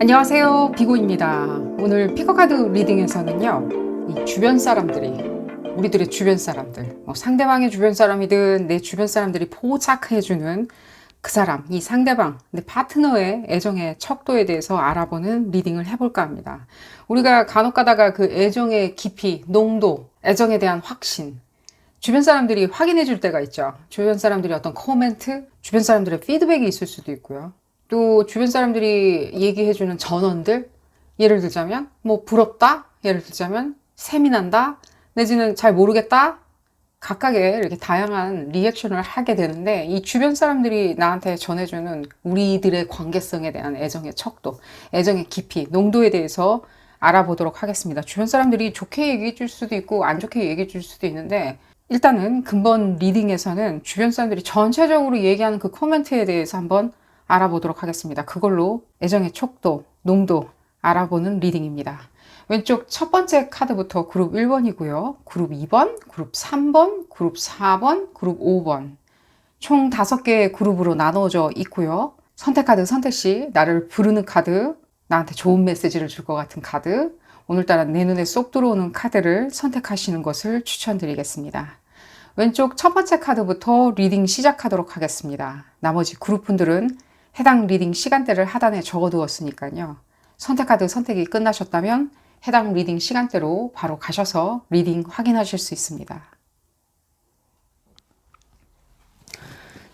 안녕하세요, 비고입니다. 오늘 피커카드 리딩에서는요, 이 주변 사람들이, 우리들의 주변 사람들, 상대방의 주변 사람이든 내 주변 사람들이 포착해주는 그 사람, 이 상대방, 내 파트너의 애정의 척도에 대해서 알아보는 리딩을 해볼까 합니다. 우리가 간혹 가다가 그 애정의 깊이, 농도, 애정에 대한 확신, 주변 사람들이 확인해 줄 때가 있죠. 주변 사람들이 어떤 코멘트, 주변 사람들의 피드백이 있을 수도 있고요. 또 주변 사람들이 얘기해주는 전언들, 예를 들자면 뭐 부럽다, 예를 들자면 셈이 난다, 내지는 잘 모르겠다, 각각의 이렇게 다양한 리액션을 하게 되는데, 이 주변 사람들이 나한테 전해주는 우리들의 관계성에 대한 애정의 척도, 애정의 깊이, 농도에 대해서 알아보도록 하겠습니다. 주변 사람들이 좋게 얘기해 줄 수도 있고 안 좋게 얘기해 줄 수도 있는데, 일단은 근본 리딩에서는 주변 사람들이 전체적으로 얘기하는 그 코멘트에 대해서 한번 알아보도록 하겠습니다. 그걸로 애정의 촉도, 농도 알아보는 리딩입니다. 왼쪽 첫 번째 카드부터 그룹 1번이고요. 그룹 2번, 그룹 3번, 그룹 4번, 그룹 5번. 총 5개의 그룹으로 나눠져 있고요. 선택 카드 선택 시 나를 부르는 카드, 나한테 좋은 메시지를 줄 것 같은 카드, 오늘따라 내 눈에 쏙 들어오는 카드를 선택하시는 것을 추천드리겠습니다. 왼쪽 첫 번째 카드부터 리딩 시작하도록 하겠습니다. 나머지 그룹분들은 해당 리딩 시간대를 하단에 적어두었으니까요. 선택 카드 선택이 끝나셨다면 해당 리딩 시간대로 바로 가셔서 리딩 확인하실 수 있습니다.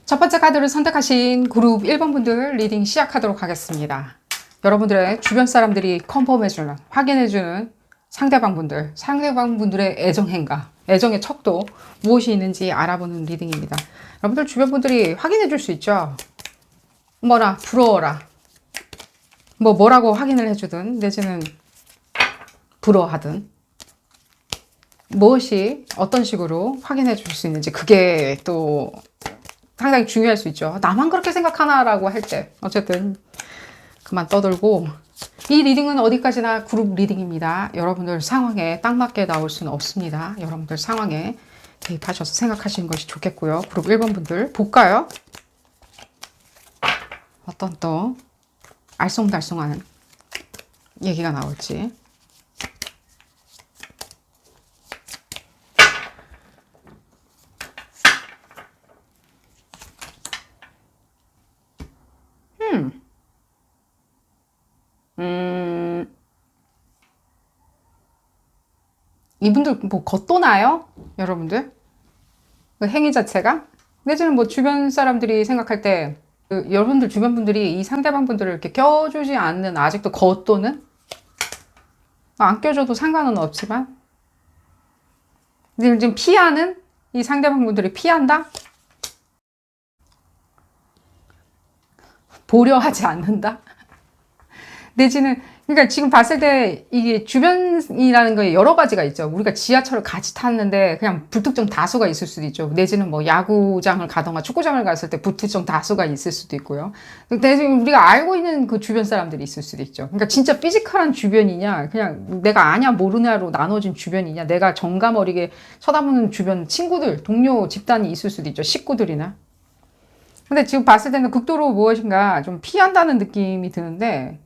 첫 번째 카드를 선택하신 그룹 1번 분들 리딩 시작하도록 하겠습니다. 여러분들의 주변 사람들이 컨펌해주는, 확인해주는 상대방분들의 애정 행가, 애정의 척도 무엇이 있는지 알아보는 리딩입니다. 여러분들 주변 분들이 확인해 줄 수 있죠. 뭐라 부러워라, 뭐라고 확인을 해주든 내지는 부러워하든 무엇이 어떤 식으로 확인해 줄 수 있는지, 그게 또 상당히 중요할 수 있죠. 나만 그렇게 생각하나라고 할 때 어쨌든 그만 떠들고, 이 리딩은 어디까지나 그룹 리딩입니다. 여러분들 상황에 딱 맞게 나올 수는 없습니다. 여러분들 상황에 대입하셔서 생각하시는 것이 좋겠고요. 그룹 1번 분들 볼까요? 어떤 또 알쏭달쏭한 얘기가 나올지. 이분들 뭐 겉도나요? 여러분들? 그 행위 자체가? 내지는 뭐 주변 사람들이 생각할 때 여러분들 주변 분들이 이 상대방 분들을 이렇게 껴주지 않는, 아직도 겉도는? 안 껴줘도 상관은 없지만 지금 피하는? 이 상대방 분들이 피한다? 보려 하지 않는다? 내지는, 그러니까 지금 봤을 때 이게 주변이라는 거에 여러 가지가 있죠. 우리가 지하철을 같이 탔는데 그냥 불특정 다수가 있을 수도 있죠. 내지는 뭐 야구장을 가던가 축구장을 갔을 때 불특정 다수가 있을 수도 있고요. 내지는 우리가 알고 있는 그 주변 사람들이 있을 수도 있죠. 그러니까 진짜 피지컬한 주변이냐, 그냥 내가 아냐 모르냐로 나눠진 주변이냐, 내가 정감 어리게 쳐다보는 주변 친구들, 동료, 집단이 있을 수도 있죠. 식구들이나. 근데 지금 봤을 때는 극도로 무엇인가 좀 피한다는 느낌이 드는데,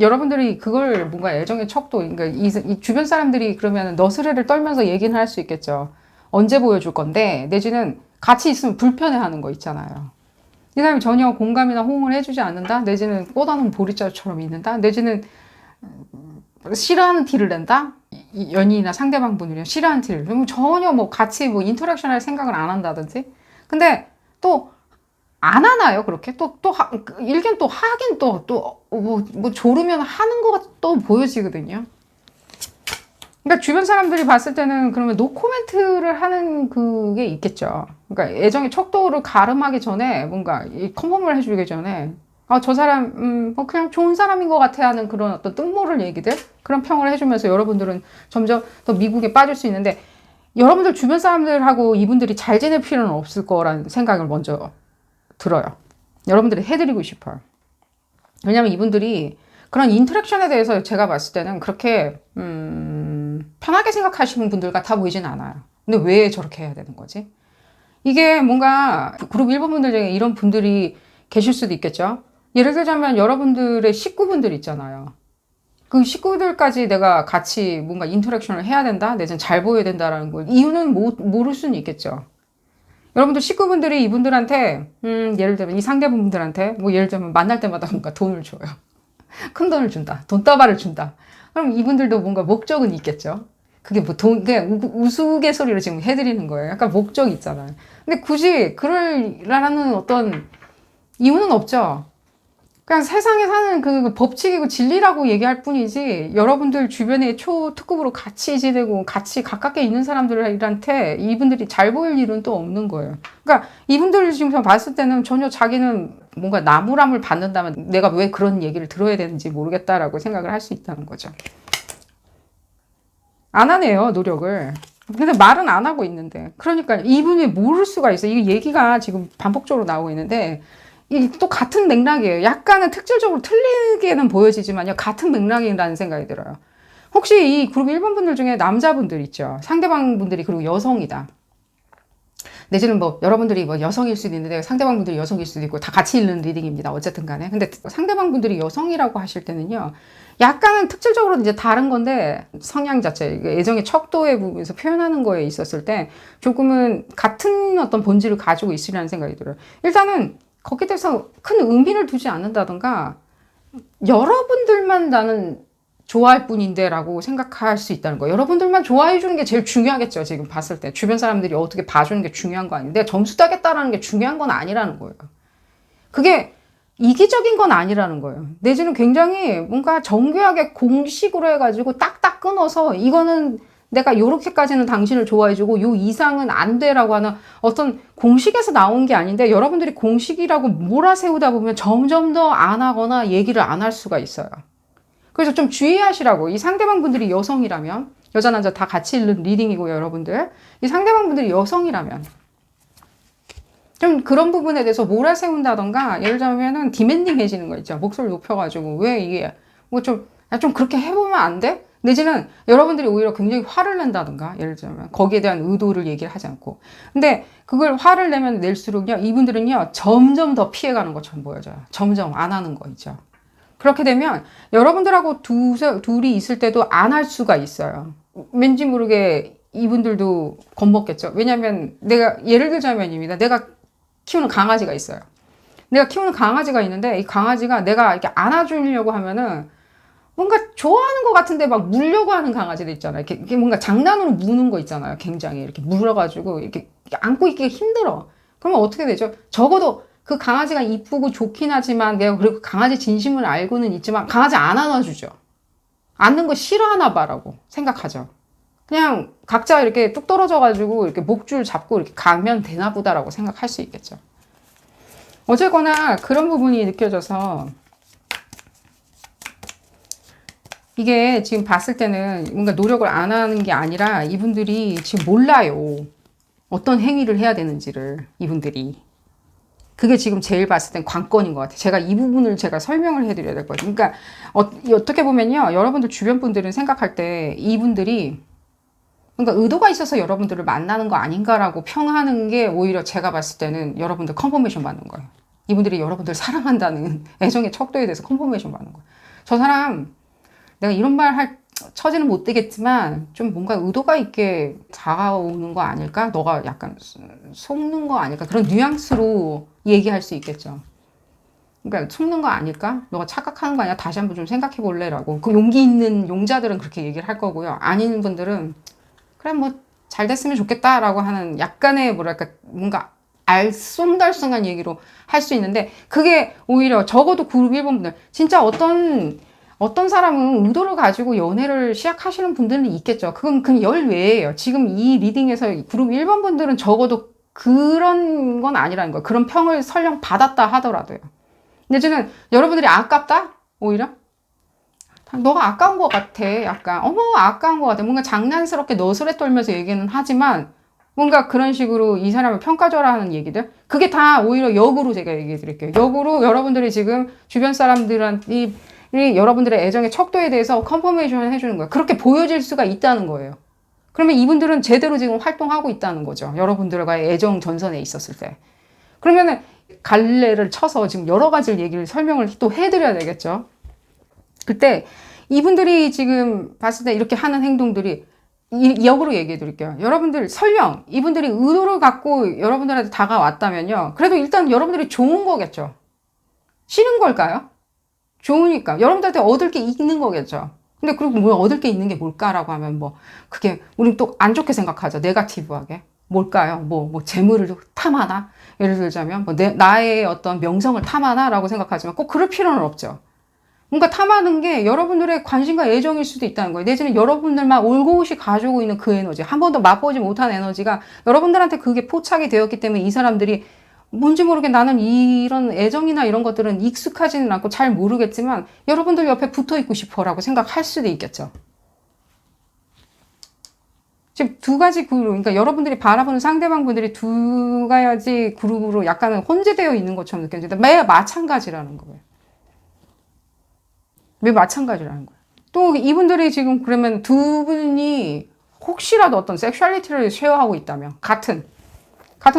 여러분들이 그걸 뭔가 애정의 척도, 그러니까 이 주변 사람들이 그러면 너스레를 떨면서 얘기는 할 수 있겠죠. 언제 보여줄 건데, 내지는 같이 있으면 불편해하는 거 있잖아요. 이 사람이 전혀 공감이나 호응을 해주지 않는다, 내지는 꽂아놓은 보리자루처럼 있는다, 내지는 싫어하는 티를 낸다. 연인이나 상대방 분들이 싫어하는 티를, 그러면 전혀 뭐 같이 뭐 인터랙션 할 생각을 안 한다든지. 근데 또 안 하나요? 그렇게? 일견 또 하긴 뭐 조르면 하는 거가 또 보여지거든요. 그러니까 주변 사람들이 봤을 때는 그러면 노코멘트를 하는 그게 있겠죠. 그러니까 애정의 척도를 가름하기 전에 뭔가 컨펌을 해주기 전에 저 사람 뭐 그냥 좋은 사람인 것 같아 하는 그런 어떤 뜻모를 얘기들, 그런 평을 해주면서 여러분들은 점점 더 미국에 빠질 수 있는데, 여러분들 주변 사람들하고 이분들이 잘 지낼 필요는 없을 거라는 생각을 먼저 들어요. 여러분들이 해드리고 싶어요. 왜냐면 이분들이 그런 인터랙션에 대해서 제가 봤을 때는 그렇게 편하게 생각하시는 분들 같아 보이진 않아요. 근데 왜 저렇게 해야 되는 거지? 이게 뭔가 그룹 1번 분들 중에 이런 분들이 계실 수도 있겠죠. 예를 들자면 여러분들의 식구분들 있잖아요. 그 식구들까지 내가 같이 뭔가 인터랙션을 해야 된다? 내지는 잘 보여야 된다라는 걸 이유는 모를 수는 있겠죠. 여러분들 식구분들이 이분들한테 예를 들면 이 상대분들한테 뭐 예를 들면 만날 때마다 뭔가 돈을 줘요. 큰 돈을 준다. 돈다발을 준다. 그럼 이분들도 뭔가 목적은 있겠죠. 그게 뭐 그냥 우스갯소리로 지금 해드리는 거예요. 약간 목적이 있잖아요. 근데 굳이 그러라는 어떤 이유는 없죠. 그냥 세상에 사는 그 법칙이고 진리라고 얘기할 뿐이지, 여러분들 주변에 초특급으로 같이 지내고 같이 가깝게 있는 사람들한테 이분들이 잘 보일 일은 또 없는 거예요. 그러니까 이분들 지금 봤을 때는 전혀 자기는 뭔가 나무람을 받는다면 내가 왜 그런 얘기를 들어야 되는지 모르겠다라고 생각을 할 수 있다는 거죠. 안 하네요, 노력을. 근데 말은 안 하고 있는데. 그러니까 이분이 모를 수가 있어요. 이게 얘기가 지금 반복적으로 나오고 있는데, 이 또 같은 맥락이에요. 약간은 특질적으로 틀리게는 보여지지만요. 같은 맥락이라는 생각이 들어요. 혹시 이 그룹 1번 분들 중에 남자분들 있죠. 상대방 분들이 그리고 여성이다. 내지는 뭐 여러분들이 뭐 여성일 수도 있는데 상대방 분들이 여성일 수도 있고 다 같이 읽는 리딩입니다. 어쨌든 간에. 근데 상대방 분들이 여성이라고 하실 때는요. 약간은 특질적으로 이제 다른 건데 성향 자체, 애정의 척도의 부분에서 표현하는 거에 있었을 때 조금은 같은 어떤 본질을 가지고 있으리라는 생각이 들어요. 일단은 거기에 대해서 큰 의미를 두지 않는다던가 여러분들만 나는 좋아할 뿐인데 라고 생각할 수 있다는 거예요. 여러분들만 좋아해 주는 게 제일 중요하겠죠. 지금 봤을 때 주변 사람들이 어떻게 봐주는 게 중요한 거 아닌데 점수 따겠다라는 게 중요한 건 아니라는 거예요. 그게 이기적인 건 아니라는 거예요. 내지는 굉장히 뭔가 정교하게 공식으로 해가지고 딱딱 끊어서 이거는 내가 요렇게까지는 당신을 좋아해주고 요 이상은 안 돼라고 하는 어떤 공식에서 나온 게 아닌데, 여러분들이 공식이라고 몰아세우다 보면 점점 더 안 하거나 얘기를 안 할 수가 있어요. 그래서 좀 주의하시라고. 이 상대방 분들이 여성이라면, 여자 남자 다 같이 읽는 리딩이고요, 여러분들. 이 상대방 분들이 여성이라면 좀 그런 부분에 대해서 몰아세운다던가, 예를 들자면은 디맨딩해지는 거 있죠. 목소리 높여가지고 왜 이게 뭐 좀 그렇게 해보면 안 돼? 내지는 여러분들이 오히려 굉장히 화를 낸다던가, 예를 들면 거기에 대한 의도를 얘기를 하지 않고. 근데 그걸 화를 내면 낼수록요, 이분들은요 점점 더 피해가는 것처럼 보여져요. 점점 안 하는 거 있죠. 그렇게 되면 여러분들하고 둘이 있을 때도 안 할 수가 있어요. 왠지 모르게 이분들도 겁먹겠죠. 왜냐면 내가 예를 들자면입니다. 내가 키우는 강아지가 있어요. 내가 키우는 강아지가 있는데 이 강아지가 내가 이렇게 안아주려고 하면은 뭔가 좋아하는 것 같은데 막 물려고 하는 강아지들 있잖아요. 이렇게 뭔가 장난으로 무는 거 있잖아요. 굉장히 이렇게 물어가지고 이렇게 안고 있기가 힘들어. 그러면 어떻게 되죠? 적어도 그 강아지가 이쁘고 좋긴 하지만 내가 그리고 강아지 진심을 알고는 있지만 강아지 안 안아주죠. 안는 거 싫어하나 봐라고 생각하죠. 그냥 각자 이렇게 뚝 떨어져가지고 이렇게 목줄 잡고 이렇게 가면 되나 보다라고 생각할 수 있겠죠. 어쨌거나 그런 부분이 느껴져서 이게 지금 봤을 때는 뭔가 노력을 안 하는 게 아니라 이분들이 지금 몰라요. 어떤 행위를 해야 되는지를 이분들이. 그게 지금 제일 봤을 땐 관건인 것 같아요. 제가 이 부분을 제가 설명을 해드려야 될 것 같아요. 그러니까 어떻게 보면요. 여러분들 주변 분들은 생각할 때 이분들이 그러니까 의도가 있어서 여러분들을 만나는 거 아닌가라고 평하는 게 오히려 제가 봤을 때는 여러분들 컨퍼메이션 받는 거예요. 이분들이 여러분들 사랑한다는 애정의 척도에 대해서 컨퍼메이션 받는 거예요. 저 사람 내가 이런 말 할 처지는 못 되겠지만 좀 뭔가 의도가 있게 다가오는 거 아닐까? 너가 약간 속는 거 아닐까? 그런 뉘앙스로 얘기할 수 있겠죠. 그러니까 속는 거 아닐까? 너가 착각하는 거 아니야? 다시 한번 좀 생각해 볼래라고. 그 용기 있는 용자들은 그렇게 얘기를 할 거고요. 아닌 분들은 그래 뭐 잘 됐으면 좋겠다라고 하는 약간의 뭐랄까 뭔가 알쏭달쏭한 얘기로 할 수 있는데, 그게 오히려 적어도 그룹 1번 분들 진짜 어떤 사람은 의도를 가지고 연애를 시작하시는 분들은 있겠죠. 그건 그냥 열외예요. 지금 이 리딩에서 그룹 1번 분들은 적어도 그런 건 아니라는 거예요. 그런 평을 설령 받았다 하더라도요. 내지는 여러분들이 아깝다? 오히려? 너가 아까운 것 같아. 약간 어머 아까운 것 같아. 뭔가 장난스럽게 너스레 떨면서 얘기는 하지만 뭔가 그런 식으로 이 사람을 평가줘라 하는 얘기들, 그게 다 오히려 역으로 제가 얘기해 드릴게요. 역으로 여러분들이 지금 주변 사람들한테 여러분들의 애정의 척도에 대해서 컨퍼메이션을 해주는 거예요. 그렇게 보여질 수가 있다는 거예요. 그러면 이분들은 제대로 지금 활동하고 있다는 거죠. 여러분들과의 애정 전선에 있었을 때. 그러면은 갈래를 쳐서 지금 여러 가지 얘기를 설명을 또 해드려야 되겠죠. 그때 이분들이 지금 봤을 때 이렇게 하는 행동들이 역으로 얘기해 드릴게요. 여러분들 설령 이분들이 의도를 갖고 여러분들한테 다가왔다면요. 그래도 일단 여러분들이 좋은 거겠죠. 싫은 걸까요? 좋으니까. 여러분들한테 얻을 게 있는 거겠죠. 근데 그리고 뭐 얻을 게 있는 게 뭘까라고 하면 뭐 그게 우리 또 안 좋게 생각하죠. 네거티브하게. 뭘까요? 뭐 재물을 탐하나? 예를 들자면 뭐 나의 어떤 명성을 탐하나라고 생각하지만 꼭 그럴 필요는 없죠. 뭔가 탐하는 게 여러분들의 관심과 애정일 수도 있다는 거예요. 내지는 여러분들만 올곧이 가지고 있는 그 에너지, 한 번도 맛보지 못한 에너지가 여러분들한테 그게 포착이 되었기 때문에 이 사람들이 뭔지 모르게 나는 이런 애정이나 이런 것들은 익숙하지는 않고 잘 모르겠지만 여러분들 옆에 붙어 있고 싶어라고 생각할 수도 있겠죠. 지금 두 가지 그룹, 그러니까 여러분들이 바라보는 상대방 분들이 두 가지 그룹으로 약간은 혼재되어 있는 것처럼 느껴지는데 매 마찬가지라는 거예요. 왜 마찬가지라는 거예요. 또 이분들이 지금 그러면 두 분이 혹시라도 어떤 섹슈얼리티를 쉐어하고 있다면 같은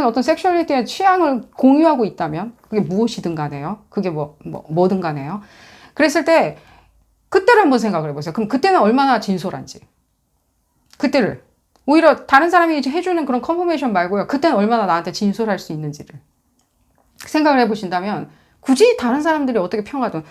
어떤 섹슈얼리티의 취향을 공유하고 있다면 그게 무엇이든 간에요. 그게 뭐든 간에요. 그랬을 때 그때를 한번 생각을 해보세요. 그럼 그때는 얼마나 진솔한지. 그때를 오히려 다른 사람이 해주는 그런 컨포메이션 말고요. 그때는 얼마나 나한테 진솔할 수 있는지를 생각을 해보신다면 굳이 다른 사람들이 어떻게 평하든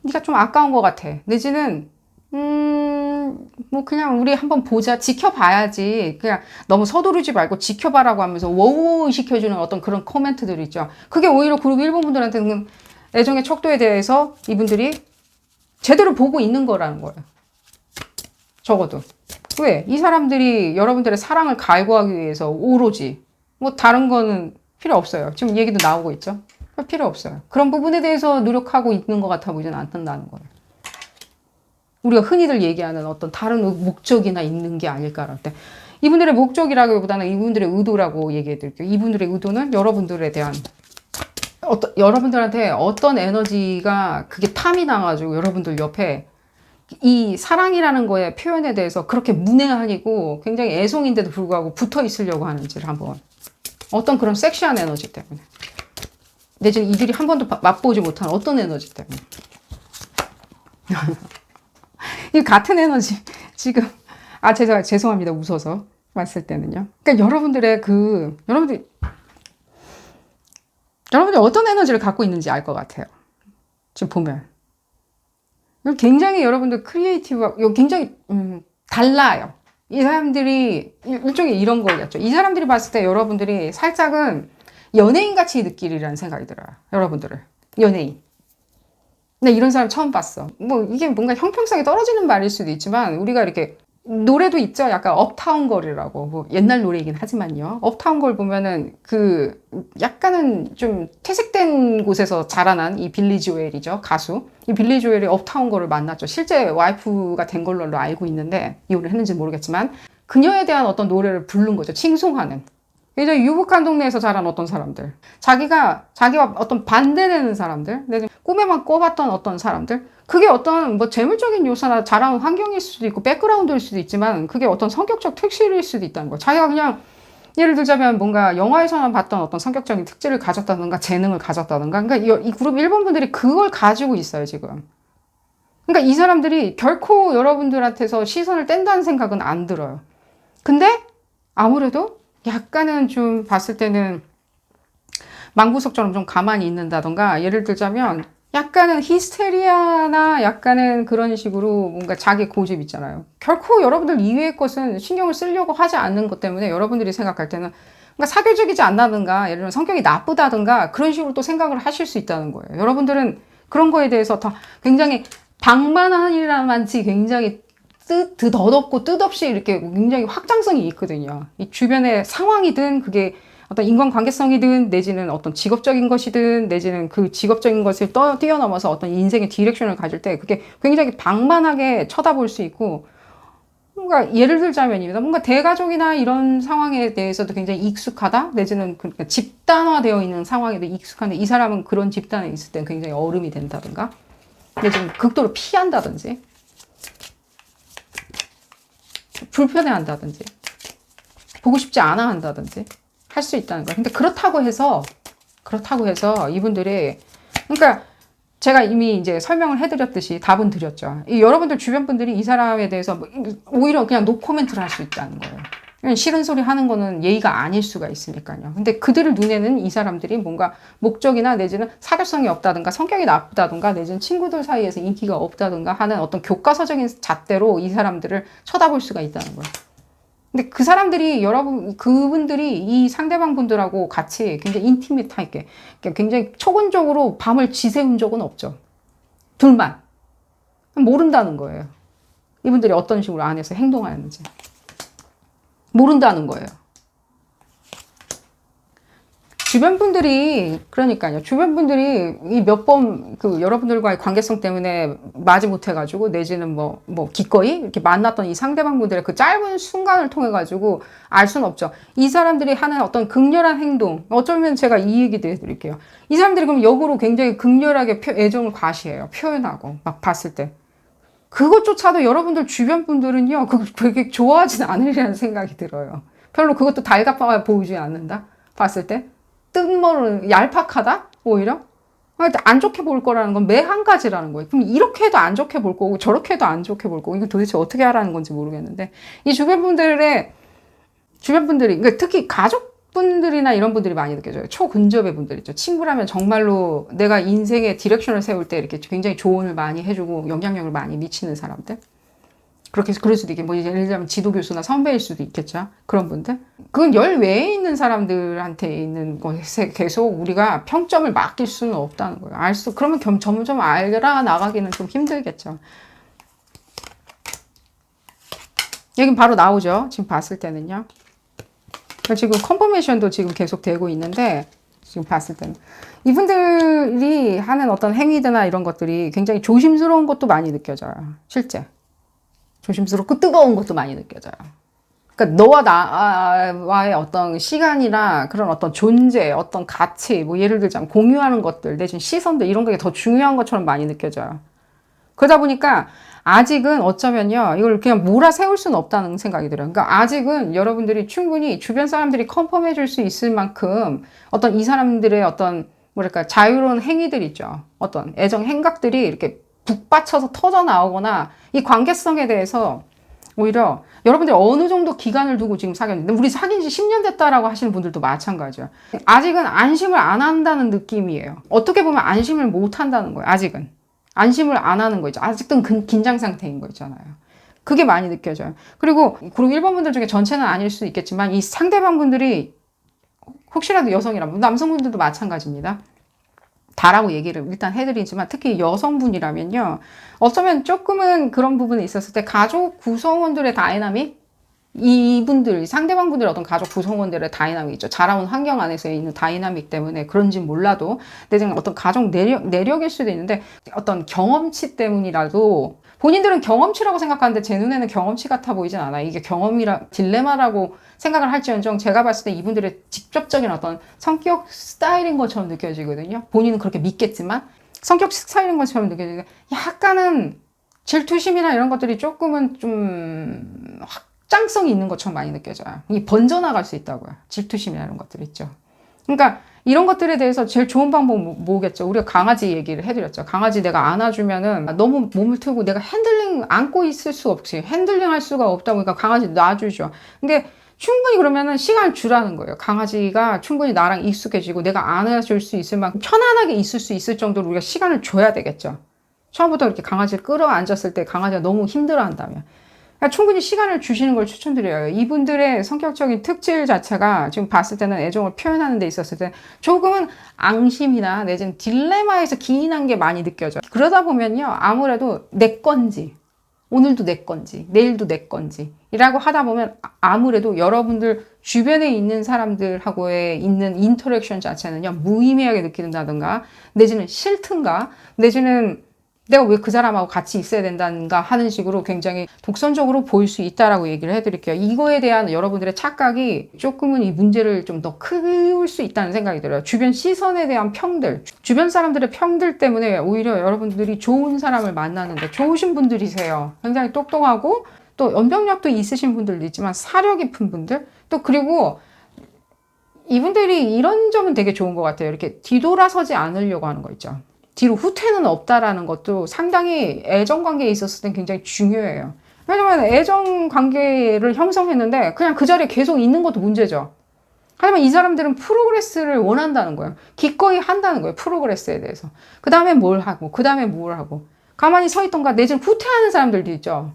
네가 좀 아까운 것 같아. 내지는 뭐 그냥 우리 한번 보자. 지켜봐야지. 그냥 너무 서두르지 말고 지켜봐라고 하면서 워우 시켜주는 어떤 그런 코멘트들 있죠. 그게 오히려 그룹 1번 분들한테는 애정의 척도에 대해서 이분들이 제대로 보고 있는 거라는 거예요. 적어도. 왜? 이 사람들이 여러분들의 사랑을 갈구하기 위해서 오로지 뭐 다른 거는 필요 없어요. 지금 얘기도 나오고 있죠. 필요 없어요. 그런 부분에 대해서 노력하고 있는 것 같아 보이진 않는다는 거예요. 우리가 흔히들 얘기하는 어떤 다른 목적이나 있는 게 아닐까랄 때 이분들의 목적이라기보다는 이분들의 의도라고 얘기해 드릴게요. 이분들의 의도는 여러분들에 대한 여러분들한테 어떤 에너지가 그게 탐이 나가지고 여러분들 옆에 이 사랑이라는 거의 표현에 대해서 그렇게 문외한이고 굉장히 애송인데도 불구하고 붙어 있으려고 하는지를 한번 어떤 그런 섹시한 에너지 때문에 내지는 이들이 한 번도 맛보지 못한 어떤 에너지 때문에 이 같은 에너지 지금 제가 죄송합니다 웃어서 봤을 때는요. 그러니까 여러분들이 어떤 에너지를 갖고 있는지 알 것 같아요. 지금 보면 굉장히 여러분들 크리에이티브하고 굉장히 달라요. 이 사람들이 일종의 이런 거겠죠. 이 사람들이 봤을 때 여러분들이 살짝은 연예인같이 느끼리라는 생각이 들어요. 여러분들을. 연예인. 근데 이런 사람 처음 봤어. 뭐 이게 뭔가 형평성이 떨어지는 말일 수도 있지만 우리가 이렇게 노래도 있죠. 약간 업타운 걸이라고. 뭐 옛날 노래이긴 하지만요. 업타운 걸 보면은 그 약간은 좀 퇴색된 곳에서 자라난 이 빌리 조엘이죠. 가수. 이 빌리 조엘이 업타운 걸을 만났죠. 실제 와이프가 된 걸로 알고 있는데 이혼을 했는지 모르겠지만 그녀에 대한 어떤 노래를 부른 거죠. 칭송하는. 이제 유복한 동네에서 자란 어떤 사람들, 자기와 어떤 반대되는 사람들, 꿈에만 꿔봤던 어떤 사람들, 그게 어떤 뭐 재물적인 요소나 자라온 환경일 수도 있고 백그라운드일 수도 있지만 그게 어떤 성격적 특질일 수도 있다는 거예요. 자기가 그냥 예를 들자면 뭔가 영화에서만 봤던 어떤 성격적인 특질을 가졌다든가 재능을 가졌다든가 그러니까 이 그룹 1번 분들이 그걸 가지고 있어요 지금. 그러니까 이 사람들이 결코 여러분들한테서 시선을 뗀다는 생각은 안 들어요. 근데 아무래도 약간은 좀 봤을 때는 망구석처럼 좀 가만히 있는다던가 예를 들자면 약간은 히스테리아나 약간은 그런 식으로 뭔가 자기 고집 있잖아요. 결코 여러분들 이외의 것은 신경을 쓰려고 하지 않는 것 때문에 여러분들이 생각할 때는 뭔가 사교적이지 않다든가 예를 들면 성격이 나쁘다든가 그런 식으로 또 생각을 하실 수 있다는 거예요. 여러분들은 그런 거에 대해서 더 굉장히 방만한이라만치 굉장히 더덥고 뜻없이 이렇게 굉장히 확장성이 있거든요. 이 주변의 상황이든 그게 어떤 인간관계성이든 내지는 어떤 직업적인 것이든 내지는 그 직업적인 것을 뛰어넘어서 어떤 인생의 디렉션을 가질 때 그게 굉장히 방만하게 쳐다볼 수 있고 뭔가 예를 들자면입니다. 뭔가 대가족이나 이런 상황에 대해서도 굉장히 익숙하다 내지는 그러니까 집단화되어 있는 상황에도 익숙한데 이 사람은 그런 집단에 있을 때 굉장히 얼음이 된다든가 내지는 극도로 피한다든지 불편해 한다든지 보고 싶지 않아 한다든지 할 수 있다는 거예요. 근데 그렇다고 해서 그렇다고 해서 이분들이, 그러니까 제가 이미 이제 설명을 해드렸듯이 답은 드렸죠. 여러분들 주변 분들이 이 사람에 대해서 오히려 그냥 노코멘트를 할 수 있다는 거예요. 그냥 싫은 소리 하는 거는 예의가 아닐 수가 있으니까요. 근데 그들 눈에는 이 사람들이 뭔가 목적이나 내지는 사교성이 없다든가 성격이 나쁘다든가 내지는 친구들 사이에서 인기가 없다든가 하는 어떤 교과서적인 잣대로 이 사람들을 쳐다볼 수가 있다는 거예요. 근데 그 사람들이 그분들이 이 상대방 분들하고 같이 굉장히 인티밋하게, 굉장히 초근적으로 밤을 지새운 적은 없죠. 둘만. 모른다는 거예요. 이분들이 어떤 식으로 안에서 행동하는지. 모른다는 거예요. 주변 분들이, 그러니까요. 주변 분들이 이 몇 번 여러분들과의 관계성 때문에 마지 못해가지고 내지는 기꺼이 이렇게 만났던 이 상대방 분들의 그 짧은 순간을 통해가지고 알 수는 없죠. 이 사람들이 하는 어떤 극렬한 행동, 어쩌면 제가 이 얘기도 해드릴게요. 이 사람들이 그럼 역으로 굉장히 극렬하게 애정을 과시해요. 표현하고, 막 봤을 때. 그것조차도 여러분들 주변 분들은요, 그거 되게 좋아하진 않으리라는 생각이 들어요. 별로 그것도 달갑아 보이지 않는다? 봤을 때. 뜬머리, 얄팍하다? 오히려? 안 좋게 볼 거라는 건 매 한 가지라는 거예요. 그럼 이렇게 해도 안 좋게 볼 거고, 저렇게 해도 안 좋게 볼 거고, 이거 도대체 어떻게 하라는 건지 모르겠는데, 이 주변 분들이, 그러니까 특히 가족분들이나 이런 분들이 많이 느껴져요. 초근접의 분들 있죠. 친구라면 정말로 내가 인생의 디렉션을 세울 때 이렇게 굉장히 조언을 많이 해주고, 영향력을 많이 미치는 사람들. 그렇게 해서 그럴 수도 있겠고, 예를 들면 지도교수나 선배일 수도 있겠죠. 그런 분들. 그건 열 외에 있는 사람들한테 있는 것에 계속 우리가 평점을 맡길 수는 없다는 거예요. 그러면 점점 알아 나가기는 좀 힘들겠죠. 여긴 바로 나오죠. 지금 봤을 때는요. 지금 컨퍼메이션도 지금 계속 되고 있는데, 지금 봤을 때는. 이분들이 하는 어떤 행위들이나 이런 것들이 굉장히 조심스러운 것도 많이 느껴져요. 실제. 조심스럽고 뜨거운 것도 많이 느껴져요. 그러니까 너와 나와의 어떤 시간이나 그런 어떤 존재, 어떤 가치, 예를 들자면 공유하는 것들, 내지는 시선들 이런 게 더 중요한 것처럼 많이 느껴져요. 그러다 보니까 아직은 어쩌면요, 이걸 그냥 몰아세울 수는 없다는 생각이 들어요. 그러니까 아직은 여러분들이 충분히 주변 사람들이 컨펌해 줄 수 있을 만큼 어떤 이 사람들의 어떤 자유로운 행위들 있죠. 어떤 애정 행각들이 이렇게 북받쳐서 터져 나오거나 이 관계성에 대해서 오히려 여러분들이 어느 정도 기간을 두고 지금 사귀었는데 우리 사귄 지 10년 됐다라고 하시는 분들도 마찬가지예요. 아직은 안심을 안 한다는 느낌이에요. 어떻게 보면 안심을 못 한다는 거예요. 아직은. 안심을 안 하는 거 있죠. 아직도 긴장 상태인 거 있잖아요. 그게 많이 느껴져요. 그리고 1번 분들 중에 전체는 아닐 수 있겠지만 이 상대방 분들이 혹시라도 여성이라면 남성분들도 마찬가지입니다. 다라고 얘기를 일단 해드리지만 특히 여성분이라면요. 어쩌면 조금은 그런 부분이 있었을 때 가족 구성원들의 다이나믹? 이분들, 상대방분들의 어떤 가족 구성원들의 다이나믹 있죠. 자라온 환경 안에서 있는 다이나믹 때문에 그런지 몰라도 내지는 어떤 가족 내력일 수도 있는데 어떤 경험치 때문이라도 본인들은 경험치라고 생각하는데 제 눈에는 경험치 같아 보이진 않아요. 이게 딜레마라고 생각을 할지언정 제가 봤을 때 이분들의 직접적인 어떤 성격 스타일인 것처럼 느껴지거든요. 본인은 그렇게 믿겠지만 성격 스타일인 것처럼 느껴지는데 약간은 질투심이나 이런 것들이 조금은 좀 확장성이 있는 것처럼 많이 느껴져요. 이게 번져나갈 수 있다고요. 질투심이나 이런 것들 있죠. 그러니까 이런 것들에 대해서 제일 좋은 방법은 뭐겠죠? 우리가 강아지 얘기를 해드렸죠. 강아지 내가 안아주면은 너무 몸을 틀고 내가 안고 있을 수 없이 핸들링 할 수가 없다 보니까 강아지 놔주죠. 근데 충분히 그러면은 시간을 주라는 거예요. 강아지가 충분히 나랑 익숙해지고 내가 안아줄 수 있을 만큼 편안하게 있을 수 있을 정도로 우리가 시간을 줘야 되겠죠. 처음부터 이렇게 강아지를 끌어안았을 때 강아지가 너무 힘들어 한다면. 그러니까 충분히 시간을 주시는 걸 추천드려요. 이분들의 성격적인 특질 자체가 지금 봤을 때는 애정을 표현하는 데 있었을 때 조금은 앙심이나 내지는 딜레마에서 기인한 게 많이 느껴져요. 그러다 보면요. 아무래도 내 건지, 오늘도 내 건지, 내일도 내 건지 이라고 하다 보면 아무래도 여러분들 주변에 있는 사람들하고의 있는 인터랙션 자체는요. 무의미하게 느낀다든가 내지는 싫든가 내지는 내가 왜 그 사람하고 같이 있어야 된다는가 하는 식으로 굉장히 독선적으로 보일 수 있다라고 얘기를 해드릴게요. 이거에 대한 여러분들의 착각이 조금은 이 문제를 좀 더 키울 수 있다는 생각이 들어요. 주변 시선에 대한 평들, 주변 사람들의 평들 때문에 오히려 여러분들이 좋은 사람을 만나는데 좋으신 분들이세요. 굉장히 똑똑하고 또 연병력도 있으신 분들도 있지만 사려 깊은 분들 또 그리고 이분들이 이런 점은 되게 좋은 것 같아요. 이렇게 뒤돌아서지 않으려고 하는 거 있죠. 뒤로 후퇴는 없다라는 것도 상당히 애정 관계에 있었을 땐 굉장히 중요해요. 왜냐면 애정 관계를 형성했는데 그냥 그 자리에 계속 있는 것도 문제죠. 하지만 이 사람들은 프로그레스를 원한다는 거예요. 기꺼이 한다는 거예요. 프로그레스에 대해서. 그 다음에 뭘 하고, 그 다음에 뭘 하고. 가만히 서 있던가 내지는 후퇴하는 사람들도 있죠.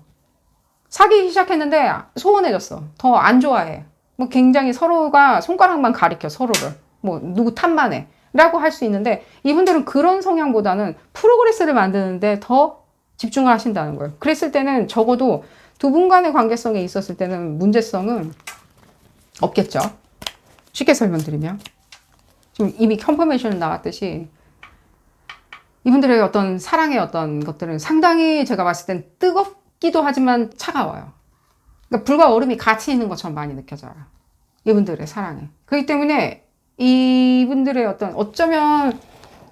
사귀기 시작했는데 소원해졌어. 더 안 좋아해. 뭐 굉장히 서로가 손가락만 가리켜, 서로를. 뭐 누구 탓만 해. 라고 할 수 있는데 이분들은 그런 성향보다는 프로그레스를 만드는데 더 집중을 하신다는 거예요. 그랬을 때는 적어도 두 분 간의 관계성에 있었을 때는 문제성은 없겠죠. 쉽게 설명드리면. 지금 이미 컨퍼메이션 나왔듯이 이분들의 어떤 사랑의 어떤 것들은 상당히 제가 봤을 땐 뜨겁기도 하지만 차가워요. 그러니까 불과 얼음이 같이 있는 것처럼 많이 느껴져요. 이분들의 사랑에. 그렇기 때문에 이분들의 어떤 어쩌면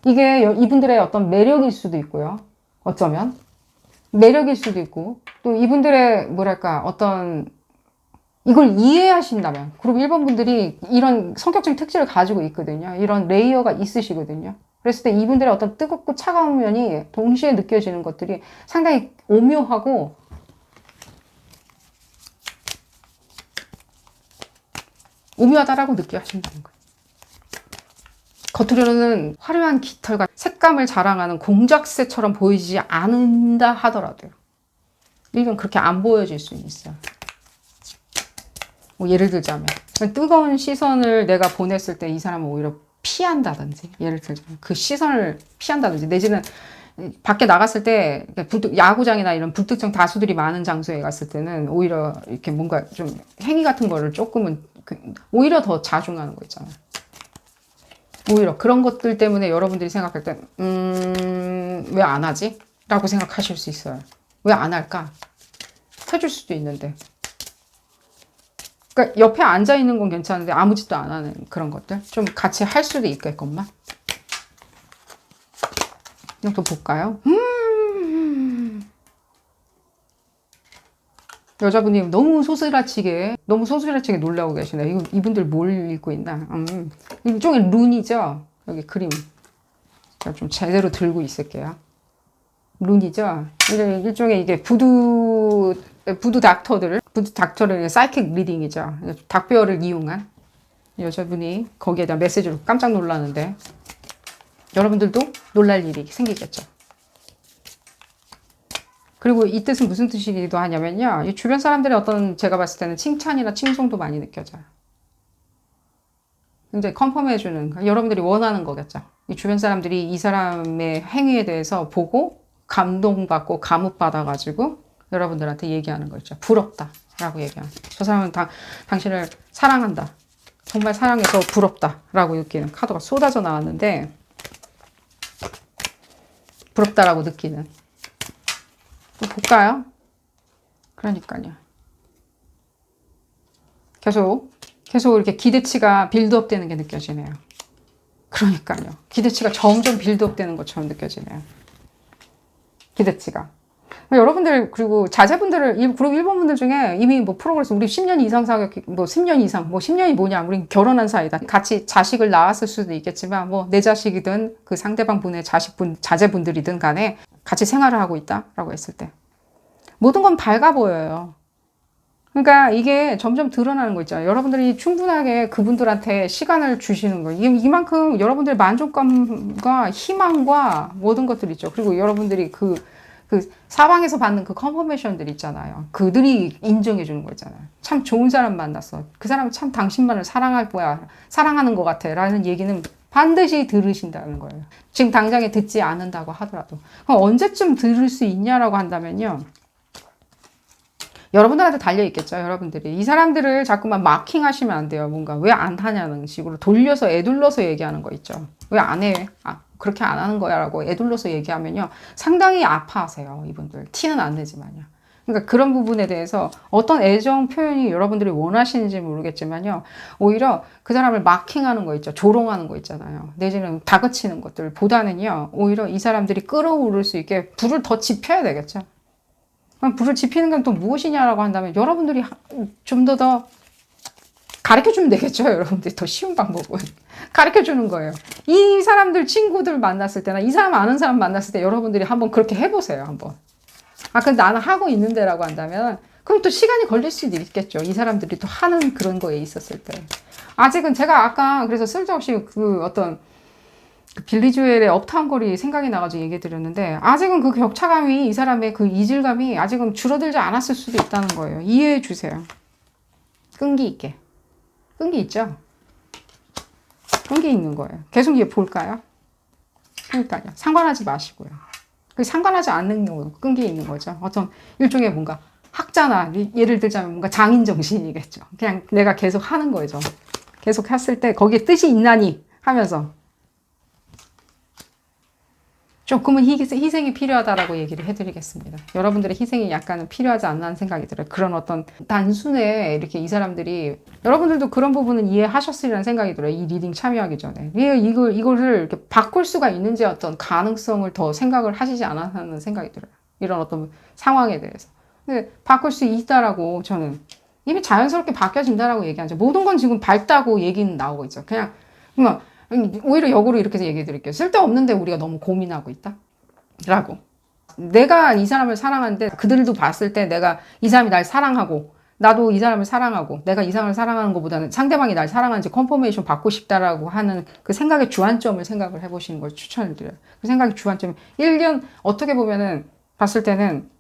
이게 이분들의 어떤 매력일 수도 있고요. 어쩌면 매력일 수도 있고 또 이분들의 뭐랄까 어떤 이걸 이해하신다면 그리고 일본 분들이 이런 성격적인 특질을 가지고 있거든요. 이런 레이어가 있으시거든요. 그랬을 때 이분들의 어떤 뜨겁고 차가운 면이 동시에 느껴지는 것들이 상당히 오묘하고 오묘하다라고 느껴하신다는 거예요. 겉으로는 화려한 깃털과 색감을 자랑하는 공작새처럼 보이지 않는다 하더라도요. 이건 그렇게 안 보여질 수 있어요. 뭐 예를 들자면 뜨거운 시선을 내가 보냈을 때 이 사람은 오히려 피한다든지 예를 들자면 그 시선을 피한다든지 내지는 밖에 나갔을 때 야구장이나 이런 불특정 다수들이 많은 장소에 갔을 때는 오히려 이렇게 뭔가 좀 행위 같은 거를 조금은 오히려 더 자중하는 거 있잖아요. 오히려 그런 것들 때문에 여러분들이 생각할 때 왜 안 하지? 라고 생각하실 수 있어요. 왜 안 할까? 해줄 수도 있는데. 그러니까 옆에 앉아 있는 건 괜찮은데 아무 짓도 안 하는 그런 것들 좀 같이 할 수도 있겠건만. 또 볼까요? 여자분이 너무 소스라치게 놀라고 계시네. 이분들 뭘 읽고 있나? 일종의 룬이죠. 여기 그림. 제가 좀 제대로 들고 있을게요. 룬이죠. 일종의 이게 부두 닥터를 사이킥 리딩이죠. 닥별을 이용한 여자분이 거기에다 메시지로 깜짝 놀라는데 여러분들도 놀랄 일이 생기겠죠. 그리고 이 뜻은 무슨 뜻이기도 하냐면요. 이 주변 사람들의 어떤 제가 봤을 때는 칭찬이나 칭송도 많이 느껴져요. 근데 컨펌해주는 여러분들이 원하는 거겠죠. 이 주변 사람들이 이 사람의 행위에 대해서 보고 감동받고 감흥받아가지고 여러분들한테 얘기하는 거 있죠. 부럽다라고 얘기하는. 저 사람은 당신을 사랑한다. 정말 사랑해서 부럽다라고 느끼는 카드가 쏟아져 나왔는데 부럽다라고 느끼는. 또 볼까요? 그러니까요. 계속 이렇게 기대치가 빌드업 되는 게 느껴지네요. 그러니까요. 기대치가 점점 빌드업 되는 것처럼 느껴지네요. 기대치가. 여러분들, 그리고 자제분들을, 그리고 일본 분들 중에 이미 뭐 프로그레스, 우리 10년 이상 사귀었, 뭐 10년 이상, 뭐 10년이 뭐냐, 우린 결혼한 사이다. 같이 자식을 낳았을 수도 있겠지만, 뭐 내 자식이든 그 상대방 분의 자제분들이든 간에 같이 생활을 하고 있다라고 했을 때. 모든 건 밝아 보여요. 그러니까 이게 점점 드러나는 거 있잖아요. 여러분들이 충분하게 그분들한테 시간을 주시는 거예요. 이만큼 여러분들의 만족감과 희망과 모든 것들이 있죠. 그리고 여러분들이 그 사방에서 받는 그 컨퍼메이션들 있잖아요. 그들이 인정해 주는 거 있잖아요. 참 좋은 사람 만났어. 그 사람은 참 당신만을 사랑할 거야. 사랑하는 것 같아. 라는 얘기는 반드시 들으신다는 거예요. 지금 당장에 듣지 않는다고 하더라도. 그럼 언제쯤 들을 수 있냐라고 한다면요. 여러분들한테 달려있겠죠. 여러분들이. 이 사람들을 자꾸만 마킹하시면 안 돼요. 뭔가 왜 안 하냐는 식으로 돌려서 애둘러서 얘기하는 거 있죠. 왜 안 해? 그렇게 안 하는 거야 라고 애둘러서 얘기하면요. 상당히 아파하세요. 이분들. 티는 안 내지만요. 그러니까 그런 부분에 대해서 어떤 애정 표현이 여러분들이 원하시는지 모르겠지만요. 오히려 그 사람을 마킹하는 거 있죠. 조롱하는 거 있잖아요. 내지는 다그치는 것들 보다는요. 오히려 이 사람들이 끌어오를 수 있게 불을 더 지펴야 되겠죠. 불을 지피는 건 또 무엇이냐라고 한다면 여러분들이 좀 더 가르쳐 주면 되겠죠. 여러분들이 더 쉬운 방법은. 가르쳐 주는 거예요. 이 사람들 친구들 만났을 때나 이 사람 아는 사람 만났을 때 여러분들이 한번 그렇게 해보세요. 한번. 아, 근데 나는 하고 있는데라고 한다면 그럼 또 시간이 걸릴 수도 있겠죠. 이 사람들이 또 하는 그런 거에 있었을 때. 아직은 제가 아까 그래서 쓸데없이 그 어떤 그 빌리 조엘의 업타운 거리 생각이 나가지고 얘기 드렸는데 아직은 그 격차감이 이 사람의 그 이질감이 아직은 줄어들지 않았을 수도 있다는 거예요. 이해해 주세요. 끈기 있게. 끈기 있죠? 끈기 있는 거예요. 계속 얘 볼까요? 그러니까요. 상관하지 마시고요. 그 상관하지 않는 경우 끈기 있는 거죠. 어떤 일종의 뭔가 학자나 예를 들자면 뭔가 장인 정신이겠죠. 그냥 내가 계속 하는 거죠. 계속 했을 때 거기에 뜻이 있나니 하면서 조금은 희생이 필요하다라고 얘기를 해드리겠습니다. 여러분들의 희생이 약간은 필요하지 않나 생각이 들어요. 그런 어떤 단순에 이렇게 이 사람들이 여러분들도 그런 부분은 이해하셨으리라는 생각이 들어요. 이 리딩 참여하기 전에. 왜 이거를 이렇게 바꿀 수가 있는지 어떤 가능성을 더 생각을 하시지 않았다는 생각이 들어요. 이런 어떤 상황에 대해서. 근데 바꿀 수 있다라고 저는 이미 자연스럽게 바뀌어진다라고 얘기하죠. 모든 건 지금 밝다고 얘기는 나오고 있죠. 그냥 오히려 역으로 이렇게 얘기해 드릴게요. 쓸데없는데 우리가 너무 고민하고 있다? 라고. 내가 이 사람을 사랑하는데 그들도 봤을 때 내가 이 사람이 날 사랑하고 나도 이 사람을 사랑하고 내가 이 사람을 사랑하는 것보다는 상대방이 날 사랑하는지 컨퍼메이션 받고 싶다라고 하는 그 생각의 주안점을 생각을 해보시는 걸 추천을 드려요. 그 생각의 주안점이 1년 어떻게 보면은 봤을 때는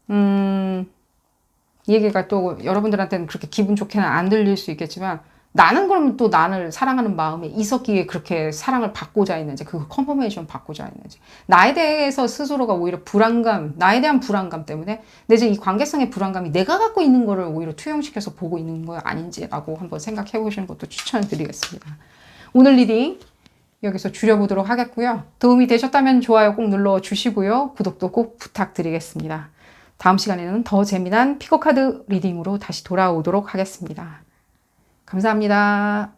이 얘기가 또 여러분들한테는 그렇게 기분 좋게는 안 들릴 수 있겠지만 나는 그럼 또 나를 사랑하는 마음에 있었기에 그렇게 사랑을 받고자 했는지 그 컨퍼메이션 받고자 했는지 나에 대해서 스스로가 오히려 불안감 나에 대한 불안감 때문에 내지 이 관계성의 불안감이 내가 갖고 있는 거를 오히려 투영시켜서 보고 있는 거 아닌지라고 한번 생각해 보시는 것도 추천을 드리겠습니다. 오늘 리딩 여기서 줄여보도록 하겠고요. 도움이 되셨다면 좋아요 꼭 눌러주시고요. 구독도 꼭 부탁드리겠습니다. 다음 시간에는 더 재미난 피코카드 리딩으로 다시 돌아오도록 하겠습니다. 감사합니다.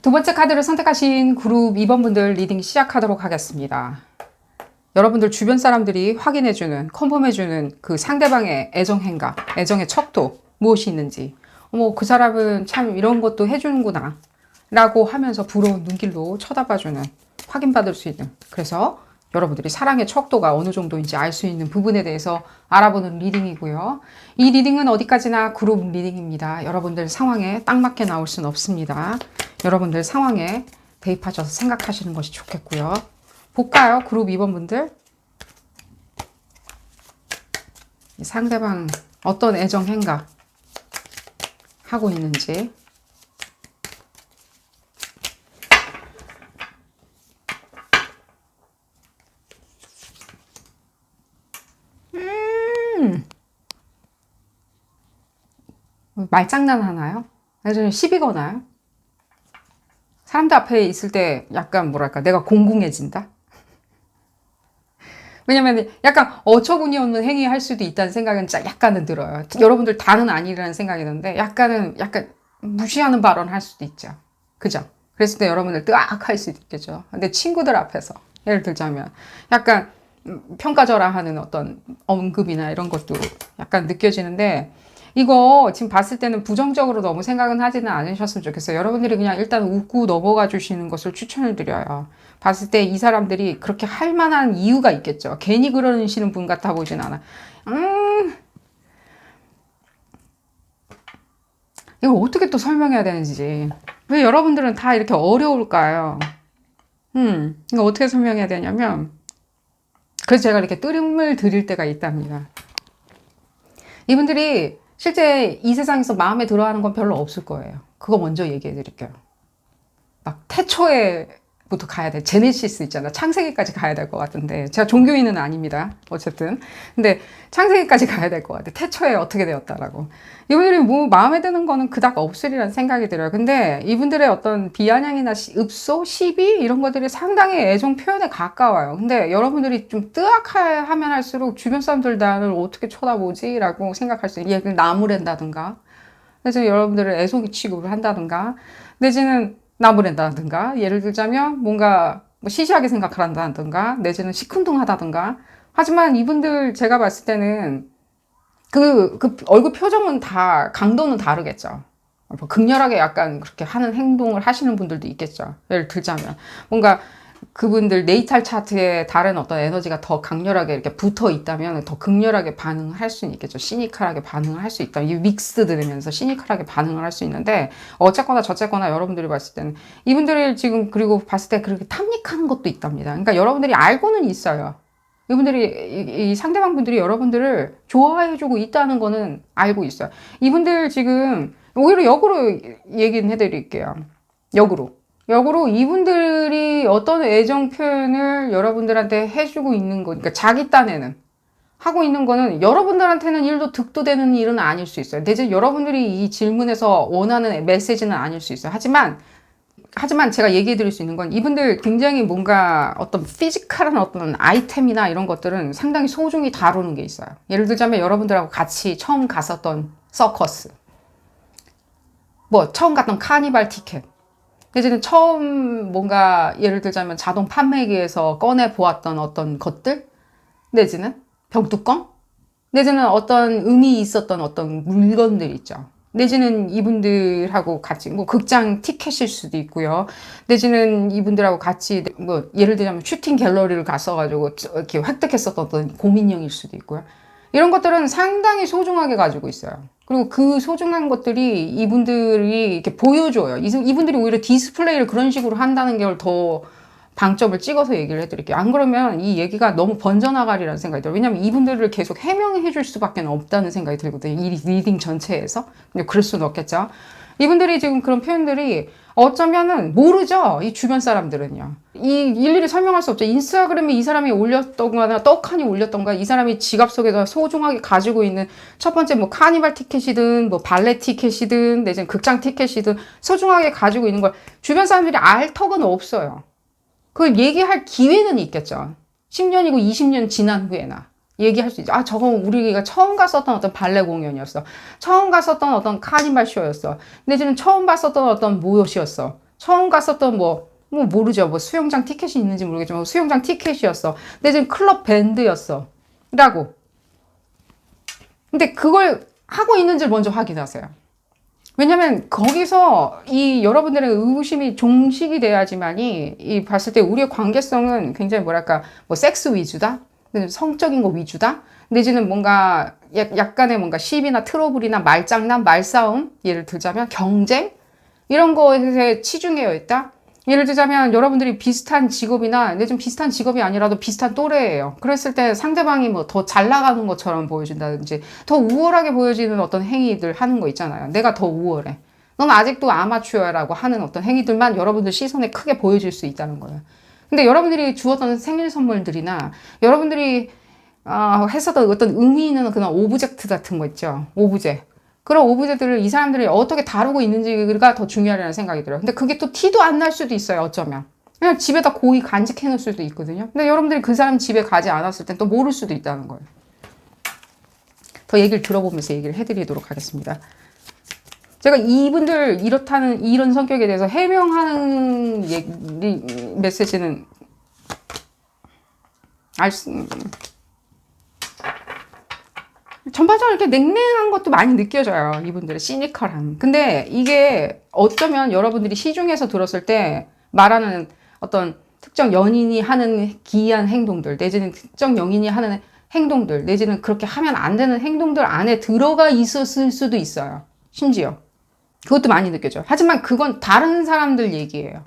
두 번째 카드를 선택하신 그룹 2번 분들 리딩 시작하도록 하겠습니다. 여러분들 주변 사람들이 확인해주는, 컨펌해주는 그 상대방의 애정 행각, 애정의 척도 무엇이 있는지 어머 그 사람은 참 이런 것도 해주는구나 라고 하면서 부러운 눈길로 쳐다봐주는 확인받을 수 있는 그래서 여러분들이 사랑의 척도가 어느 정도인지 알 수 있는 부분에 대해서 알아보는 리딩이고요. 이 리딩은 어디까지나 그룹 리딩입니다. 여러분들 상황에 딱 맞게 나올 수는 없습니다. 여러분들 상황에 대입하셔서 생각하시는 것이 좋겠고요. 볼까요? 그룹 2번 분들. 상대방 어떤 애정 행각 하고 있는지. 말장난 하나요? 시비 거나요? 사람들 앞에 있을 때 약간 뭐랄까 내가 공공해진다? 왜냐면 약간 어처구니 없는 행위 할 수도 있다는 생각은 약간은 들어요. 여러분들 다는 아니라는 생각이 드는데 약간 무시하는 발언 할 수도 있죠. 그죠? 그랬을 때 여러분들 뜨악할 수도 있겠죠. 근데 친구들 앞에서 예를 들자면 약간 평가절하하는 어떤 언급이나 이런 것도 약간 느껴지는데 이거 지금 봤을 때는 부정적으로 너무 생각은 하지는 않으셨으면 좋겠어요. 여러분들이 그냥 일단 웃고 넘어가 주시는 것을 추천을 드려요. 봤을 때 이 사람들이 그렇게 할 만한 이유가 있겠죠. 괜히 그러시는 분 같아 보진 않아. 이거 어떻게 또 설명해야 되는지. 왜 여러분들은 다 이렇게 어려울까요? 이거 어떻게 설명해야 되냐면 그래서 제가 이렇게 뜨름을 드릴 때가 있답니다. 이분들이 실제 이 세상에서 마음에 들어하는 건 별로 없을 거예요. 그거 먼저 얘기해 드릴게요. 막 태초에부터 가야 돼. 제네시스 있잖아. 창세기까지 가야 될 것 같은데. 제가 종교인은 아닙니다. 어쨌든. 근데 창세기까지 가야 될 것 같아. 태초에 어떻게 되었다라고. 이분들이 뭐 마음에 드는 거는 그닥 없으리라는 생각이 들어요. 근데 이분들의 어떤 비아냥이나 읍소, 시비 이런 것들이 상당히 애정 표현에 가까워요. 근데 여러분들이 좀 뜨악하면 할수록 주변 사람들 나를 어떻게 쳐다보지? 라고 생각할 수 있어요. 얘를 나무랜다든가 그래서 여러분들을 애송이 취급을 한다든가 내지는 나무랜다든가 예를 들자면 뭔가 뭐 시시하게 생각한다든가 내지는 시큰둥하다든가 하지만 이분들 제가 봤을 때는 그 얼굴 표정은 다, 강도는 다르겠죠. 뭐 극렬하게 약간 그렇게 하는 행동을 하시는 분들도 있겠죠. 예를 들자면. 뭔가 그분들 네이탈 차트에 다른 어떤 에너지가 더 강렬하게 이렇게 붙어 있다면 더 극렬하게 반응을 할 수는 있겠죠. 시니컬하게 반응을 할 수 있다. 이 믹스 들으면서 시니컬하게 반응을 할 수 있는데, 어쨌거나 저쨌거나 여러분들이 봤을 때는 이분들이 지금, 그리고 봤을 때 그렇게 탐닉하는 것도 있답니다. 그러니까 여러분들이 알고는 있어요. 이분들이, 이 상대방 분들이 여러분들을 좋아해주고 있다는 거는 알고 있어요. 이분들 지금 오히려 역으로 얘기는 해드릴게요. 역으로 이분들이 어떤 애정 표현을 여러분들한테 해주고 있는 거, 그러니까 자기 딴에는 하고 있는 거는 여러분들한테는 일도 득도 되는 일은 아닐 수 있어요. 대신 여러분들이 이 질문에서 원하는 메시지는 아닐 수 있어요. 하지만 제가 얘기해 드릴 수 있는 건, 이분들 굉장히 뭔가 어떤 피지컬한 어떤 아이템이나 이런 것들은 상당히 소중히 다루는 게 있어요. 예를 들자면 여러분들하고 같이 처음 갔었던 서커스, 뭐 처음 갔던 카니발 티켓, 내지는 처음 뭔가 예를 들자면 자동 판매기에서 꺼내 보았던 어떤 것들, 내지는 병뚜껑, 내지는 어떤 의미 있었던 어떤 물건들 있죠. 내지는 이분들하고 같이 뭐 극장 티켓일 수도 있고요. 내지는 이분들하고 같이 뭐 예를 들자면 슈팅 갤러리를 갔어가지고 이렇게 획득했었던 어떤 고민형일 수도 있고요. 이런 것들은 상당히 소중하게 가지고 있어요. 그리고 그 소중한 것들이 이분들이 이렇게 보여줘요. 이분들이 오히려 디스플레이를 그런 식으로 한다는 걸 더 방점을 찍어서 얘기를 해드릴게요. 안 그러면 이 얘기가 너무 번져나가리라는 생각이 들어요. 왜냐면 이분들을 계속 해명해 줄 수밖에 없다는 생각이 들거든요. 이 리딩 전체에서. 근데 그럴 수는 없겠죠. 이분들이 지금 그런 표현들이 어쩌면은 모르죠. 이 주변 사람들은요. 일일이 설명할 수 없죠. 인스타그램에 이 사람이 올렸던거나 떡하니 올렸던가, 이 사람이 지갑 속에서 소중하게 가지고 있는 첫 번째 뭐 카니발 티켓이든 뭐 발레 티켓이든 내지는 극장 티켓이든 소중하게 가지고 있는 걸 주변 사람들이 알 턱은 없어요. 그걸 얘기할 기회는 있겠죠. 10년이고 20년 지난 후에나 얘기할 수 있죠. 아, 저거 우리가 처음 갔었던 어떤 발레 공연이었어. 처음 갔었던 어떤 카니발 쇼였어. 내지는 처음 봤었던 어떤 무엇이었어. 처음 갔었던 뭐 모르죠. 뭐 수영장 티켓이 있는지 모르겠지만 수영장 티켓이었어. 내지는 클럽 밴드였어. 라고. 근데 그걸 하고 있는지를 먼저 확인하세요. 왜냐면 거기서 이 여러분들의 의구심이 종식이 돼야지만이 이 봤을 때 우리의 관계성은 굉장히 뭐랄까 뭐 섹스 위주다, 성적인 거 위주다, 내지는 뭔가 약간의 뭔가 시비나 트러블이나 말장난, 말싸움, 예를 들자면 경쟁 이런 거에 치중되어 있다. 예를 들자면 여러분들이 비슷한 직업이나 내지는 비슷한 직업이 아니라도 비슷한 또래예요. 그랬을 때 상대방이 뭐 더 잘 나가는 것처럼 보여준다든지 더 우월하게 보여지는 어떤 행위들 하는 거 있잖아요. 내가 더 우월해. 넌 아직도 아마추어라고 하는 어떤 행위들만 여러분들 시선에 크게 보여질 수 있다는 거예요. 근데 여러분들이 주었던 생일 선물들이나 여러분들이 했었던 어떤 의미 있는 그런 오브젝트 같은 거 있죠. 오브제. 그런 오브제들을 이 사람들이 어떻게 다루고 있는지가 더 중요하다는 생각이 들어요. 근데 그게 또 티도 안 날 수도 있어요, 어쩌면. 그냥 집에다 고이 간직해 놓을 수도 있거든요. 근데 여러분들이 그 사람 집에 가지 않았을 땐 또 모를 수도 있다는 거예요. 더 얘기를 들어보면서 얘기를 해드리도록 하겠습니다. 제가 이분들 이런 성격에 대해서 해명하는 메시지는 전반적으로 이렇게 냉랭한 것도 많이 느껴져요. 이분들의 시니컬함. 근데 이게 어쩌면 여러분들이 시중에서 들었을 때 말하는 어떤 특정 연인이 하는 기이한 행동들, 내지는 특정 연인이 하는 행동들, 내지는 그렇게 하면 안 되는 행동들 안에 들어가 있었을 수도 있어요. 심지어. 그것도 많이 느껴져요. 하지만 그건 다른 사람들 얘기예요.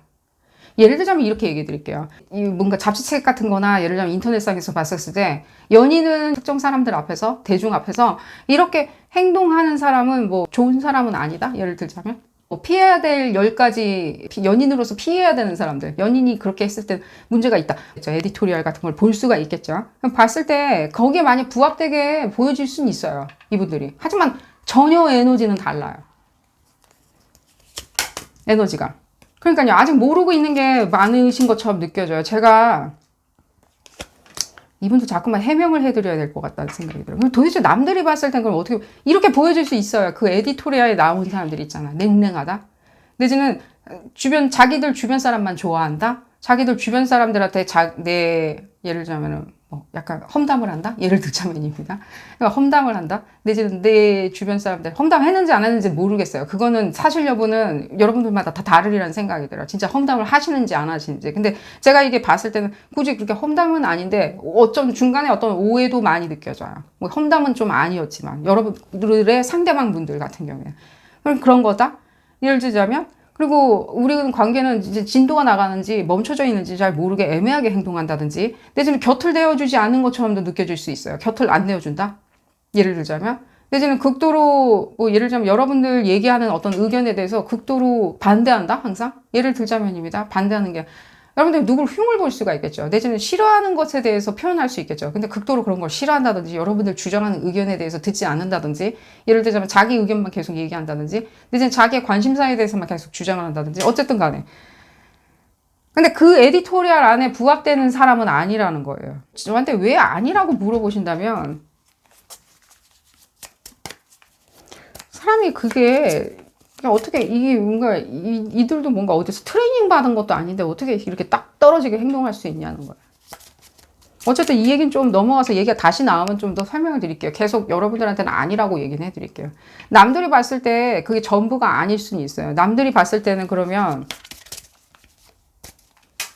예를 들자면 이렇게 얘기해 드릴게요. 뭔가 잡지책 같은 거나 예를 들자면 인터넷상에서 봤었을 때 연인은 특정 사람들 앞에서, 대중 앞에서 이렇게 행동하는 사람은 뭐 좋은 사람은 아니다? 예를 들자면 뭐 피해야 될 10가지, 연인으로서 피해야 되는 사람들, 연인이 그렇게 했을 때 문제가 있다. 에디토리얼 같은 걸 볼 수가 있겠죠. 그럼 봤을 때 거기에 많이 부합되게 보여질 수는 있어요. 이분들이. 하지만 전혀 에너지는 달라요. 에너지가. 그러니까요, 아직 모르고 있는 게 많으신 것처럼 느껴져요. 제가 이분도 자꾸만 해명을 해드려야 될 것 같다는 생각이 들어요. 도대체 남들이 봤을 땐 그럼 어떻게 이렇게 보여줄 수 있어요. 그 에디토리얼에 나온 사람들 있잖아. 냉랭하다. 내지는 자기들 주변 사람만 좋아한다. 자기들 주변 사람들한테 예를 들자면은 약간 험담을 한다? 예를 들자면입니다. 그러니까 험담을 한다? 내지는 내 주변 사람들 험담했는지 안 했는지 모르겠어요. 그거는 사실 여부는 여러분들마다 다 다르리라는 생각이 들어요. 진짜 험담을 하시는지 안 하시는지. 근데 제가 이게 봤을 때는 굳이 그렇게 험담은 아닌데 어쩜 중간에 어떤 오해도 많이 느껴져요. 뭐 험담은 좀 아니었지만 여러분들의 상대방 분들 같은 경우에 그런 거다? 예를 들자면 그리고 우리 관계는 이제 진도가 나가는지 멈춰져 있는지 잘 모르게 애매하게 행동한다든지 내지는 곁을 대어주지 않는 것처럼도 느껴질 수 있어요. 곁을 안 내어준다? 예를 들자면 내지는 극도로 뭐 예를 들자면 여러분들 얘기하는 어떤 의견에 대해서 극도로 반대한다? 항상? 예를 들자면입니다. 반대하는 게 여러분들이 누굴 흉을 볼 수가 있겠죠. 내지는 싫어하는 것에 대해서 표현할 수 있겠죠. 근데 극도로 그런 걸 싫어한다든지 여러분들 주장하는 의견에 대해서 듣지 않는다든지 예를 들자면 자기 의견만 계속 얘기한다든지 내지는 자기의 관심사에 대해서만 계속 주장을 한다든지 어쨌든 간에 근데 그 에디토리얼 안에 부합되는 사람은 아니라는 거예요. 저한테 왜 아니라고 물어보신다면 사람이 그게 어떻게 이게 뭔가 이들도 뭔가 어디서 트레이닝 받은 것도 아닌데 어떻게 이렇게 딱 떨어지게 행동할 수 있냐는 거예요. 어쨌든 이 얘기는 좀 넘어가서 얘기가 다시 나오면 좀 더 설명을 드릴게요. 계속 여러분들한테는 아니라고 얘기는 해드릴게요. 남들이 봤을 때 그게 전부가 아닐 수는 있어요. 남들이 봤을 때는 그러면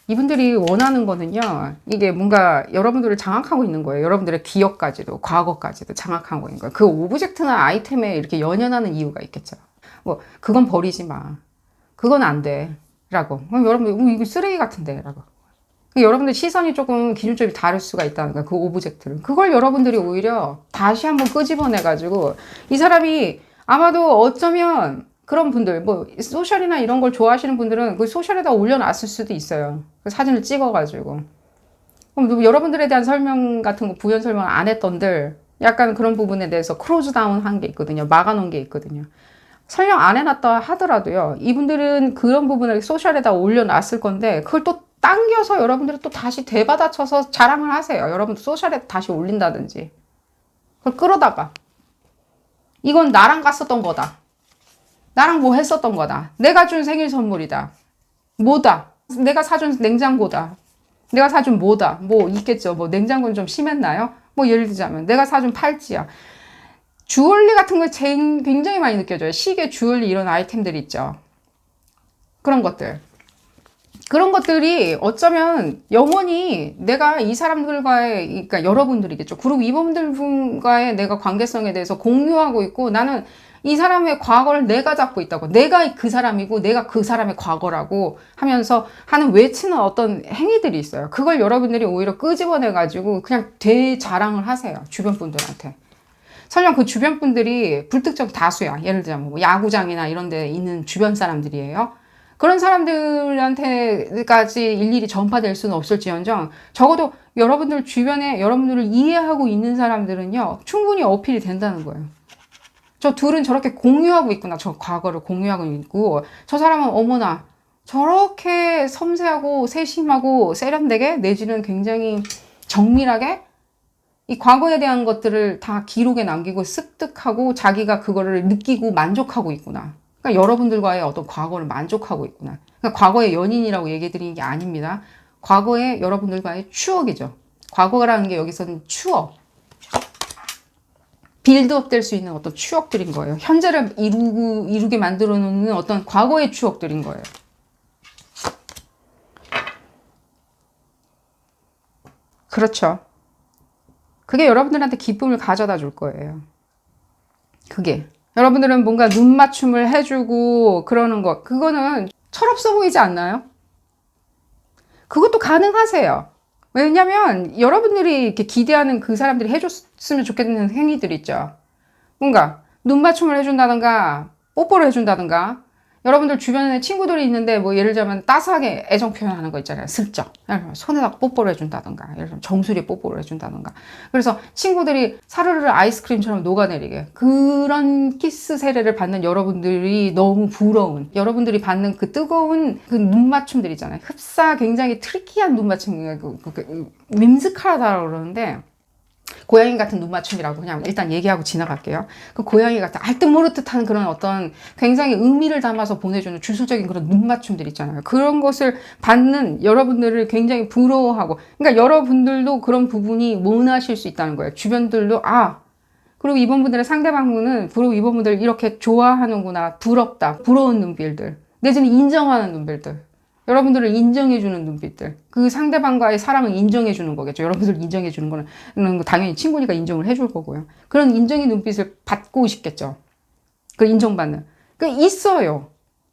이분들이 원하는 거는요. 이게 뭔가 여러분들을 장악하고 있는 거예요. 여러분들의 기억까지도 과거까지도 장악하고 있는 거예요. 그 오브젝트나 아이템에 이렇게 연연하는 이유가 있겠죠. 뭐 그건 버리지 마. 그건 안 돼. 라고. 그럼 여러분 이거 쓰레기 같은데. 라고. 여러분들 시선이 조금 기준점이 다를 수가 있다는 거야. 그 오브젝트를. 그걸 여러분들이 오히려 다시 한번 끄집어내가지고 이 사람이 아마도 어쩌면 그런 분들 뭐 소셜이나 이런 걸 좋아하시는 분들은 그 소셜에다 올려놨을 수도 있어요. 그 사진을 찍어가지고. 그럼 여러분들에 대한 설명 같은 거 부연 설명 안 했던들 약간 그런 부분에 대해서 크로즈 다운 한 게 있거든요. 막아놓은 게 있거든요. 설명 안 해놨다 하더라도요. 이분들은 그런 부분을 소셜에다 올려놨을 건데 그걸 또 당겨서 여러분들이 또 다시 되받아쳐서 자랑을 하세요. 여러분들 소셜에 다시 올린다든지. 그걸 끌어다가 이건 나랑 갔었던 거다. 나랑 뭐 했었던 거다. 내가 준 생일 선물이다. 뭐다. 내가 사준 냉장고다. 내가 사준 뭐다. 뭐 있겠죠. 뭐 냉장고는 좀 심했나요? 뭐 예를 들자면 내가 사준 팔찌야. 주얼리 같은 거 굉장히 많이 느껴져요. 시계, 주얼리 이런 아이템들이 있죠. 그런 것들. 그런 것들이 어쩌면 영원히 내가 이 사람들과의, 그러니까 여러분들이겠죠. 그룹 이범들과의 내가 관계성에 대해서 공유하고 있고 나는 이 사람의 과거를 내가 잡고 있다고. 내가 그 사람이고 내가 그 사람의 과거라고 하면서 하는 외치는 어떤 행위들이 있어요. 그걸 여러분들이 오히려 끄집어내가지고 그냥 대자랑을 하세요. 주변 분들한테. 설령 그 주변 분들이 불특정 다수야. 예를 들자면 뭐 야구장이나 이런 데 있는 주변 사람들이에요. 그런 사람들한테까지 일일이 전파될 수는 없을지언정 적어도 여러분들 주변에 여러분들을 이해하고 있는 사람들은요. 충분히 어필이 된다는 거예요. 저 둘은 저렇게 공유하고 있구나. 저 과거를 공유하고 있고 저 사람은 어머나 저렇게 섬세하고 세심하고 세련되게 내지는 굉장히 정밀하게 이 과거에 대한 것들을 다 기록에 남기고 습득하고 자기가 그거를 느끼고 만족하고 있구나. 그러니까 여러분들과의 어떤 과거를 만족하고 있구나. 그러니까 과거의 연인이라고 얘기 드리는 게 아닙니다. 과거의 여러분들과의 추억이죠. 과거라는 게 여기서는 추억. 빌드업 될 수 있는 어떤 추억들인 거예요. 현재를 이루게 만들어 놓는 어떤 과거의 추억들인 거예요. 그렇죠. 그게 여러분들한테 기쁨을 가져다 줄 거예요. 그게. 여러분들은 뭔가 눈 맞춤을 해주고 그러는 것. 그거는 철없어 보이지 않나요? 그것도 가능하세요. 왜냐면 여러분들이 이렇게 기대하는 그 사람들이 해줬으면 좋겠는 행위들 있죠. 뭔가 눈 맞춤을 해준다든가 뽀뽀를 해준다든가 여러분들 주변에 친구들이 있는데 뭐 예를 들자면 따스하게 애정 표현하는 거 있잖아요. 슬쩍. 손에다 뽀뽀를 해준다든가 예를 들면 정수리에 뽀뽀를 해준다든가 그래서 친구들이 사르르 아이스크림처럼 녹아내리게 그런 키스 세례를 받는 여러분들이 너무 부러운 여러분들이 받는 그 뜨거운 그 눈 맞춤들 있잖아요. 흡사 굉장히 트리키한 눈 맞춤 밈스카라다라고 그러는데 고양이 같은 눈 맞춤이라고 그냥 일단 얘기하고 지나갈게요. 그 고양이 같은 알듯 모르듯 하는 그런 어떤 굉장히 의미를 담아서 보내주는 주술적인 그런 눈 맞춤들 있잖아요. 그런 것을 받는 여러분들을 굉장히 부러워하고, 그러니까 여러분들도 그런 부분이 원하실 수 있다는 거예요. 주변들도, 그리고 이번 분들의 상대방분은, 그리고 이번 분들 이렇게 좋아하는구나, 부럽다, 부러운 눈빛들, 내지는 인정하는 눈빛들. 여러분들을 인정해주는 눈빛들. 그 상대방과의 사랑을 인정해주는 거겠죠. 여러분들을 인정해주는 거는 당연히 친구니까 인정을 해줄 거고요. 그런 인정의 눈빛을 받고 싶겠죠. 그 인정받는. 그 있어요.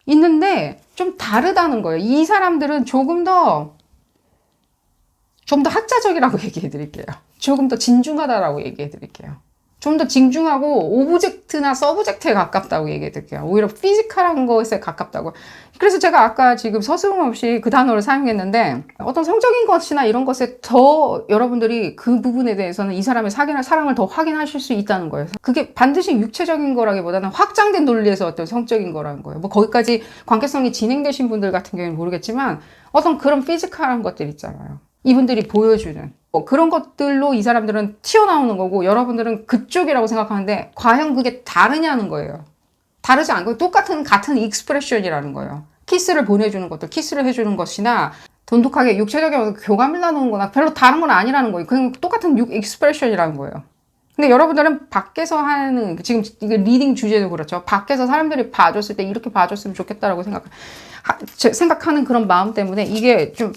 있는데 좀 다르다는 거예요. 이 사람들은 좀 더 학자적이라고 얘기해 드릴게요. 조금 더 진중하다라고 얘기해 드릴게요. 좀 더 진중하고 오브젝트나 서브젝트에 가깝다고 얘기해 드릴게요. 오히려 피지컬한 것에 가깝다고. 그래서 제가 아까 지금 서슴없이 그 단어를 사용했는데, 어떤 성적인 것이나 이런 것에 더 여러분들이 그 부분에 대해서는 이 사람의 사랑을 더 확인하실 수 있다는 거예요. 그게 반드시 육체적인 거라기보다는 확장된 논리에서 어떤 성적인 거라는 거예요. 뭐 거기까지 관계성이 진행되신 분들 같은 경우는 모르겠지만 어떤 그런 피지컬한 것들 있잖아요. 이분들이 보여주는 그런 것들로 이 사람들은 튀어나오는 거고, 여러분들은 그쪽이라고 생각하는데 과연 그게 다르냐는 거예요. 다르지 않고 같은 익스프레션이라는 거예요. 키스를 보내주는 것들, 키스를 해주는 것이나 돈독하게 육체적인 교감을 나누는 거나 별로 다른 건 아니라는 거예요. 그냥 똑같은 익스프레션이라는 거예요. 근데 여러분들은 밖에서 하는, 지금 이게 리딩 주제도 그렇죠. 밖에서 사람들이 봐줬을 때 이렇게 봐줬으면 좋겠다라고 생각하는 그런 마음 때문에 이게 좀,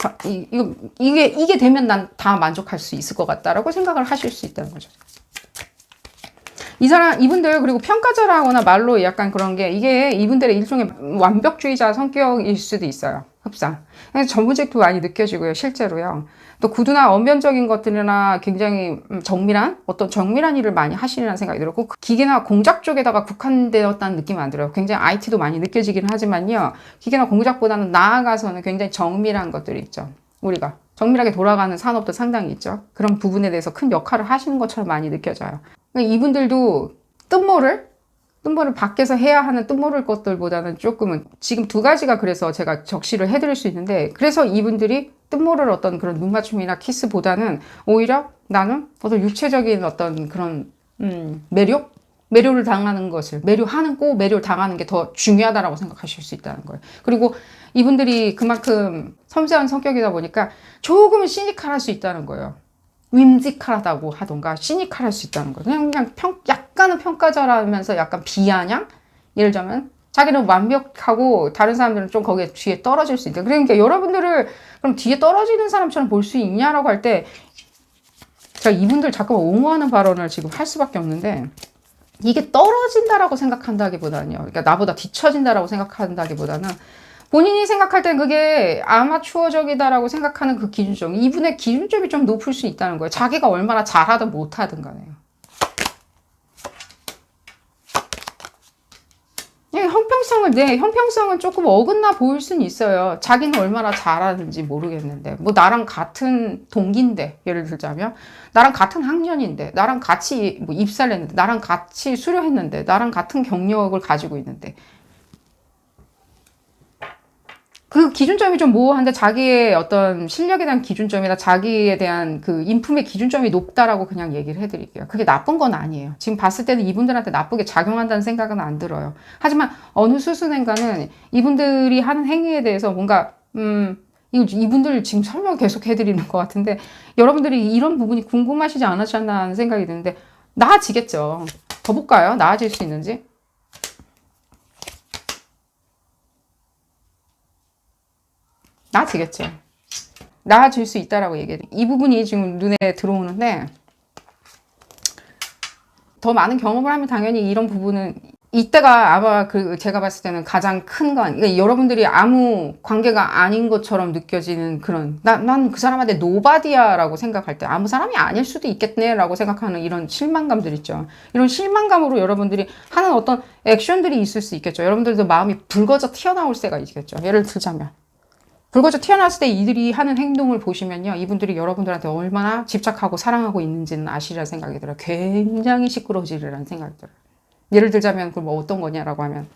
이게 되면 난 다 만족할 수 있을 것 같다라고 생각을 하실 수 있다는 거죠. 이분들, 그리고 평가절하거나 말로 약간 그런 게, 이게 이분들의 일종의 완벽주의자 성격일 수도 있어요. 흡상. 전문직도 많이 느껴지고요, 실제로요. 또 구두나 언변적인 것들이나 굉장히 정밀한 일을 많이 하시리라는 생각이 들었고, 기계나 공작 쪽에다가 국한되었다는 느낌은 안 들어요. 굉장히 IT도 많이 느껴지긴 하지만요, 기계나 공작보다는 나아가서는 굉장히 정밀한 것들이 있죠. 우리가 정밀하게 돌아가는 산업도 상당히 있죠. 그런 부분에 대해서 큰 역할을 하시는 것처럼 많이 느껴져요. 이분들도 뜻모를 밖에서 해야 하는 뜻모를 것들보다는 조금은, 지금 두 가지가 그래서 제가 적시를 해드릴 수 있는데, 그래서 이분들이 뜻모를 어떤 그런 눈맞춤이나 키스보다는 오히려 나는 어떤 육체적인 어떤 그런 매료를 당하는 것을, 매료를 당하는 게 더 중요하다라고 생각하실 수 있다는 거예요. 그리고 이분들이 그만큼 섬세한 성격이다 보니까 조금은 시니컬할 수 있다는 거예요. 윈지컬하다고 하던가 시니컬할 수 있다는 거예요. 그냥 약간은 평가절하면서 약간 비아냥? 예를 들자면 자기는 완벽하고 다른 사람들은 좀 거기에 뒤에 떨어질 수 있다. 그러니까 여러분들을 그럼 뒤에 떨어지는 사람처럼 볼 수 있냐라고 할 때, 제가 이분들 자꾸 옹호하는 발언을 지금 할 수밖에 없는데, 이게 떨어진다라고 생각한다기보다는요, 그러니까 나보다 뒤처진다라고 생각한다기보다는 본인이 생각할 땐 그게 아마추어적이다라고 생각하는 그 기준점, 이분의 기준점이 좀 높을 수 있다는 거예요. 자기가 얼마나 잘하든 못하든 간에요. 형평성은 조금 어긋나 보일 수는 있어요. 자기는 얼마나 잘하는지 모르겠는데, 뭐 나랑 같은 동기인데, 예를 들자면 나랑 같은 학년인데, 나랑 같이 뭐 입사를 했는데, 나랑 같이 수료했는데, 나랑 같은 경력을 가지고 있는데, 그 기준점이 좀 모호한데 자기의 어떤 실력에 대한 기준점이나 자기에 대한 그 인품의 기준점이 높다라고 그냥 얘기를 해드릴게요. 그게 나쁜 건 아니에요. 지금 봤을 때는 이분들한테 나쁘게 작용한다는 생각은 안 들어요. 하지만 어느 수순인가는 이분들이 하는 행위에 대해서 뭔가 이분들 지금 설명 계속 해드리는 것 같은데, 여러분들이 이런 부분이 궁금하시지 않으셨나 하는 생각이 드는데, 나아지겠죠. 더 볼까요? 나아질 수 있는지. 나아지겠죠. 나아질 수 있다라고 얘기해요. 이 부분이 지금 눈에 들어오는데, 더 많은 경험을 하면 당연히 이런 부분은, 이때가 아마 제가 봤을 때는 가장 큰 건, 그러니까 여러분들이 아무 관계가 아닌 것처럼 느껴지는 그런, 난 그 사람한테 노바디야라고 생각할 때 아무 사람이 아닐 수도 있겠네라고 생각하는 이런 실망감들 있죠. 이런 실망감으로 여러분들이 하는 어떤 액션들이 있을 수 있겠죠. 여러분들도 마음이 붉어져 튀어나올 때가 있겠죠. 예를 들자면, 불거져 태어났을 때 이들이 하는 행동을 보시면요, 이분들이 여러분들한테 얼마나 집착하고 사랑하고 있는지는 아시리라 생각이 들어요. 굉장히 시끄러워지리라는 생각이 들어요. 예를 들자면 그럼 뭐 어떤 거냐라고 하면,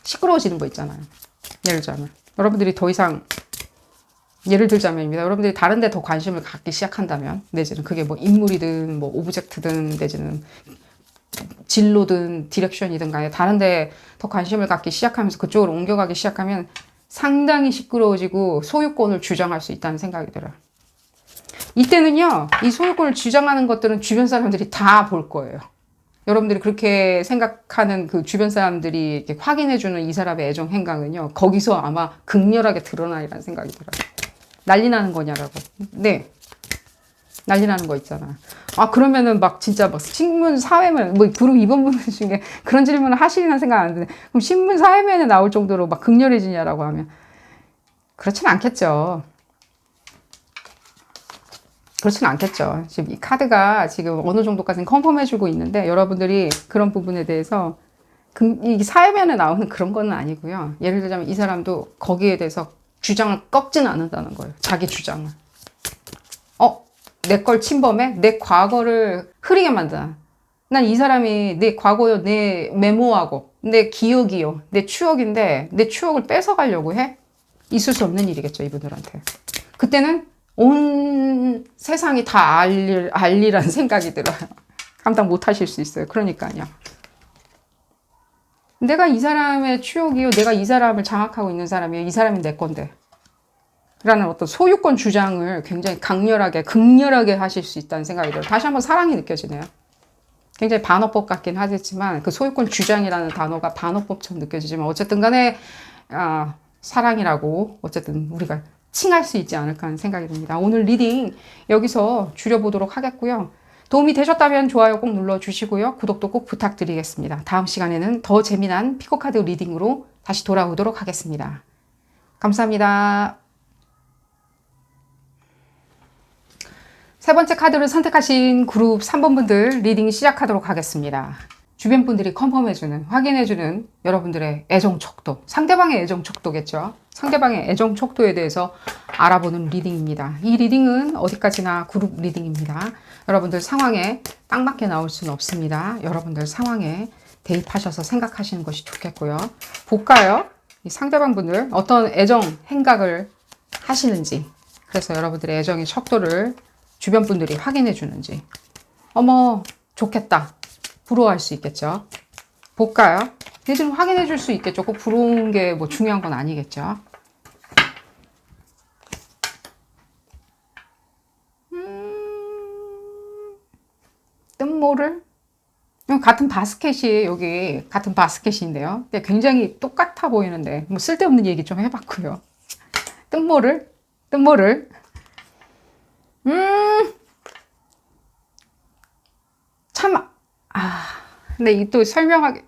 시끄러워지는 거 있잖아요. 예를 들자면 여러분들이 더 이상 예를 들자면입니다. 여러분들이 다른 데 더 관심을 갖기 시작한다면, 내지는 그게 뭐 인물이든 뭐 오브젝트든 내지는 진로든 디렉션이든 간에 다른 데 더 관심을 갖기 시작하면서 그쪽으로 옮겨가기 시작하면 상당히 시끄러워지고 소유권을 주장할 수 있다는 생각이 들어요. 이때는요, 이 소유권을 주장하는 것들은 주변 사람들이 다 볼 거예요. 여러분들이 그렇게 생각하는 그 주변 사람들이 이렇게 확인해주는 이 사람의 애정 행각은요, 거기서 아마 극렬하게 드러나리라는 생각이 들어요. 난리 나는 거냐라고. 네. 난리 나는 거 있잖아. 아, 그러면은 막 진짜 막 신문 사회면, 뭐, 그룹 입원분들 중에 그런 질문을 하시리라는 생각 안 드네. 그럼 신문 사회면에 나올 정도로 막 극렬해지냐라고 하면. 그렇진 않겠죠. 그렇진 않겠죠. 지금 이 카드가 지금 어느 정도까지는 컨펌해주고 있는데 여러분들이 그런 부분에 대해서 이 사회면에 나오는 그런 건 아니고요. 예를 들자면 이 사람도 거기에 대해서 주장을 꺾지는 않는다는 거예요. 자기 주장을. 내 걸 침범해? 내 과거를 흐리게 만든다. 난 이 사람이 내 과거요, 내 메모하고 내 기억이요, 내 추억인데 내 추억을 뺏어가려고 해? 있을 수 없는 일이겠죠, 이분들한테. 그때는 온 세상이 다 알리라는 생각이 들어요. 감당 못 하실 수 있어요. 그러니까요. 내가 이 사람의 추억이요, 내가 이 사람을 장악하고 있는 사람이요, 이 사람이 내 건데. 라는 어떤 소유권 주장을 굉장히 강렬하게, 극렬하게 하실 수 있다는 생각이 들어요. 다시 한번 사랑이 느껴지네요. 굉장히 반어법 같긴 하겠지만 그 소유권 주장이라는 단어가 반어법처럼 느껴지지만 어쨌든 간에 사랑이라고 어쨌든 우리가 칭할 수 있지 않을까 하는 생각이 듭니다. 오늘 리딩 여기서 줄여보도록 하겠고요. 도움이 되셨다면 좋아요 꼭 눌러주시고요. 구독도 꼭 부탁드리겠습니다. 다음 시간에는 더 재미난 피코카드 리딩으로 다시 돌아오도록 하겠습니다. 감사합니다. 세 번째 카드를 선택하신 그룹 3번 분들 리딩 시작하도록 하겠습니다. 주변 분들이 컨펌해주는, 확인해주는 여러분들의 애정 척도, 상대방의 애정 척도겠죠. 상대방의 애정 척도에 대해서 알아보는 리딩입니다. 이 리딩은 어디까지나 그룹 리딩입니다. 여러분들 상황에 딱 맞게 나올 수는 없습니다. 여러분들 상황에 대입하셔서 생각하시는 것이 좋겠고요. 볼까요? 이 상대방 분들 어떤 애정 행각을 하시는지, 그래서 여러분들의 애정의 척도를 주변 분들이 확인해 주는지. 어머, 좋겠다. 부러워할 수 있겠죠. 볼까요? 대신 확인해 줄 수 있겠죠. 꼭 부러운 게 뭐 중요한 건 아니겠죠. 뜬모를? 같은 바스켓이 여기 같은 바스켓인데요. 근데 굉장히 똑같아 보이는데 뭐 쓸데없는 얘기 좀 해봤고요. 뜬모를? 참, 근데 이 또 설명하기.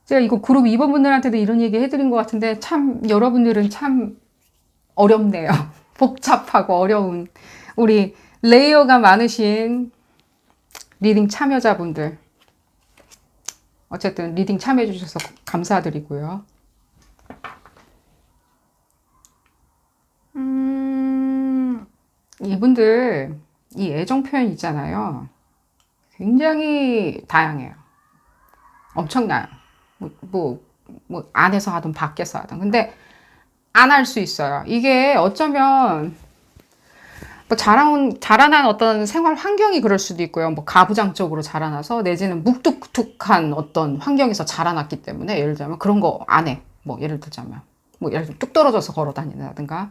제가 이거 그룹 2번 분들한테도 이런 얘기 해드린 것 같은데, 참, 여러분들은 참 어렵네요. 복잡하고 어려운, 우리 레이어가 많으신 리딩 참여자분들. 어쨌든 리딩 참여해주셔서 감사드리고요. 이분들, 이 애정 표현 있잖아요. 굉장히 다양해요. 엄청나요. 안에서 하든 밖에서 하든. 근데 안 할 수 있어요. 이게 어쩌면 뭐 자라난 어떤 생활 환경이 그럴 수도 있고요. 뭐 가부장적으로 자라나서 내지는 묵뚝뚝한 어떤 환경에서 자라났기 때문에 예를 들자면 그런 거 안 해. 뭐 예를 들자면 뭐 예를 들면 뚝 떨어져서 걸어 다닌다든가.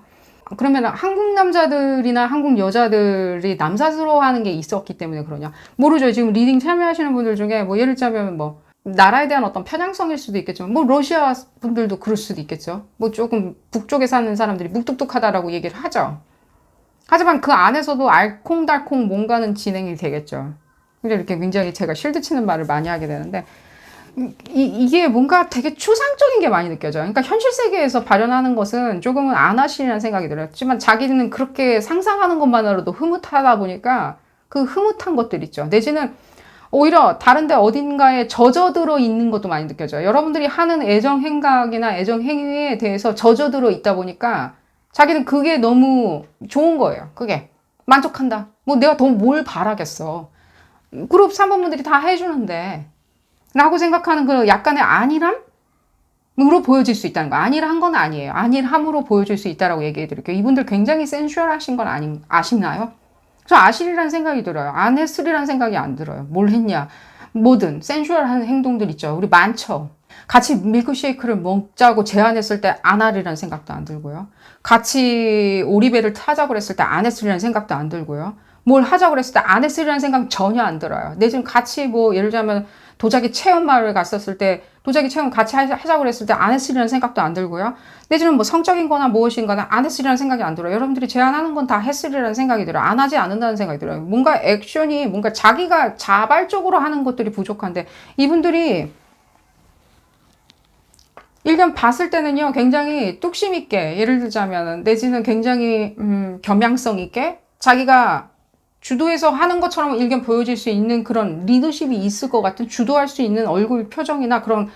그러면 한국 남자들이나 한국 여자들이 남사스러워하는 게 있었기 때문에 그러냐 모르죠. 지금 리딩 참여하시는 분들 중에 뭐 예를 들자면 뭐 나라에 대한 어떤 편향성일 수도 있겠지만 뭐 러시아 분들도 그럴 수도 있겠죠. 뭐 조금 북쪽에 사는 사람들이 묵뚝뚝하다라고 얘기를 하죠. 하지만 그 안에서도 알콩달콩 뭔가는 진행이 되겠죠. 근데 이렇게 굉장히 제가 실드 치는 말을 많이 하게 되는데 이게 뭔가 되게 추상적인 게 많이 느껴져요. 그러니까 현실 세계에서 발현하는 것은 조금은 안 하시리라는 생각이 들어요. 하지만 자기는 그렇게 상상하는 것만으로도 흐뭇하다 보니까 그 흐뭇한 것들 있죠. 내지는 오히려 다른데 어딘가에 젖어들어 있는 것도 많이 느껴져요. 여러분들이 하는 애정 행각이나 애정 행위에 대해서 젖어들어 있다 보니까 자기는 그게 너무 좋은 거예요. 그게 만족한다. 뭐 내가 더 뭘 바라겠어. 그룹 3번분들이 다 해주는데 라고 생각하는 그 약간의 안일함? 으로 보여질 수 있다는 거. 안일한 건 아니에요. 안일함으로 보여질 수 있다라고 얘기해 드릴게요. 이분들 굉장히 센슈얼하신 건 아시나요? 저 아시리라는 생각이 들어요. 안 했으리라는 생각이 안 들어요. 뭘 했냐. 뭐든 센슈얼한 행동들 있죠. 우리 많죠. 같이 밀크쉐이크를 먹자고 제안했을 때 안 하리라는 생각도 안 들고요. 같이 오리배를 타자고 그랬을 때 안 했으리라는 생각도 안 들고요. 뭘 하자고 그랬을 때 안 했으리라는 생각 전혀 안 들어요. 내 지금 같이 뭐 예를 들자면 도자기 체험 마을을 갔었을 때 도자기 체험 같이 하자고 그랬을 때 안 했으리라는 생각도 안 들고요. 내지는 뭐 성적인 거나 무엇인가는 안 했으리라는 생각이 안 들어요. 여러분들이 제안하는 건 다 했으리라는 생각이 들어요. 안 하지 않는다는 생각이 들어요. 뭔가 액션이 뭔가 자기가 자발적으로 하는 것들이 부족한데 이분들이 일견 봤을 때는요 굉장히 뚝심 있게 예를 들자면 내지는 굉장히 겸양성 있게 자기가 주도해서 하는 것처럼 일견 보여질 수 있는 그런 리더십이 있을 것 같은 주도할 수 있는 얼굴 표정이나 그런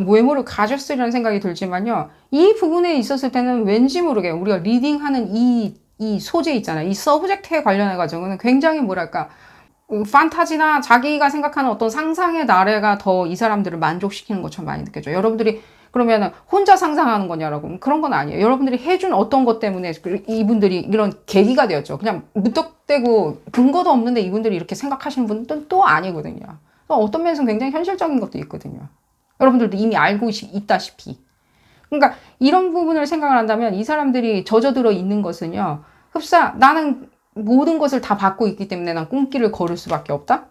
외모를 가졌으리라는 생각이 들지만요. 이 부분에 있었을 때는 왠지 모르게 우리가 리딩하는 이 소재 있잖아요. 이 서브젝트에 관련해 가지고는 굉장히 뭐랄까 판타지나 자기가 생각하는 어떤 상상의 나래가 더 이 사람들을 만족시키는 것처럼 많이 느껴져요. 여러분들이 그러면 혼자 상상하는 거냐라고 그런 건 아니에요. 여러분들이 해준 어떤 것 때문에 이분들이 이런 계기가 되었죠. 그냥 무턱대고 근거도 없는데 이분들이 이렇게 생각하시는 분들은 또 아니거든요. 어떤 면에서는 굉장히 현실적인 것도 있거든요. 여러분들도 이미 알고 있다시피. 그러니까 이런 부분을 생각을 한다면 이 사람들이 젖어들어 있는 것은요. 흡사 나는 모든 것을 다 받고 있기 때문에 난 꿈길을 걸을 수밖에 없다.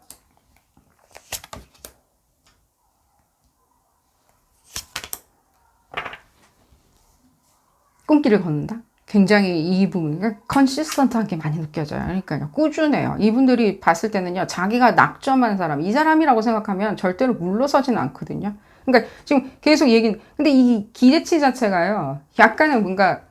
꿈길을 걷는다? 굉장히 이 부분, 컨시스턴트한 게 많이 느껴져요. 그러니까요. 꾸준해요. 이분들이 봤을 때는요, 자기가 낙점한 사람, 이 사람이라고 생각하면 절대로 물러서진 않거든요. 그러니까 지금 계속 근데 이 기대치 자체가요, 약간은 뭔가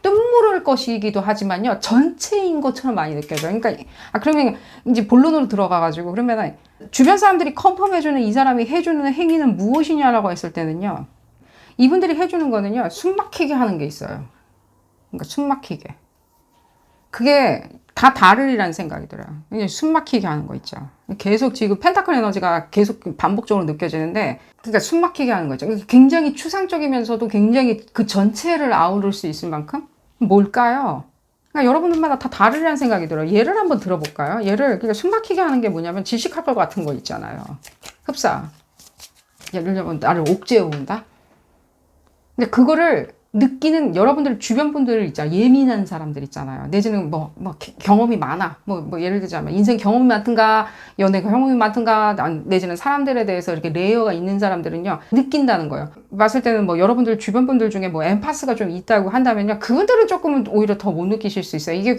뜻모를 것이기도 하지만요, 전체인 것처럼 많이 느껴져요. 그러니까, 그러면 이제 본론으로 들어가가지고, 그러면 주변 사람들이 컨펌해주는 이 사람이 해주는 행위는 무엇이냐라고 했을 때는요, 이분들이 해주는 거는요, 숨 막히게 하는 게 있어요. 그러니까 숨 막히게. 그게 다 다르리라는 생각이 들어요. 숨 막히게 하는 거 있죠. 계속 지금 펜타클 에너지가 계속 반복적으로 느껴지는데, 그러니까 숨 막히게 하는 거죠. 굉장히 추상적이면서도 굉장히 그 전체를 아우를 수 있을 만큼 뭘까요? 그러니까 여러분들마다 다 다르리라는 생각이 들어요. 예를 한번 들어볼까요? 그러니까 숨 막히게 하는 게 뭐냐면 질식할 것 같은 거 있잖아요. 흡사. 예를 들면 나를 옥죄어 온다? 근데 그거를 느끼는 여러분들 주변 분들 있잖아요. 예민한 사람들 있잖아요. 내지는 경험이 많아. 예를 들자면 인생 경험이 많든가, 연애 경험이 많든가, 내지는 사람들에 대해서 이렇게 레이어가 있는 사람들은요, 느낀다는 거예요. 봤을 때는 여러분들 주변 분들 중에 엠파스가 좀 있다고 한다면요, 그분들은 조금은 오히려 더 못 느끼실 수 있어요. 이게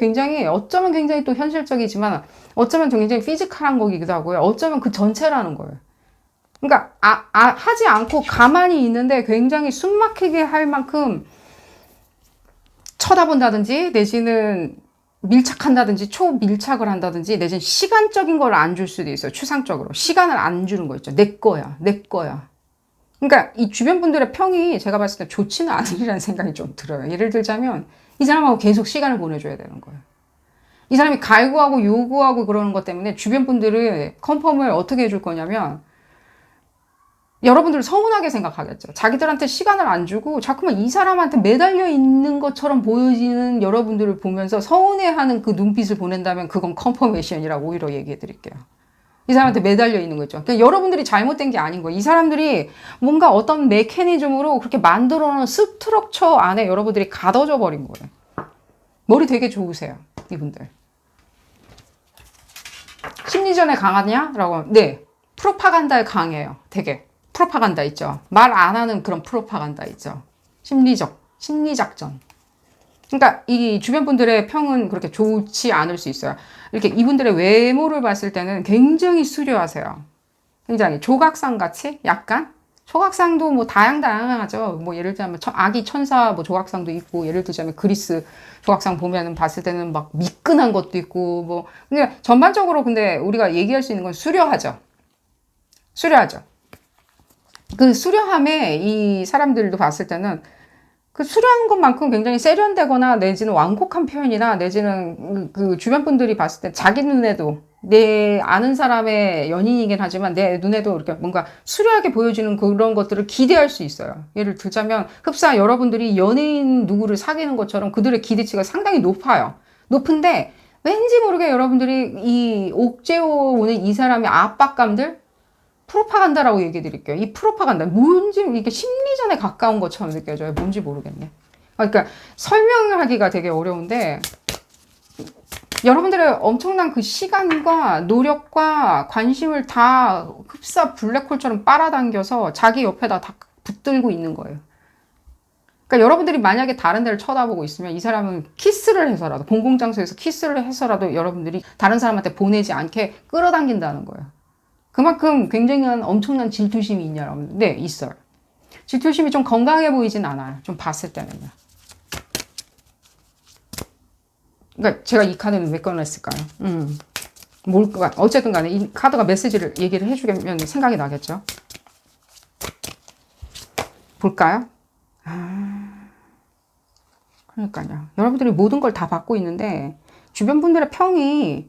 어쩌면 굉장히 또 현실적이지만, 어쩌면 굉장히 피지컬한 거기도 하고요. 어쩌면 그 전체라는 거예요. 그러니까 하지 않고 가만히 있는데 굉장히 숨막히게 할 만큼 쳐다본다든지 내지는 밀착한다든지 초밀착을 한다든지 내지는 시간적인 걸 안 줄 수도 있어요. 추상적으로 시간을 안 주는 거 있죠. 내 거야. 그러니까 이 주변 분들의 평이 제가 봤을 때 좋지는 않으리라는 생각이 좀 들어요. 예를 들자면 이 사람하고 계속 시간을 보내줘야 되는 거예요. 이 사람이 갈구하고 요구하고 그러는 것 때문에 주변 분들은 컨펌을 어떻게 해줄 거냐면 여러분들 서운하게 생각하겠죠. 자기들한테 시간을 안 주고 자꾸만 이 사람한테 매달려 있는 것처럼 보여지는 여러분들을 보면서 서운해하는 그 눈빛을 보낸다면 그건 컨퍼메이션이라고 오히려 얘기해 드릴게요. 이 사람한테 매달려 있는 거죠. 그러니까 여러분들이 잘못된 게 아닌 거예요. 이 사람들이 뭔가 어떤 메커니즘으로 그렇게 만들어 놓은 스트럭처 안에 여러분들이 가둬져 버린 거예요. 머리 되게 좋으세요. 이분들. 심리전에 강하냐? 네. 프로파간다에 강해요. 되게. 프로파간다 있죠. 말 안 하는 그런 프로파간다 있죠. 심리작전. 그러니까 이 주변 분들의 평은 그렇게 좋지 않을 수 있어요. 이렇게 이분들의 외모를 봤을 때는 굉장히 수려하세요. 굉장히 조각상 같이 약간 조각상도 다양하죠. 예를 들자면 아기 천사 조각상도 있고 예를 들자면 그리스 조각상 보면은 봤을 때는 미끈한 것도 있고 근데 전반적으로 근데 우리가 얘기할 수 있는 건 수려하죠. 그 수려함에 이 사람들도 봤을 때는 그 수려한 것만큼 굉장히 세련되거나 내지는 완곡한 표현이나 내지는 그 주변 분들이 봤을 때 자기 눈에도 내 아는 사람의 연인이긴 하지만 내 눈에도 이렇게 뭔가 수려하게 보여지는 그런 것들을 기대할 수 있어요. 예를 들자면 흡사 여러분들이 연예인 누구를 사귀는 것처럼 그들의 기대치가 상당히 높아요. 높은데 왠지 모르게 여러분들이 이 옥죄어 오는 이 사람의 압박감들 프로파간다라고 얘기 드릴게요. 이 프로파간다 뭔지 이게 심리전에 가까운 것처럼 느껴져요. 뭔지 모르겠네. 그러니까 설명하기가 되게 어려운데 여러분들의 엄청난 그 시간과 노력과 관심을 다 흡사 블랙홀처럼 빨아당겨서 자기 옆에다 다 붙들고 있는 거예요. 그러니까 여러분들이 만약에 다른 데를 쳐다보고 있으면 이 사람은 키스를 해서라도 공공장소에서 키스를 해서라도 여러분들이 다른 사람한테 보내지 않게 끌어당긴다는 거예요. 그만큼 굉장한 엄청난 질투심이 있냐 여러분? 네, 있어요. 질투심이 좀 건강해 보이진 않아요. 좀 봤을 때는요. 그러니까 제가 이 카드는 왜 꺼냈을까요? 뭘까? 어쨌든 간에 이 카드가 메시지를 얘기를 해주면 생각이 나겠죠? 볼까요? 그러니까요. 여러분들이 모든 걸 다 받고 있는데 주변 분들의 평이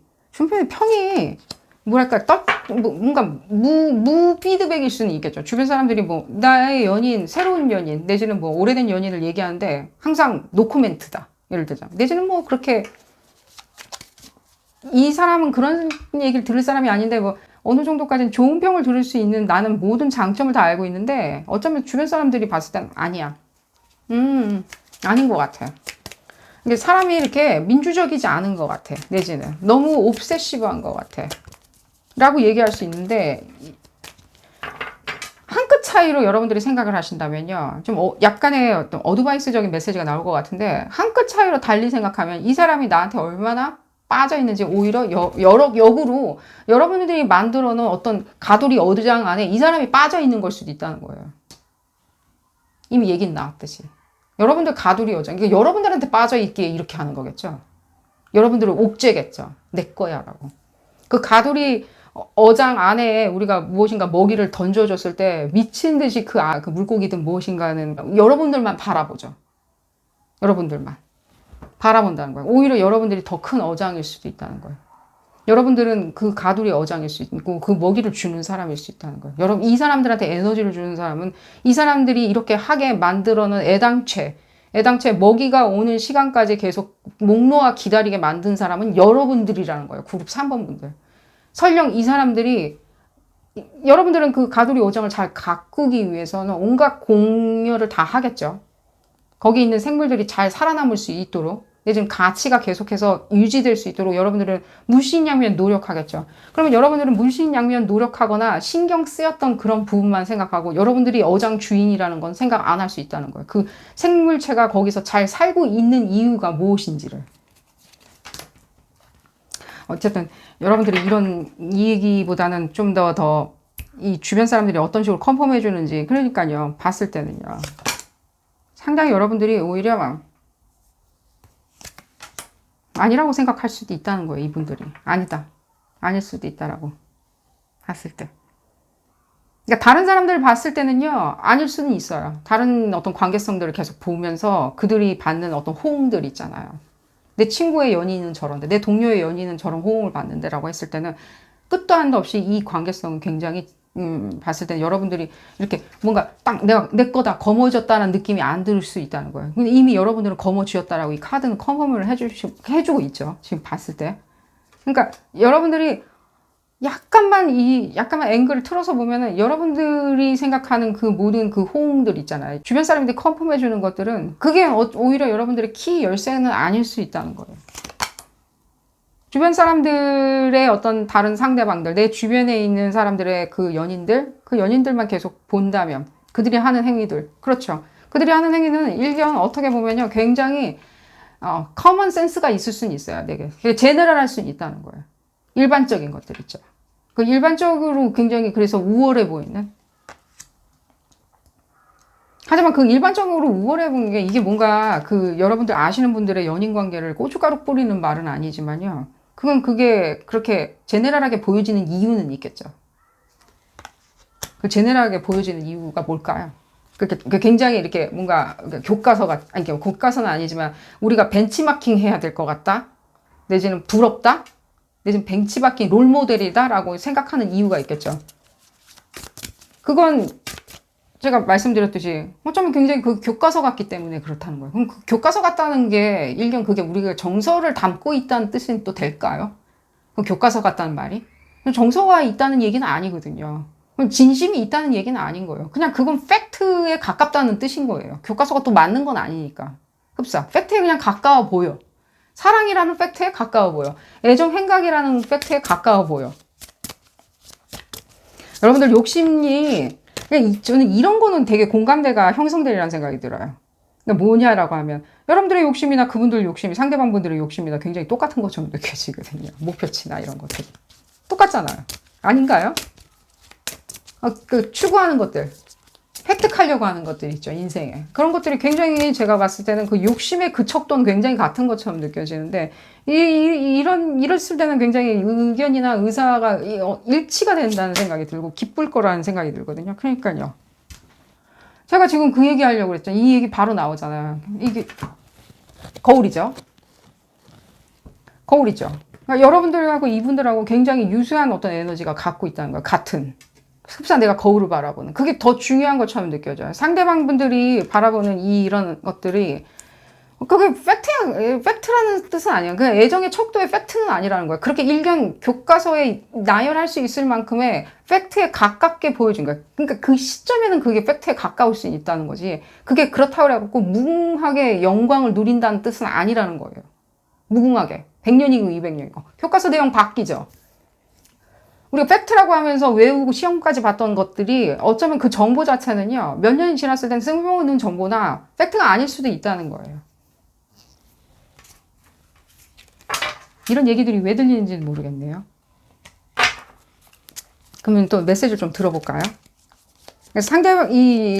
뭐랄까 뭔가 무피드백일 수는 있겠죠. 주변 사람들이 뭐 나의 연인, 새로운 연인 내지는 뭐 오래된 연인을 얘기하는데 항상 노코멘트다. 예를 들자 내지는 뭐 그렇게 이 사람은 그런 얘기를 들을 사람이 아닌데 뭐 어느 정도까지는 좋은 평을 들을 수 있는 나는 모든 장점을 다 알고 있는데 어쩌면 주변 사람들이 봤을 땐 아니야. 아닌 것 같아. 이게 사람이 이렇게 민주적이지 않은 것 같아. 내지는 너무 옵세시브한 것 같아. 라고 얘기할 수 있는데 한 끗 차이로 여러분들이 생각을 하신다면요. 좀 약간의 어떤 어드바이스적인 메시지가 나올 것 같은데 한 끗 차이로 달리 생각하면 이 사람이 나한테 얼마나 빠져 있는지 오히려 역으로 여러분들이 만들어 놓은 어떤 가돌이 어장 안에 이 사람이 빠져 있는 걸 수도 있다는 거예요. 이미 얘기는 나왔듯이. 여러분들 가돌이 어장, 그러니까 여러분들한테 빠져 있기에 이렇게 하는 거겠죠. 여러분들은 옥죄겠죠. 내 거야 라고. 그 가돌이 어장 안에 우리가 무엇인가 먹이를 던져줬을 때 미친 듯이 그 물고기든 무엇인가는 여러분들만 바라보죠. 여러분들만 바라본다는 거예요. 오히려 여러분들이 더 큰 어장일 수도 있다는 거예요. 여러분들은 그 가두리 어장일 수 있고 그 먹이를 주는 사람일 수 있다는 거예요. 여러분 이 사람들한테 에너지를 주는 사람은 이 사람들이 이렇게 하게 만들어놓은 애당체 먹이가 오는 시간까지 계속 목 놓아 기다리게 만든 사람은 여러분들이라는 거예요. 그룹 3번 분들. 설령 이 사람들이 여러분들은 그 가두리 어장을 잘 가꾸기 위해서는 온갖 공여를 다 하겠죠. 거기 있는 생물들이 잘 살아남을 수 있도록 내지는 가치가 계속해서 유지될 수 있도록 여러분들은 물신양면 노력하겠죠. 그러면 여러분들은 물신양면 노력하거나 신경 쓰였던 그런 부분만 생각하고 여러분들이 어장 주인이라는 건 생각 안 할 수 있다는 거예요. 그 생물체가 거기서 잘 살고 있는 이유가 무엇인지를. 어쨌든 여러분들이 이런 이 얘기보다는 좀 더 이 주변 사람들이 어떤 식으로 컨펌해 주는지 그러니까요. 봤을 때는요. 상당히 여러분들이 오히려 막 아니라고 생각할 수도 있다는 거예요. 이분들이. 아니다. 아닐 수도 있다라고 봤을 때. 그러니까 다른 사람들을 봤을 때는요. 아닐 수는 있어요. 다른 어떤 관계성들을 계속 보면서 그들이 받는 어떤 호응들 있잖아요. 내 친구의 연인은 저런데 내 동료의 연인은 저런 호응을 받는데 라고 했을 때는 끝도 한도 없이 이 관계성은 굉장히 봤을 때는 여러분들이 이렇게 뭔가 딱 내 거다 거머쥐었다는 느낌이 안 들 수 있다는 거예요. 근데 이미 여러분들은 거머쥐었다라고 이 카드는 컨펌을 해주고 있죠. 지금 봤을 때. 그러니까 여러분들이 약간만 앵글을 틀어서 보면은 여러분들이 생각하는 그 모든 그 호응들 있잖아요. 주변 사람들이 컨펌해 주는 것들은 그게 오히려 여러분들의 키 열쇠는 아닐 수 있다는 거예요. 주변 사람들의 어떤 다른 상대방들, 내 주변에 있는 사람들의 그 연인들만 계속 본다면 그들이 하는 행위들, 그렇죠. 그들이 하는 행위는 일견 어떻게 보면요, 굉장히 커먼 센스가 있을 수는 있어요. 되게 제너럴할 수는 있다는 거예요. 일반적인 것들 있죠. 그 일반적으로 굉장히 그래서 우월해 보이는. 하지만 그 일반적으로 우월해 보이는 게 이게 뭔가 그 여러분들 아시는 분들의 연인 관계를 고춧가루 뿌리는 말은 아니지만요. 그게 그렇게 제네럴하게 보여지는 이유는 있겠죠. 그 제네럴하게 보여지는 이유가 뭘까요? 그렇게 굉장히 이렇게 뭔가 교과서는 아니지만 우리가 벤치마킹 해야 될 것 같다? 내지는 부럽다? 내지는 벤치마킹 롤모델이다라고 생각하는 이유가 있겠죠. 그건 제가 말씀드렸듯이 어쩌면 굉장히 그 교과서 같기 때문에 그렇다는 거예요. 그럼 그 교과서 같다는 게 일견 그게 우리가 정서를 담고 있다는 뜻은 또 될까요? 그 교과서 같다는 말이? 정서가 있다는 얘기는 아니거든요. 진심이 있다는 얘기는 아닌 거예요. 그냥 그건 팩트에 가깝다는 뜻인 거예요. 교과서가 또 맞는 건 아니니까. 흡사. 팩트에 그냥 가까워 보여. 사랑이라는 팩트에 가까워 보여. 애정 행각이라는 팩트에 가까워 보여. 여러분들 욕심이 저는 이런 거는 되게 공감대가 형성되리라는 생각이 들어요. 그러니까 뭐냐라고 하면 여러분들의 욕심이나 그분들 욕심이 상대방 분들의 욕심이나 굉장히 똑같은 것처럼 느껴지거든요. 목표치나 이런 것들. 똑같잖아요. 아닌가요? 그 추구하는 것들. 획득하려고 하는 것들 있죠, 인생에. 그런 것들이 굉장히 제가 봤을 때는 그 욕심의 그 척도는 굉장히 같은 것처럼 느껴지는데, 이랬을 때는 굉장히 의견이나 의사가 일치가 된다는 생각이 들고, 기쁠 거라는 생각이 들거든요. 그러니까요. 제가 지금 그 얘기 하려고 그랬죠. 이 얘기 바로 나오잖아요. 이게, 거울이죠. 거울이죠. 그러니까 여러분들하고 이분들하고 굉장히 유수한 어떤 에너지가 갖고 있다는 거예요. 같은. 흡사 내가 거울을 바라보는 그게 더 중요한 것처럼 느껴져요. 상대방 분들이 바라보는 이런 것들이 그게 팩트라는 뜻은 아니에요. 그 애정의 척도의 팩트는 아니라는 거예요. 그렇게 일견 교과서에 나열할 수 있을 만큼의 팩트에 가깝게 보여준 거예요. 그러니까 그 시점에는 그게 팩트에 가까울 수 있다는 거지. 그게 그렇다고 해갖고 무궁하게 영광을 누린다는 뜻은 아니라는 거예요. 무궁하게. 100년이고 200년이고. 교과서 내용 바뀌죠. 우리가 팩트라고 하면서 외우고 시험까지 봤던 것들이 어쩌면 그 정보 자체는요, 몇 년이 지났을 땐 쓸모없는 정보나 팩트가 아닐 수도 있다는 거예요. 이런 얘기들이 왜 들리는지는 모르겠네요. 그러면 또 메시지를 좀 들어볼까요?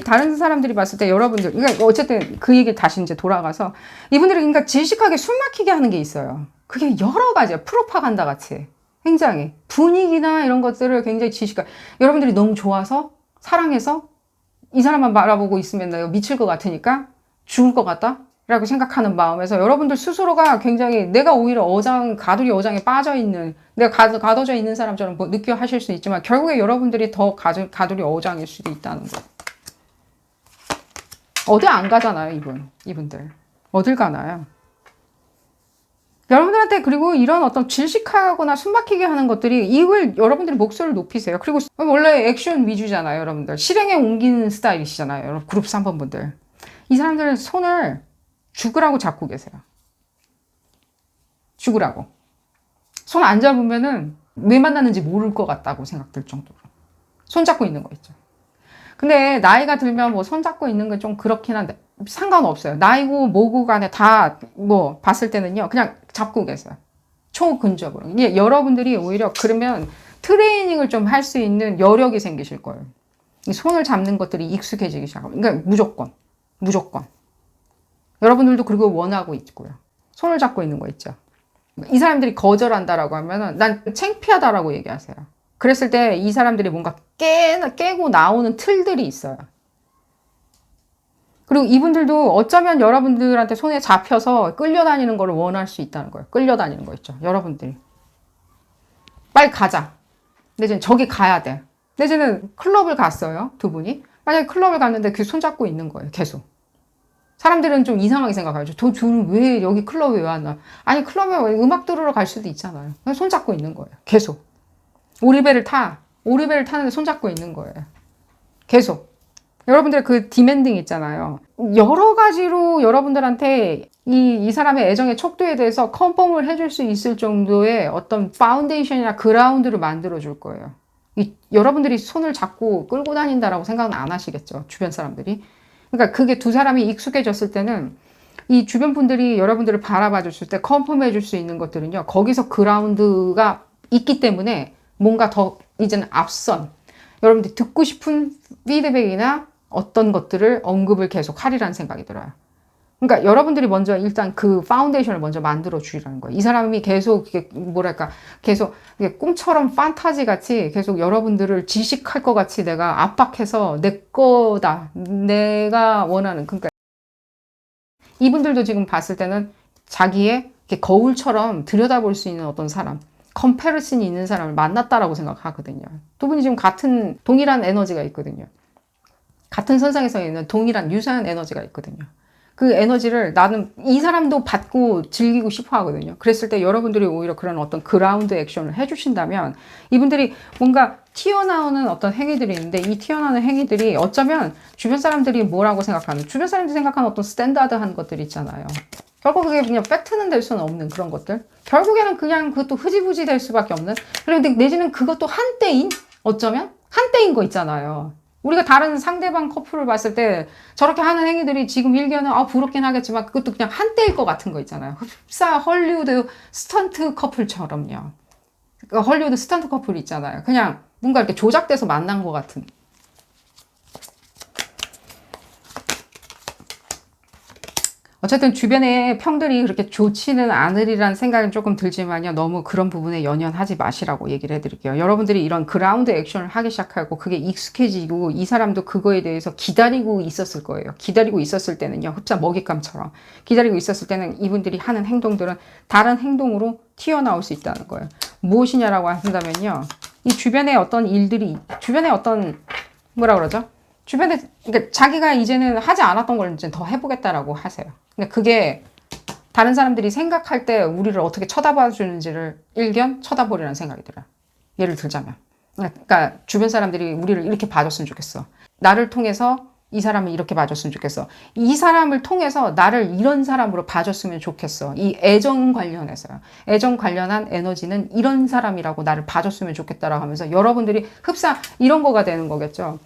다른 사람들이 봤을 때 여러분들, 그러니까 어쨌든 그 얘기 다시 이제 돌아가서 이분들이 그러니까 질식하게 숨 막히게 하는 게 있어요. 그게 여러 가지야. 프로파간다 같이. 굉장히 분위기나 이런 것들을 굉장히 지식가 여러분들이 너무 좋아서 사랑해서 이 사람만 바라보고 있으면 내가 미칠 것 같으니까 죽을 것 같다 라고 생각하는 마음에서 여러분들 스스로가 굉장히 내가 오히려 가두리 어장에 빠져있는 내가 가둬져 있는 사람처럼 느껴 하실 수 있지만 결국에 여러분들이 더 가두리 어장일 수도 있다는 거. 어디 안 가잖아요. 이분들 어딜 가나요? 여러분들한테 그리고 이런 어떤 질식하거나 숨막히게 하는 것들이 이걸 여러분들이 목소리를 높이세요. 그리고 원래 액션 위주잖아요. 여러분들 실행에 옮기는 스타일이시잖아요. 여러분 그룹 3번 분들 이 사람들은 손을 죽으라고 잡고 계세요. 죽으라고. 손 안 잡으면은 왜 만났는지 모를 것 같다고 생각들 정도로 손 잡고 있는 거 있죠. 근데 나이가 들면 뭐 손 잡고 있는 건 좀 그렇긴 한데 상관없어요. 나이고 뭐고 간에 다 뭐 봤을 때는요. 그냥 잡고 계세요. 초근접으로. 이게 여러분들이 오히려 그러면 트레이닝을 좀 할 수 있는 여력이 생기실 거예요. 이 손을 잡는 것들이 익숙해지기 시작하고. 그러니까 무조건. 여러분들도 그리고 원하고 있고요. 손을 잡고 있는 거 있죠. 이 사람들이 거절한다라고 하면은 난 창피하다라고 얘기하세요. 그랬을 때 이 사람들이 뭔가 깨고 나오는 틀들이 있어요. 그리고 이분들도 어쩌면 여러분들한테 손에 잡혀서 끌려다니는 걸 원할 수 있다는 거예요. 끌려다니는 거 있죠. 여러분들이. 빨리 가자. 내지는 저기 가야 돼. 내지는 클럽을 갔어요. 두 분이. 만약에 클럽을 갔는데 그 손잡고 있는 거예요. 계속. 사람들은 좀 이상하게 생각하죠. 저 둘은 왜 여기 클럽에 왜 왔나? 아니 클럽에 음악 들으러 갈 수도 있잖아요. 그냥 손잡고 있는 거예요. 계속. 오리배를 타는데 손잡고 있는 거예요. 계속. 여러분들의 그 디맨딩 있잖아요. 여러 가지로 여러분들한테 이 사람의 애정의 척도에 대해서 컨펌을 해줄 수 있을 정도의 어떤 파운데이션이나 그라운드를 만들어줄 거예요. 여러분들이 손을 잡고 끌고 다닌다라고 생각은 안 하시겠죠. 주변 사람들이. 그러니까 그게 두 사람이 익숙해졌을 때는 이 주변 분들이 여러분들을 바라봐 줬을 때 컨펌해 줄 수 있는 것들은요. 거기서 그라운드가 있기 때문에 뭔가 더 이제는 앞선 여러분들이 듣고 싶은 피드백이나 어떤 것들을 언급을 계속 하리라는 생각이 들어요. 그러니까 여러분들이 먼저 일단 그 파운데이션을 먼저 만들어 주시라는 거예요. 이 사람이 계속 계속 꿈처럼 판타지 같이 계속 여러분들을 지식할 것 같이 내가 압박해서 내 거다. 내가 원하는. 그러니까 이분들도 지금 봤을 때는 자기의 거울처럼 들여다볼 수 있는 어떤 사람. 컴패리슨이 있는 사람을 만났다라고 생각하거든요. 두 분이 지금 같은 동일한 에너지가 있거든요. 같은 선상에서 있는 동일한 유사한 에너지가 있거든요. 그 에너지를 나는 이 사람도 받고 즐기고 싶어 하거든요. 그랬을 때 여러분들이 오히려 그런 어떤 그라운드 액션을 해주신다면 이분들이 뭔가 튀어나오는 어떤 행위들이 있는데 이 튀어나오는 행위들이 어쩌면 주변 사람들이 뭐라고 생각하는, 주변 사람들이 생각하는 어떤 스탠다드한 것들 있잖아요. 결국 그게 그냥 팩트는 될 수는 없는 그런 것들. 결국에는 그냥 그것도 흐지부지 될 수밖에 없는. 그런데 내지는 그것도 한때인, 어쩌면 한때인 거 있잖아요. 우리가 다른 상대방 커플을 봤을 때 저렇게 하는 행위들이 지금 일견은 부럽긴 하겠지만 그것도 그냥 한때일 것 같은 거 있잖아요. 흡사 헐리우드 스턴트 커플처럼요. 그 헐리우드 스턴트 커플 있잖아요. 그냥 뭔가 이렇게 조작돼서 만난 것 같은. 어쨌든 주변에 평들이 그렇게 좋지는 않으리라는 생각은 조금 들지만요. 너무 그런 부분에 연연하지 마시라고 얘기를 해드릴게요. 여러분들이 이런 그라운드 액션을 하기 시작하고 그게 익숙해지고 이 사람도 그거에 대해서 기다리고 있었을 거예요. 기다리고 있었을 때는요. 흡사 먹잇감처럼. 기다리고 있었을 때는 이분들이 하는 행동들은 다른 행동으로 튀어나올 수 있다는 거예요. 무엇이냐라고 한다면요. 이 주변에 어떤 일들이, 주변에 어떤, 뭐라 그러죠? 주변에, 그러니까 자기가 이제는 하지 않았던 걸 이제 더 해보겠다라고 하세요. 근데 그게 다른 사람들이 생각할 때 우리를 어떻게 쳐다봐 주는지를 일견 쳐다보려는 생각이 들어요. 예를 들자면. 그러니까 주변 사람들이 우리를 이렇게 봐줬으면 좋겠어. 나를 통해서 이 사람을 이렇게 봐줬으면 좋겠어. 이 사람을 통해서 나를 이런 사람으로 봐줬으면 좋겠어. 이 애정 관련해서요. 애정 관련한 에너지는 이런 사람이라고 나를 봐줬으면 좋겠다라고 하면서 여러분들이 흡사 이런 거가 되는 거겠죠.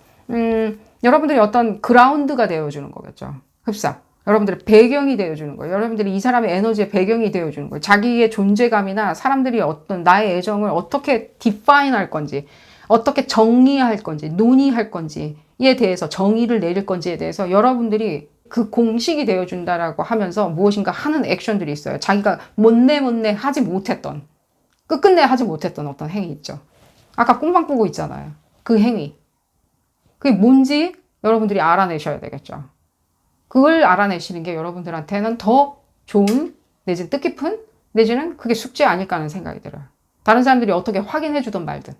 여러분들이 어떤 그라운드가 되어주는 거겠죠. 흡사. 여러분들의 배경이 되어주는 거예요. 여러분들이 이 사람의 에너지의 배경이 되어주는 거예요. 자기의 존재감이나 사람들이 어떤 나의 애정을 어떻게 디파인 할 건지, 어떻게 정리할 건지, 논의할 건지에 대해서 정의를 내릴 건지에 대해서 여러분들이 그 공식이 되어준다라고 하면서 무엇인가 하는 액션들이 있어요. 자기가 못내 하지 못했던, 끝끝내 하지 못했던 어떤 행위 있죠. 아까 꿈만 꾸고 있잖아요. 그 행위. 그게 뭔지 여러분들이 알아내셔야 되겠죠. 그걸 알아내시는 게 여러분들한테는 더 좋은, 내지는 뜻깊은, 내지는 그게 숙제 아닐까 하는 생각이 들어요. 다른 사람들이 어떻게 확인해 주든 말든.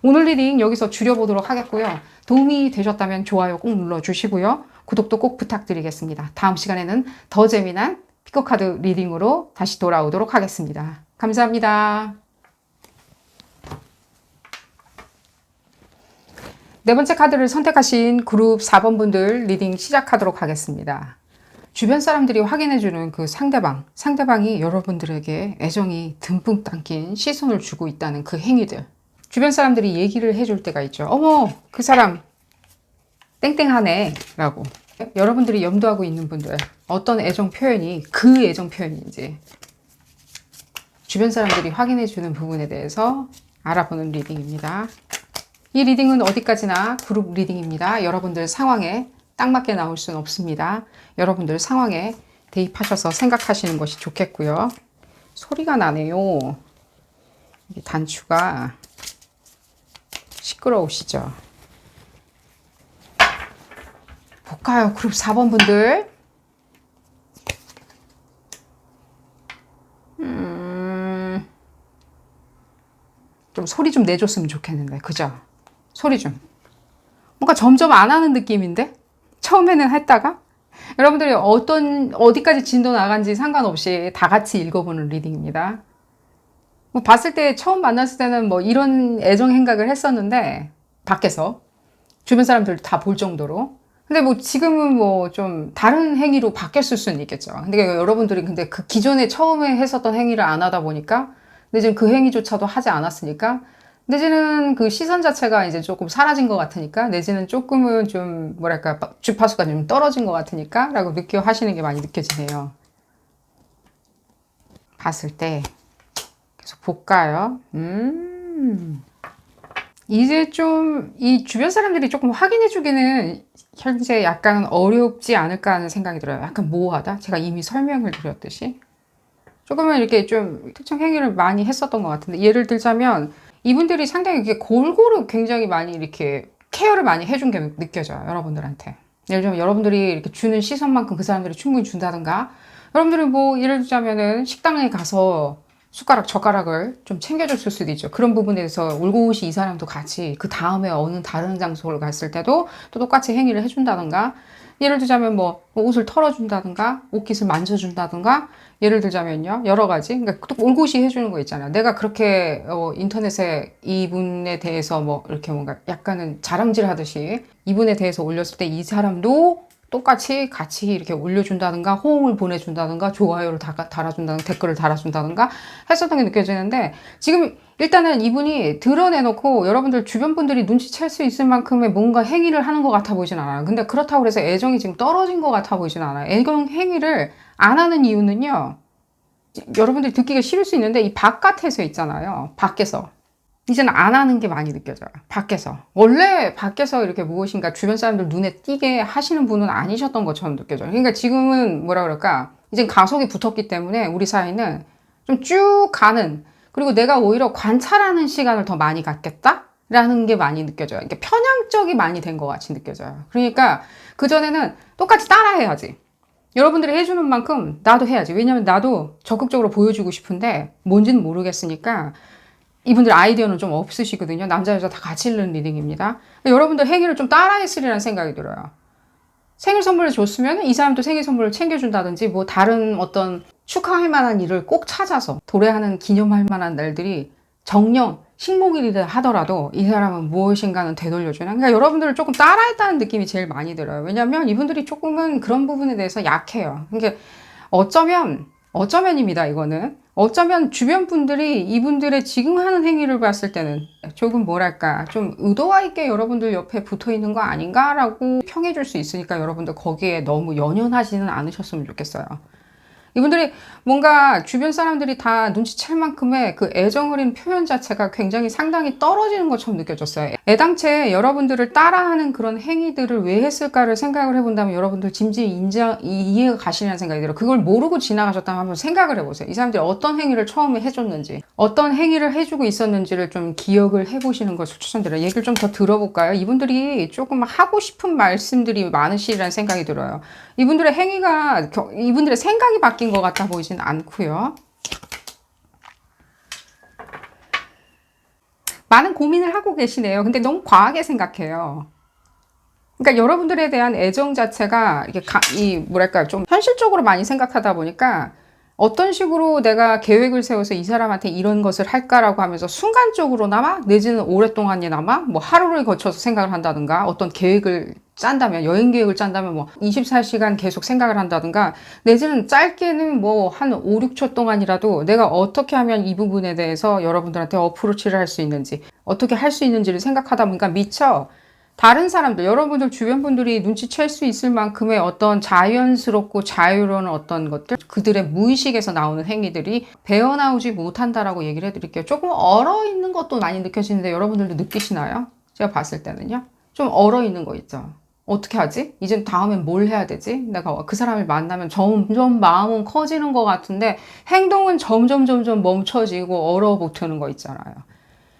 오늘 리딩 여기서 줄여보도록 하겠고요. 도움이 되셨다면 좋아요 꼭 눌러주시고요. 구독도 꼭 부탁드리겠습니다. 다음 시간에는 더 재미난 피코카드 리딩으로 다시 돌아오도록 하겠습니다. 감사합니다. 네 번째 카드를 선택하신 그룹 4번 분들 리딩 시작하도록 하겠습니다. 주변 사람들이 확인해주는 그 상대방이 여러분들에게 애정이 듬뿍 담긴 시선을 주고 있다는 그 행위들. 주변 사람들이 얘기를 해줄 때가 있죠. 어머, 그 사람 땡땡하네 라고. 여러분들이 염두하고 있는 분들, 어떤 애정 표현이 그 애정 표현인지 주변 사람들이 확인해주는 부분에 대해서 알아보는 리딩입니다. 이 리딩은 어디까지나 그룹 리딩입니다. 여러분들 상황에 딱 맞게 나올 수는 없습니다. 여러분들 상황에 대입하셔서 생각하시는 것이 좋겠고요. 소리가 나네요. 단추가 시끄러우시죠? 볼까요? 그룹 4번 분들. 좀 소리 좀 내줬으면 좋겠는데, 그죠? 소리 좀. 뭔가 점점 안 하는 느낌인데? 처음에는 했다가? 여러분들이 어디까지 진도 나간지 상관없이 다 같이 읽어보는 리딩입니다. 뭐 봤을 때, 처음 만났을 때는 뭐 이런 애정 행각을 했었는데, 밖에서. 주변 사람들 다 볼 정도로. 근데 뭐 지금은 뭐 좀 다른 행위로 바뀌었을 수는 있겠죠. 근데 여러분들이 근데 그 기존에 처음에 했었던 행위를 안 하다 보니까, 근데 지금 그 행위조차도 하지 않았으니까, 내지는 그 시선 자체가 이제 조금 사라진 것 같으니까, 내지는 조금은 좀 뭐랄까 주파수가 좀 떨어진 것 같으니까 라고 느껴 하시는 게 많이 느껴지네요. 봤을 때 계속 볼까요? 이제 좀 이 주변 사람들이 조금 확인해 주기는 현재 약간 어렵지 않을까 하는 생각이 들어요. 약간 모호하다. 제가 이미 설명을 드렸듯이 조금은 이렇게 좀 특정 행위를 많이 했었던 것 같은데, 예를 들자면 이분들이 상당히 이렇게 골고루 굉장히 많이 이렇게 케어를 많이 해준 게 느껴져요. 여러분들한테. 예를 들면 여러분들이 이렇게 주는 시선만큼 그 사람들이 충분히 준다든가, 여러분들이 뭐 예를 들자면은 식당에 가서 숟가락 젓가락을 좀 챙겨줬을 수도 있죠. 그런 부분에서 울고시 이 사람도 같이 그 다음에 어느 다른 장소를 갔을 때도 또 똑같이 행위를 해준다든가, 예를 들자면 뭐 옷을 털어준다든가 옷깃을 만져준다든가, 예를 들자면요 여러 가지, 그러니까 또 울고시 해주는 거 있잖아요. 내가 그렇게 인터넷에 이분에 대해서 뭐 이렇게 뭔가 약간은 자랑질 하듯이 이분에 대해서 올렸을 때 이 사람도 똑같이 같이 이렇게 올려준다든가, 호응을 보내준다든가, 좋아요를 달아준다든가, 댓글을 달아준다든가 했었던 게 느껴지는데, 지금 일단은 이분이 드러내놓고 여러분들 주변 분들이 눈치챌 수 있을 만큼의 뭔가 행위를 하는 것 같아 보이진 않아요. 근데 그렇다고 해서 애정이 지금 떨어진 것 같아 보이진 않아요. 애정 행위를 안 하는 이유는요, 여러분들이 듣기가 싫을 수 있는데 이 바깥에서 있잖아요. 밖에서 이제는 안 하는 게 많이 느껴져요. 밖에서. 원래 밖에서 이렇게 무엇인가 주변 사람들 눈에 띄게 하시는 분은 아니셨던 것처럼 느껴져요. 그러니까 지금은 뭐라 그럴까, 이제 가속이 붙었기 때문에 우리 사이는 좀 쭉 가는, 그리고 내가 오히려 관찰하는 시간을 더 많이 갖겠다라는 게 많이 느껴져요. 이게 편향적이 많이 된 것 같이 느껴져요. 그러니까 그전에는 똑같이 따라해야지, 여러분들이 해주는 만큼 나도 해야지, 왜냐면 나도 적극적으로 보여주고 싶은데 뭔지는 모르겠으니까. 이분들 아이디어는 좀 없으시거든요. 남자 여자 다 같이 읽는 리딩입니다. 여러분들 행위를 좀 따라했으리라는 생각이 들어요. 생일 선물을 줬으면 이 사람도 생일 선물을 챙겨준다든지, 뭐 다른 어떤 축하할 만한 일을 꼭 찾아서 도래하는, 기념할 만한 날들이 정녕 식목일이라 하더라도 이 사람은 무엇인가는 되돌려주는, 그러니까 여러분들을 조금 따라했다는 느낌이 제일 많이 들어요. 왜냐하면 이분들이 조금은 그런 부분에 대해서 약해요. 그러니까 어쩌면입니다. 이거는 어쩌면 주변 분들이 이분들의 지금 하는 행위를 봤을 때는 조금 뭐랄까, 좀 의도와 있게 여러분들 옆에 붙어 있는 거 아닌가라고 평해 줄 수 있으니까 여러분들 거기에 너무 연연하지는 않으셨으면 좋겠어요. 이분들이 뭔가 주변 사람들이 다 눈치챌 만큼의 그 애정 어린 표현 자체가 굉장히 상당히 떨어지는 것처럼 느껴졌어요. 애당초 여러분들을 따라하는 그런 행위들을 왜 했을까를 생각을 해본다면 여러분들 짐작이 이해가 가시려는 생각이 들어요. 그걸 모르고 지나가셨다면 한번 생각을 해보세요. 이 사람들이 어떤 행위를 처음에 해줬는지, 어떤 행위를 해주고 있었는지를 좀 기억을 해보시는 것을 추천드려요. 얘기를 좀 더 들어볼까요? 이분들이 조금 하고 싶은 말씀들이 많으시리라는 생각이 들어요. 이분들의 행위가, 이분들의 생각이 바뀐 것 같아 보이진 않고요. 많은 고민을 하고 계시네요. 근데 너무 과하게 생각해요. 그러니까 여러분들에 대한 애정 자체가 이게 뭐랄까, 좀 현실적으로 많이 생각하다 보니까 어떤 식으로 내가 계획을 세워서 이 사람한테 이런 것을 할까라고 하면서 순간적으로나마 내지는 오랫동안이나마 뭐 하루를 거쳐서 생각을 한다든가, 어떤 계획을 짠다면, 여행 계획을 짠다면 뭐 24시간 계속 생각을 한다든가, 내지는 짧게는 뭐 한 5, 6초 동안이라도 내가 어떻게 하면 이 부분에 대해서 여러분들한테 어프로치를 할 수 있는지, 어떻게 할 수 있는지를 생각하다 보니까 미처 다른 사람들, 여러분들 주변 분들이 눈치챌 수 있을 만큼의 어떤 자연스럽고 자유로운 어떤 것들, 그들의 무의식에서 나오는 행위들이 배어나오지 못한다라고 얘기를 해드릴게요. 조금 얼어있는 것도 많이 느껴지는데 여러분들도 느끼시나요? 제가 봤을 때는요. 좀 얼어있는 거 있죠. 어떻게 하지? 이젠 다음엔 뭘 해야 되지? 내가 그 사람을 만나면 점점 마음은 커지는 것 같은데 행동은 점점 멈춰지고 얼어붙는 거 있잖아요.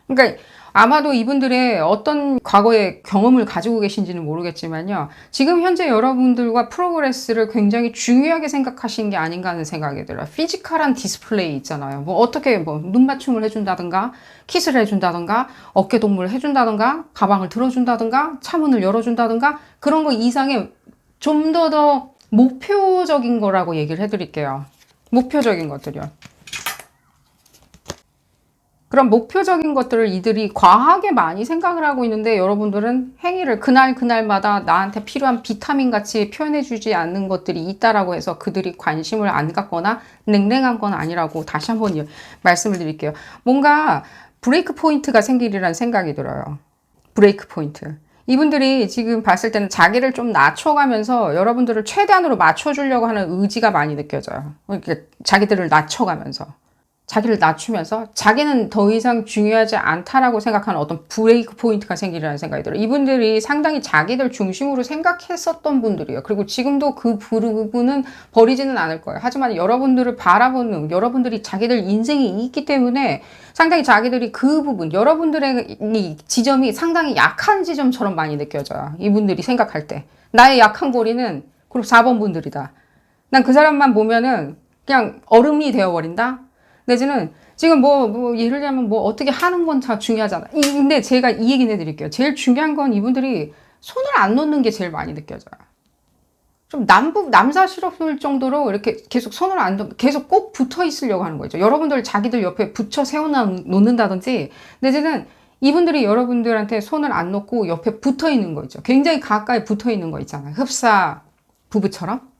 그러니까 아마도 이분들의 어떤 과거의 경험을 가지고 계신지는 모르겠지만요. 지금 현재 여러분들과 프로그레스를 굉장히 중요하게 생각하신 게 아닌가 하는 생각이 들어요. 피지컬한 디스플레이 있잖아요. 뭐 어떻게 뭐 눈맞춤을 해준다든가, 키스를 해준다든가, 어깨 동무를 해준다든가, 가방을 들어준다든가, 차문을 열어준다든가, 그런 거 이상의 좀 더 목표적인 거라고 얘기를 해드릴게요. 목표적인 것들이요. 그런 목표적인 것들을 이들이 과하게 많이 생각을 하고 있는데 여러분들은 행위를 그날마다 나한테 필요한 비타민 같이 표현해 주지 않는 것들이 있다라고 해서 그들이 관심을 안 갖거나 냉랭한 건 아니라고 다시 한번 말씀을 드릴게요. 뭔가 브레이크 포인트가 생기리라는 생각이 들어요. 브레이크 포인트. 이분들이 지금 봤을 때는 자기를 좀 낮춰가면서 여러분들을 최대한으로 맞춰주려고 하는 의지가 많이 느껴져요. 그러니까 자기들을 낮춰가면서. 자기를 낮추면서 자기는 더 이상 중요하지 않다라고 생각하는 어떤 브레이크 포인트가 생기려는 생각이 들어요. 이분들이 상당히 자기들 중심으로 생각했었던 분들이에요. 그리고 지금도 그 부분은 버리지는 않을 거예요. 하지만 여러분들을 바라보는, 여러분들이 자기들 인생이 있기 때문에 상당히 자기들이 그 부분, 여러분들의 이 지점이 상당히 약한 지점처럼 많이 느껴져요. 이분들이 생각할 때. 나의 약한 고리는 그룹 4번 분들이다. 난 그 사람만 보면은 그냥 얼음이 되어버린다. 내지는 지금 예를 들면 어떻게 하는 건 다 중요하잖아. 근데 제가 이 얘기는 해드릴게요. 제일 중요한 건 이분들이 손을 안 놓는 게 제일 많이 느껴져요. 좀 남사스러울 정도로 이렇게 계속 손을 안 놓, 계속 꼭 붙어 있으려고 하는 거죠. 여러분들 자기들 옆에 붙여 놓는다든지, 내지는 이분들이 여러분들한테 손을 안 놓고 옆에 붙어 있는 거 있죠. 굉장히 가까이 붙어 있는 거 있잖아요. 흡사 부부처럼.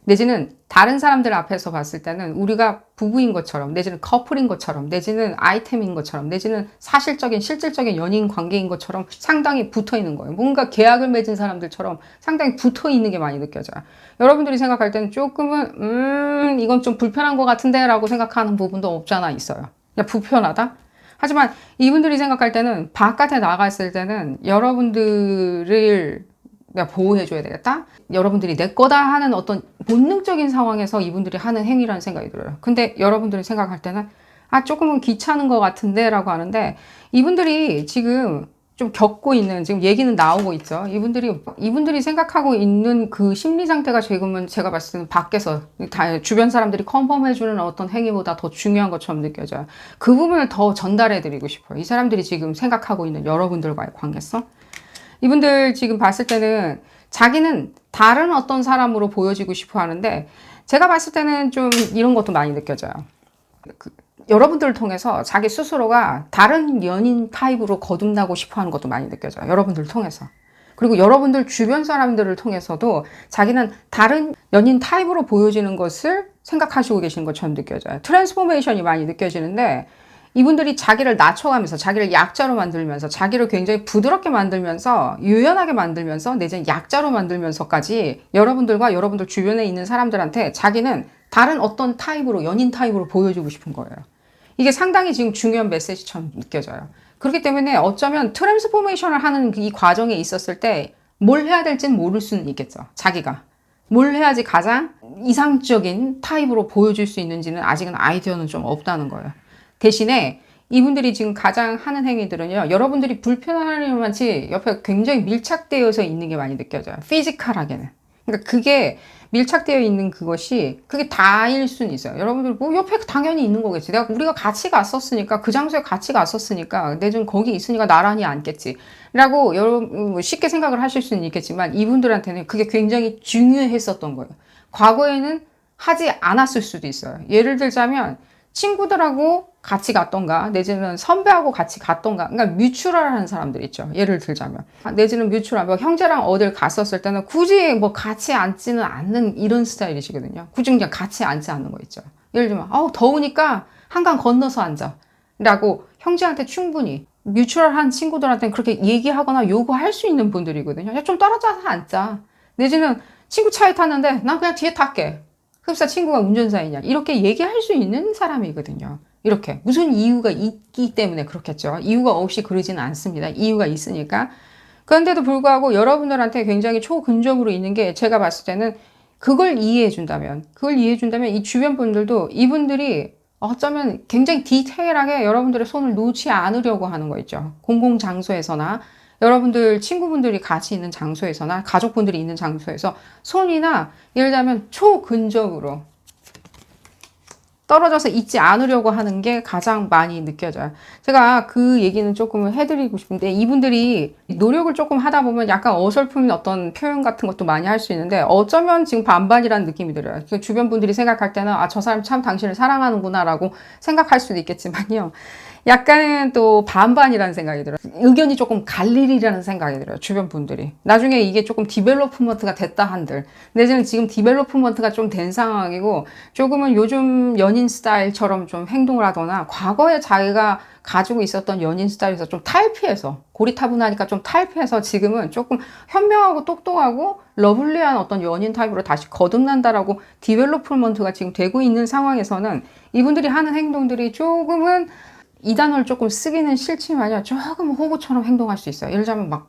내지는 다른 사람들 앞에서 봤을 때는 우리가 부부인 것처럼, 내지는 커플인 것처럼, 내지는 아이템인 것처럼, 내지는 사실적인 실질적인 연인 관계인 것처럼 상당히 붙어 있는 거예요. 뭔가 계약을 맺은 사람들처럼 상당히 붙어 있는 게 많이 느껴져요. 여러분들이 생각할 때는 조금은 이건 좀 불편한 것 같은데 라고 생각하는 부분도 없잖아 있어요. 그냥 불편하다? 하지만 이분들이 생각할 때는 바깥에 나갔을 때는 여러분들을 내가 보호해줘야 되겠다? 여러분들이 내 거다 하는 어떤 본능적인 상황에서 이분들이 하는 행위라는 생각이 들어요. 근데 여러분들이 생각할 때는 조금은 귀찮은 것 같은데 라고 하는데, 이분들이 지금 좀 겪고 있는, 지금 얘기는 나오고 있죠. 이분들이 생각하고 있는 그 심리 상태가 지금은 제가 봤을 때는 밖에서 다 주변 사람들이 컨펌해주는 어떤 행위보다 더 중요한 것처럼 느껴져요. 그 부분을 더 전달해드리고 싶어요. 이 사람들이 지금 생각하고 있는 여러분들과의 관계성. 이분들 지금 봤을 때는 자기는 다른 어떤 사람으로 보여지고 싶어 하는데, 제가 봤을 때는 좀 이런 것도 많이 느껴져요. 여러분들을 통해서 자기 스스로가 다른 연인 타입으로 거듭나고 싶어 하는 것도 많이 느껴져요. 여러분들을 통해서. 그리고 여러분들 주변 사람들을 통해서도 자기는 다른 연인 타입으로 보여지는 것을 생각하시고 계시는 것처럼 느껴져요. 트랜스포메이션이 많이 느껴지는데, 이분들이 자기를 낮춰가면서, 자기를 약자로 만들면서, 자기를 굉장히 부드럽게 만들면서, 유연하게 만들면서, 내지는 약자로 만들면서까지 여러분들과 여러분들 주변에 있는 사람들한테 자기는 다른 어떤 타입으로, 연인 타입으로 보여주고 싶은 거예요. 이게 상당히 지금 중요한 메시지처럼 느껴져요. 그렇기 때문에 어쩌면 트랜스포메이션을 하는 이 과정에 있었을 때 뭘 해야 될지는 모를 수는 있겠죠. 자기가. 뭘 해야지 가장 이상적인 타입으로 보여줄 수 있는지는 아직은 아이디어는 좀 없다는 거예요. 대신에 이분들이 지금 가장 하는 행위들은요, 여러분들이 불편하려만치 옆에 굉장히 밀착되어서 있는 게 많이 느껴져요. 피지컬하게는. 그러니까 그게 밀착되어 있는 그게 다일 수는 있어요. 여러분들 옆에 당연히 있는 거겠지. 우리가 같이 갔었으니까, 그 장소에 같이 갔었으니까, 내좀 거기 있으니까 나란히 앉겠지 라고 여러분 쉽게 생각을 하실 수는 있겠지만, 이분들한테는 그게 굉장히 중요했었던 거예요. 과거에는 하지 않았을 수도 있어요. 예를 들자면 친구들하고 같이 갔던가, 내지는 선배하고 같이 갔던가, 그러니까 뮤추럴한 사람들 있죠. 예를 들자면. 내지는 뮤추럴, 형제랑 어딜 갔었을 때는 굳이 같이 앉지는 않는 이런 스타일이시거든요. 굳이 그냥 같이 앉지 않는 거 있죠. 예를 들면, 더우니까 한강 건너서 앉아. 라고 형제한테 충분히, 뮤추럴한 친구들한테는 그렇게 얘기하거나 요구할 수 있는 분들이거든요. 야, 좀 떨어져서 앉자. 내지는 친구 차에 탔는데, 난 그냥 뒤에 탈게. 흡사 친구가 운전사이냐, 이렇게 얘기할 수 있는 사람이거든요. 이렇게 무슨 이유가 있기 때문에 그렇겠죠. 이유가 없이 그러지는 않습니다. 이유가 있으니까. 그런데도 불구하고 여러분들한테 굉장히 초근접으로 있는 게, 제가 봤을 때는 그걸 이해해 준다면 이 주변 분들도 이분들이 어쩌면 굉장히 디테일하게 여러분들의 손을 놓지 않으려고 하는 거 있죠. 공공장소에서나 여러분들 친구분들이 같이 있는 장소에서나 가족분들이 있는 장소에서 손이나, 예를 들면 초근접으로 떨어져서 있지 않으려고 하는 게 가장 많이 느껴져요. 제가 그 얘기는 조금 해드리고 싶은데, 이분들이 노력을 조금 하다 보면 약간 어설픈 어떤 표현 같은 것도 많이 할 수 있는데, 어쩌면 지금 반반이라는 느낌이 들어요. 주변 분들이 생각할 때는 저 사람 참 당신을 사랑하는구나 라고 생각할 수도 있겠지만요, 약간은 또 반반이라는 생각이 들어요. 의견이 조금 갈리리라는 생각이 들어요. 주변 분들이. 나중에 이게 조금 디벨로프먼트가 됐다 한들, 내지는 지금 디벨로프먼트가 좀 된 상황이고, 조금은 요즘 연인 스타일처럼 좀 행동을 하거나, 과거에 자기가 가지고 있었던 연인 스타일에서 좀 탈피해서, 고리타분하니까 좀 탈피해서 지금은 조금 현명하고 똑똑하고 러블리한 어떤 연인 타입으로 다시 거듭난다라고 디벨로프먼트가 지금 되고 있는 상황에서는, 이분들이 하는 행동들이 조금은, 이 단어를 조금 쓰기는 싫지만요, 조금 호구처럼 행동할 수 있어요. 예를 들자면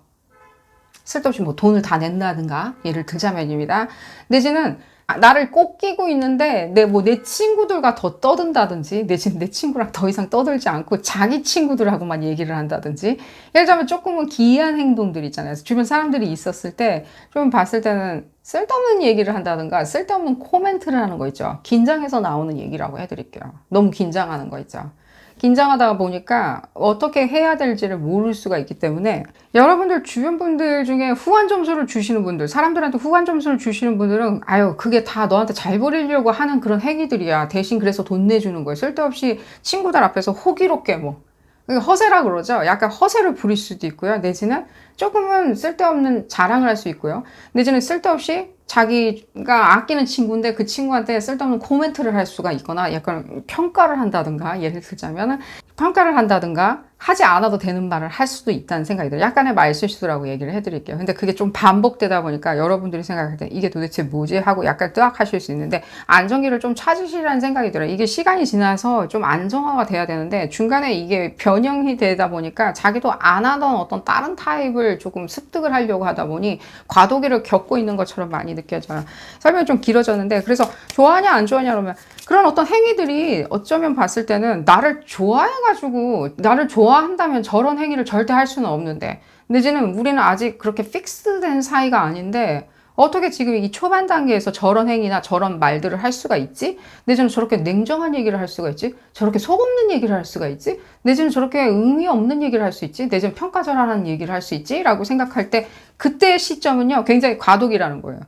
쓸데없이 돈을 다 낸다든가, 예를 들자면입니다. 내지는 나를 꼭 끼고 있는데 내 친구들과 더 떠든다든지 내지는 내 친구랑 더 이상 떠들지 않고 자기 친구들하고만 얘기를 한다든지 예를 들자면 조금은 기이한 행동들 있잖아요. 주변 사람들이 있었을 때 좀 봤을 때는 쓸데없는 얘기를 한다든가 쓸데없는 코멘트를 하는 거 있죠. 긴장해서 나오는 얘기라고 해드릴게요. 너무 긴장하는 거 있죠. 긴장하다 보니까 어떻게 해야 될지를 모를 수가 있기 때문에 여러분들 주변 분들 중에 후한 점수를 주시는 분들, 사람들한테 후한 점수를 주시는 분들은 아유 그게 다 너한테 잘 보이려고 하는 그런 행위들이야. 대신 그래서 돈 내주는 거예요. 쓸데없이 친구들 앞에서 호기롭게 뭐 허세라 그러죠. 약간 허세를 부릴 수도 있고요. 내지는 조금은 쓸데없는 자랑을 할 수 있고요. 내지는 쓸데없이 자기가 아끼는 친구인데 그 친구한테 쓸데없는 코멘트를 할 수가 있거나 약간 평가를 한다든가 예를 들자면 평가를 한다든가 하지 않아도 되는 말을 할 수도 있다는 생각이 들어요. 약간의 말실수라고 얘기를 해드릴게요. 근데 그게 좀 반복되다 보니까 여러분들이 생각할 때 이게 도대체 뭐지 하고 약간 뜨악하실 수 있는데 안정기를 좀 찾으시라는 생각이 들어요. 이게 시간이 지나서 좀 안정화가 돼야 되는데 중간에 이게 변형이 되다 보니까 자기도 안 하던 어떤 다른 타입을 조금 습득을 하려고 하다 보니 과도기를 겪고 있는 것처럼 많이 느껴져요. 설명이 좀 길어졌는데 그래서 좋아하냐 안 좋아하냐 그러면 그런 어떤 행위들이 어쩌면 봤을 때는 나를 좋아해가지고 나를 좋아한다면 저런 행위를 절대 할 수는 없는데 내지는 우리는 아직 그렇게 픽스된 사이가 아닌데 어떻게 지금 이 초반 단계에서 저런 행위나 저런 말들을 할 수가 있지? 내지는 저렇게 냉정한 얘기를 할 수가 있지? 저렇게 속 없는 얘기를 할 수가 있지? 내지는 저렇게 의미 없는 얘기를 할 수 있지? 내지는 평가절하라는 얘기를 할 수 있지? 라고 생각할 때 그때의 시점은요 굉장히 과도기라는 거예요.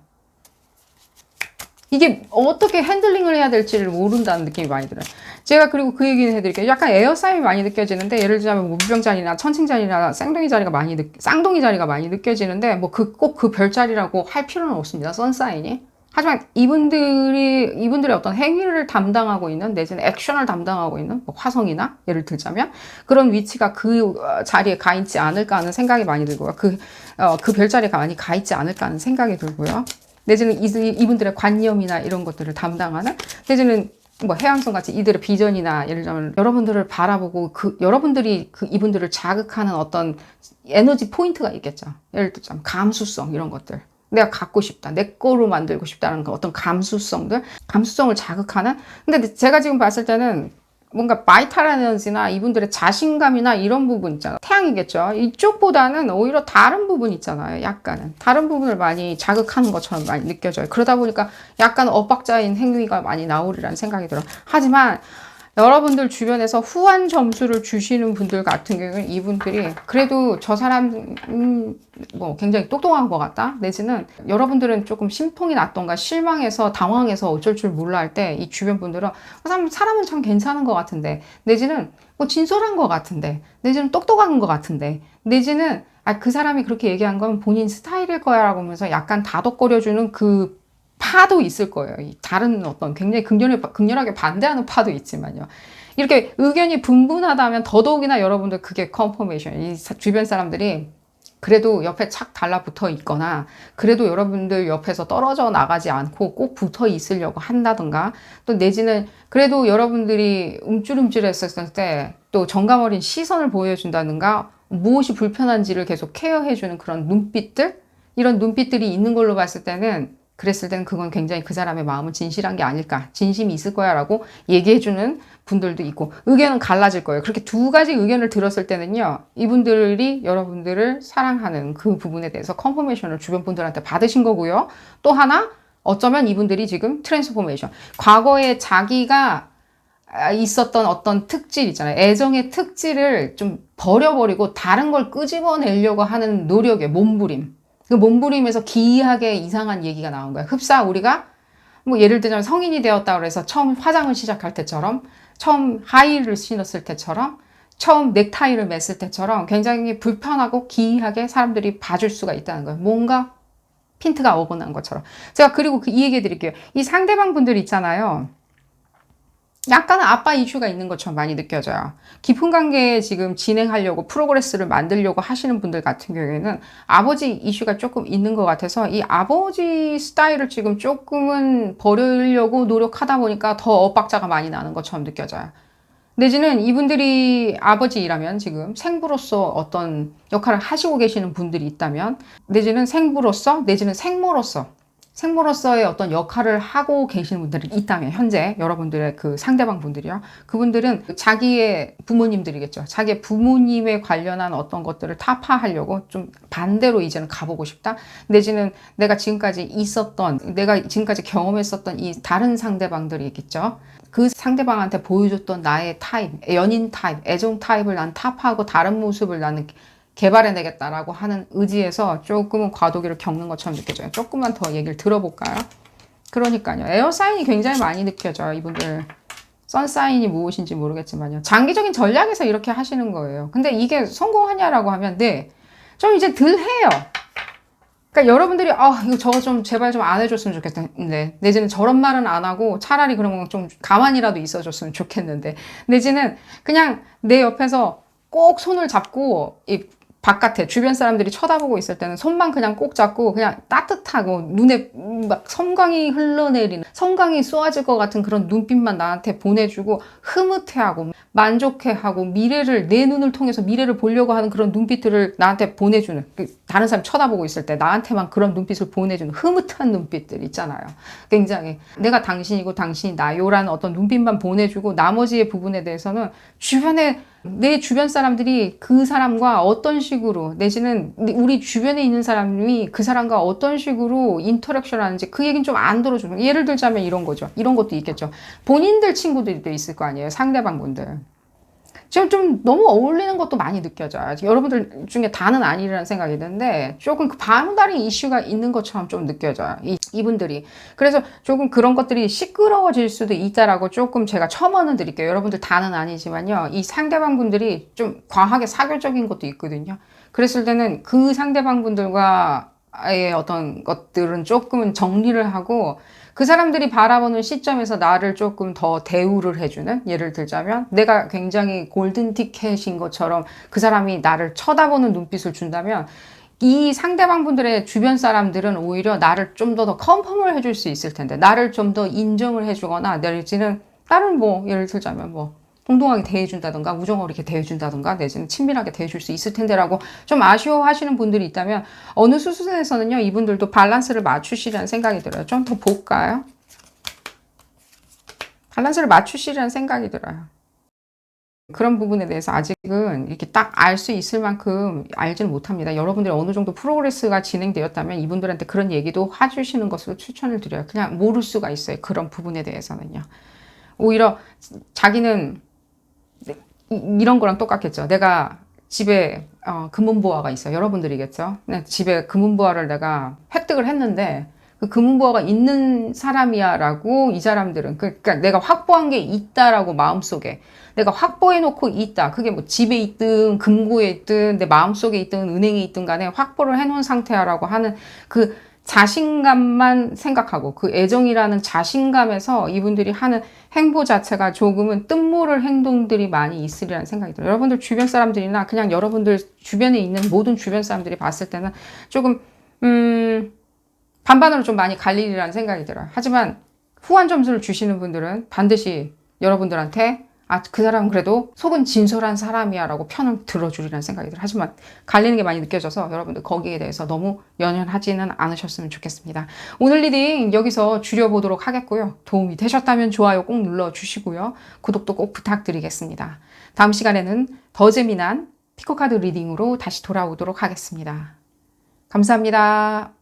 이게 어떻게 핸들링을 해야 될지를 모른다는 느낌이 많이 들어요. 제가 그리고 그 얘기는 해드릴게요. 약간 에어싸임이 많이 느껴지는데 예를 들자면 무병자리나 천칭자리나 쌍둥이 자리가 많이 느껴지는데 뭐 꼭 그 별자리라고 할 필요는 없습니다. 선사인이. 하지만 이분들의 어떤 행위를 담당하고 있는 내지는 액션을 담당하고 있는 뭐 화성이나 예를 들자면 그런 위치가 그 자리에 가 있지 않을까 하는 생각이 많이 들고요. 그 별자리가 많이 가 있지 않을까 하는 생각이 들고요. 내지는 이분들의 관념이나 이런 것들을 담당하는 내지는 뭐 해양성 같이 이들의 비전이나 예를 들면 여러분들을 바라보고 여러분들이 이분들을 자극하는 어떤 에너지 포인트가 있겠죠. 예를 들자면 감수성 이런 것들. 내가 갖고 싶다. 내 거로 만들고 싶다는 어떤 감수성을 자극하는. 근데 제가 지금 봤을 때는 뭔가 바이탈한 에너지나 이분들의 자신감이나 이런 부분 있잖아요. 태양이겠죠. 이쪽보다는 오히려 다른 부분 있잖아요. 약간은. 다른 부분을 많이 자극하는 것처럼 많이 느껴져요. 그러다 보니까 약간 엇박자인 행위가 많이 나오리라는 생각이 들어요. 하지만 여러분들 주변에서 후한 점수를 주시는 분들 같은 경우는 이분들이 그래도 저 사람 뭐 굉장히 똑똑한 것 같다 내지는 여러분들은 조금 심통이 났던가 실망해서 당황해서 어쩔 줄 몰라 할 때 이 주변 분들은 사람은 참 괜찮은 것 같은데 내지는 뭐 진솔한 것 같은데 내지는 똑똑한 것 같은데 내지는 그 사람이 그렇게 얘기한 건 본인 스타일일 거야 라고 하면서 약간 다독거려주는 그 파도 있을 거예요. 다른 어떤 굉장히 극렬하게 반대하는 파도 있지만요. 이렇게 의견이 분분하다면 더더욱이나 여러분들 그게 컨퍼메이션. 이 주변 사람들이 그래도 옆에 착 달라붙어 있거나 그래도 여러분들 옆에서 떨어져 나가지 않고 꼭 붙어 있으려고 한다든가 또 내지는 그래도 여러분들이 움찔움찔했었을 때 또 정감 어린 시선을 보여준다든가 무엇이 불편한지를 계속 케어해주는 그런 눈빛들 이런 눈빛들이 있는 걸로 봤을 때는 그랬을 때는 그건 굉장히 그 사람의 마음은 진실한 게 아닐까 진심이 있을 거야 라고 얘기해주는 분들도 있고 의견은 갈라질 거예요. 그렇게 두 가지 의견을 들었을 때는요 이분들이 여러분들을 사랑하는 그 부분에 대해서 컨퍼메이션을 주변 분들한테 받으신 거고요. 또 하나 어쩌면 이분들이 지금 트랜스포메이션 과거에 자기가 있었던 어떤 특질 있잖아요. 애정의 특질을 좀 버려버리고 다른 걸 끄집어내려고 하는 노력의 몸부림 그 몸부림에서 기이하게 이상한 얘기가 나온 거야. 흡사 우리가 뭐 예를 들자면 성인이 되었다 그래서 처음 화장을 시작할 때처럼 처음 하이힐을 신었을 때처럼 처음 넥타이를 맸을 때처럼 굉장히 불편하고 기이하게 사람들이 봐줄 수가 있다는 거예요. 뭔가 핀트가 어긋난 것처럼. 제가 그리고 이 얘기 해드릴게요. 이 상대방 분들 있잖아요. 약간은 아빠 이슈가 있는 것처럼 많이 느껴져요. 깊은 관계에 지금 진행하려고 프로그레스를 만들려고 하시는 분들 같은 경우에는 아버지 이슈가 조금 있는 것 같아서 이 아버지 스타일을 지금 조금은 버리려고 노력하다 보니까 더 엇박자가 많이 나는 것처럼 느껴져요. 내지는 이분들이 아버지라면 지금 생부로서 어떤 역할을 하시고 계시는 분들이 있다면 내지는 생부로서 내지는 생모로서 생모로서의 어떤 역할을 하고 계시는 분들이 있다면, 현재 여러분들의 그 상대방 분들이요. 그분들은 자기의 부모님들이겠죠. 자기의 부모님에 관련한 어떤 것들을 타파하려고 좀 반대로 이제는 가보고 싶다. 내지는 내가 지금까지 경험했었던 이 다른 상대방들이 있겠죠. 그 상대방한테 보여줬던 나의 타입, 연인 타입, 애정 타입을 난 타파하고 다른 모습을 나는 개발해내겠다라고 하는 의지에서 조금은 과도기를 겪는 것처럼 느껴져요. 조금만 더 얘기를 들어볼까요? 그러니까요. 에어사인이 굉장히 많이 느껴져요. 이분들. 선사인이 무엇인지 모르겠지만요. 장기적인 전략에서 이렇게 하시는 거예요. 근데 이게 성공하냐라고 하면 네, 좀 이제 덜 해요. 그러니까 여러분들이 이거 저거 좀 제발 좀 안 해줬으면 좋겠는데, 내지는 저런 말은 안 하고 차라리 그러면 좀 가만히라도 있어줬으면 좋겠는데, 내지는 그냥 내 옆에서 꼭 손을 잡고 이 바깥에 주변 사람들이 쳐다보고 있을 때는 손만 그냥 꼭 잡고 그냥 따뜻하고 눈에 막 섬광이 흘러내리는, 섬광이 쏘아질 것 같은 그런 눈빛만 나한테 보내주고 흐뭇해하고 만족해하고 내 눈을 통해서 미래를 보려고 하는 그런 눈빛들을 나한테 보내주는, 다른 사람 쳐다보고 있을 때 나한테만 그런 눈빛을 보내주는 흐뭇한 눈빛들 있잖아요. 굉장히 내가 당신이고 당신이 나요라는 어떤 눈빛만 보내주고 나머지의 부분에 대해서는 내 주변 사람들이 그 사람과 어떤 식으로, 내지는 우리 주변에 있는 사람이 그 사람과 어떤 식으로 인터랙션 하는지 그 얘기는 좀 안 들어주는, 예를 들자면 이런 거죠. 이런 것도 있겠죠. 본인들 친구들도 있을 거 아니에요. 상대방 분들. 지금 좀 너무 어울리는 것도 많이 느껴져요. 여러분들 중에 다는 아니라는 생각이 드는데 조금 그 바운다리 이슈가 있는 것처럼 좀 느껴져요. 이분들이. 그래서 조금 그런 것들이 시끄러워질 수도 있다라고 조금 제가 첨언을 드릴게요. 여러분들 다는 아니지만요. 이 상대방 분들이 좀 과하게 사교적인 것도 있거든요. 그랬을 때는 그 상대방 분들과의 어떤 것들은 조금은 정리를 하고, 그 사람들이 바라보는 시점에서 나를 조금 더 대우를 해주는, 예를 들자면 내가 굉장히 골든 티켓인 것처럼 그 사람이 나를 쳐다보는 눈빛을 준다면, 이 상대방 분들의 주변 사람들은 오히려 나를 좀 더 컨펌을 해줄 수 있을 텐데, 나를 좀 더 인정을 해주거나, 내지는 다른 예를 들자면 동동하게 대해준다던가 우정어리게 대해준다던가 내지는 친밀하게 대해줄 수 있을 텐데라고 좀 아쉬워하시는 분들이 있다면, 어느 수순에서는요 이분들도 밸런스를 맞추시라는 생각이 들어요. 좀 더 볼까요? 밸런스를 맞추시라는 생각이 들어요. 그런 부분에 대해서 아직은 이렇게 딱 알 수 있을 만큼 알지는 못합니다. 여러분들이 어느 정도 프로그레스가 진행되었다면 이분들한테 그런 얘기도 해주시는 것으로 추천을 드려요. 그냥 모를 수가 있어요. 그런 부분에 대해서는요. 오히려 자기는 이런 거랑 똑같겠죠. 내가 집에 금은보화가 있어요. 여러분들이겠죠. 집에 금은보화를 내가 획득을 했는데 그 금은보화가 있는 사람이야 라고 이 사람들은, 그러니까 내가 확보한 게 있다라고 마음속에 내가 확보해 놓고 있다. 그게 집에 있든 금고에 있든 내 마음속에 있든 은행에 있든 간에 확보를 해 놓은 상태야라고 하는 그 자신감만 생각하고, 그 애정이라는 자신감에서 이분들이 하는 행보 자체가 조금은 뜬모를 행동들이 많이 있으리라는 생각이 들어요. 여러분들 주변 사람들이나 그냥 여러분들 주변에 있는 모든 주변 사람들이 봤을 때는 조금 반반으로 좀 많이 갈리리라는 생각이 들어요. 하지만 후한 점수를 주시는 분들은 반드시 여러분들한테 그 사람은 그래도 속은 진솔한 사람이야 라고 편을 들어주리라는 생각이 들어요. 하지만 갈리는 게 많이 느껴져서 여러분들 거기에 대해서 너무 연연하지는 않으셨으면 좋겠습니다. 오늘 리딩 여기서 줄여보도록 하겠고요. 도움이 되셨다면 좋아요 꼭 눌러주시고요. 구독도 꼭 부탁드리겠습니다. 다음 시간에는 더 재미난 피코카드 리딩으로 다시 돌아오도록 하겠습니다. 감사합니다.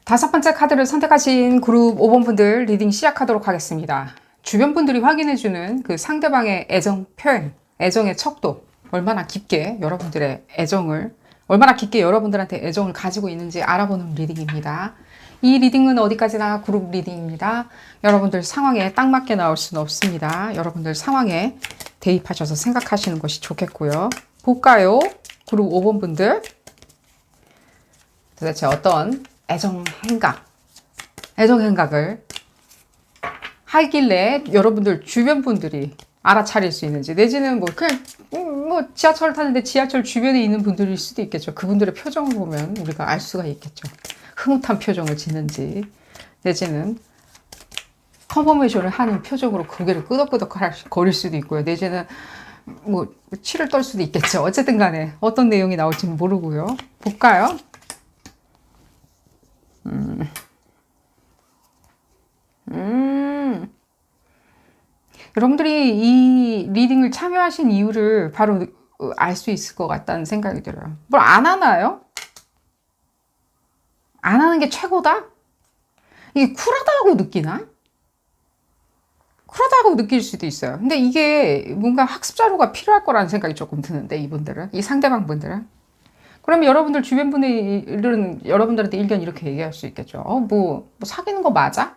다섯 번째 카드를 선택하신 그룹 5번 분들 리딩 시작하도록 하겠습니다. 주변 분들이 확인해주는 그 상대방의 애정 표현, 애정의 척도, 얼마나 깊게 여러분들한테 애정을 가지고 있는지 알아보는 리딩입니다. 이 리딩은 어디까지나 그룹 리딩입니다. 여러분들 상황에 딱 맞게 나올 수는 없습니다. 여러분들 상황에 대입하셔서 생각하시는 것이 좋겠고요. 볼까요? 그룹 5번 분들. 도대체 어떤 애정 행각을 하길래 여러분들 주변 분들이 알아차릴 수 있는지, 내지는 그냥 지하철 타는데 지하철 주변에 있는 분들일 수도 있겠죠. 그분들의 표정을 보면 우리가 알 수가 있겠죠. 흐뭇한 표정을 짓는지, 내지는 컨퍼메이션을 하는 표정으로 고개를 끄덕끄덕 거릴 수도 있고요. 내지는 뭐 치를 떨 수도 있겠죠. 어쨌든 간에 어떤 내용이 나올지는 모르고요. 볼까요? 여러분들이 이 리딩을 참여하신 이유를 바로 알 수 있을 것 같다는 생각이 들어요. 뭘 안 하나요? 안 하는 게 최고다? 이게 쿨하다고 느끼나? 쿨하다고 느낄 수도 있어요. 근데 이게 뭔가 학습 자료가 필요할 거라는 생각이 조금 드는데, 이분들은, 이 상대방 분들은. 그러면 여러분들 주변 분들은 여러분들한테 일견 이렇게 얘기할 수 있겠죠. 뭐 사귀는 거 맞아?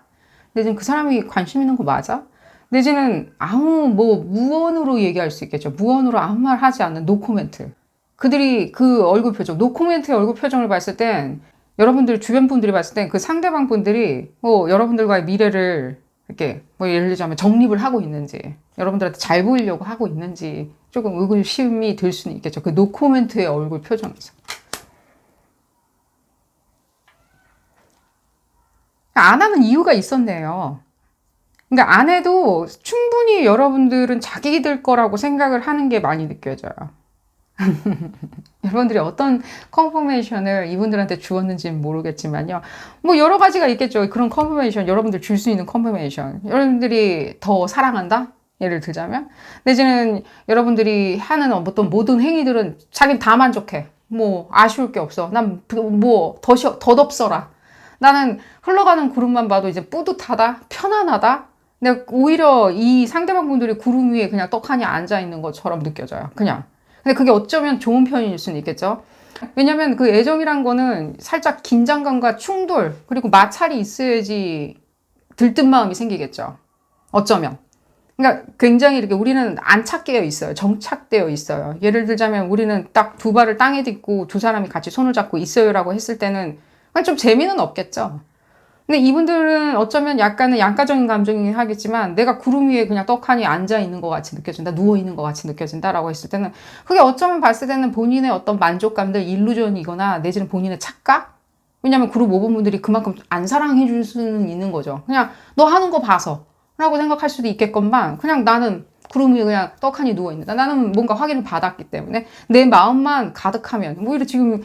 내지는 그 사람이 관심 있는 거 맞아? 내지는 무언으로 얘기할 수 있겠죠. 무언으로 아무 말 하지 않는 노코멘트. 그들이 그 얼굴 표정, 노코멘트의 얼굴 표정을 봤을 땐 여러분들 주변 분들이 봤을 땐 그 상대방 분들이 여러분들과의 미래를 이렇게 예를 들자면 정립을 하고 있는지, 여러분들한테 잘 보이려고 하고 있는지 조금 의구심이 들 수는 있겠죠. 그 노코멘트의 얼굴 표정에서. 안 하는 이유가 있었네요. 그러니까 안 해도 충분히 여러분들은 자기들 거라고 생각을 하는 게 많이 느껴져요. 여러분들이 어떤 컨포메이션을 이분들한테 주었는지는 모르겠지만요. 뭐 여러 가지가 있겠죠. 그런 컨포메이션, 여러분들 줄 수 있는 컨포메이션. 여러분들이 더 사랑한다? 예를 들자면. 내지는 여러분들이 하는 어떤 모든 행위들은 자기는 다 만족해. 뭐 아쉬울 게 없어. 난 뭐 덧없어라. 나는 흘러가는 구름만 봐도 이제 뿌듯하다, 편안하다. 근데 오히려 이 상대방 분들이 구름 위에 그냥 떡하니 앉아 있는 것처럼 느껴져요. 그냥. 근데 그게 어쩌면 좋은 편일 수는 있겠죠. 왜냐면 그 애정이란 거는 살짝 긴장감과 충돌, 그리고 마찰이 있어야지 들뜬 마음이 생기겠죠. 어쩌면. 그러니까 굉장히 이렇게 우리는 안착되어 있어요. 정착되어 있어요. 예를 들자면 우리는 딱 두 발을 땅에 딛고 두 사람이 같이 손을 잡고 있어요라고 했을 때는 좀 재미는 없겠죠. 근데 이분들은 어쩌면 약간은 양가적인 감정이긴 하겠지만 내가 구름 위에 그냥 떡하니 앉아 있는 것 같이 느껴진다, 누워 있는 것 같이 느껴진다라고 했을 때는 그게 어쩌면 봤을 때는 본인의 어떤 만족감들, 일루전이거나 내지는 본인의 착각? 왜냐면 그룹 5번 분들이 그만큼 안 사랑해 줄 수는 있는 거죠. 그냥 너 하는 거 봐서 라고 생각할 수도 있겠건만 그냥 나는 구름 위에 그냥 떡하니 누워 있는다. 나는 뭔가 확인을 받았기 때문에 내 마음만 가득하면 오히려 지금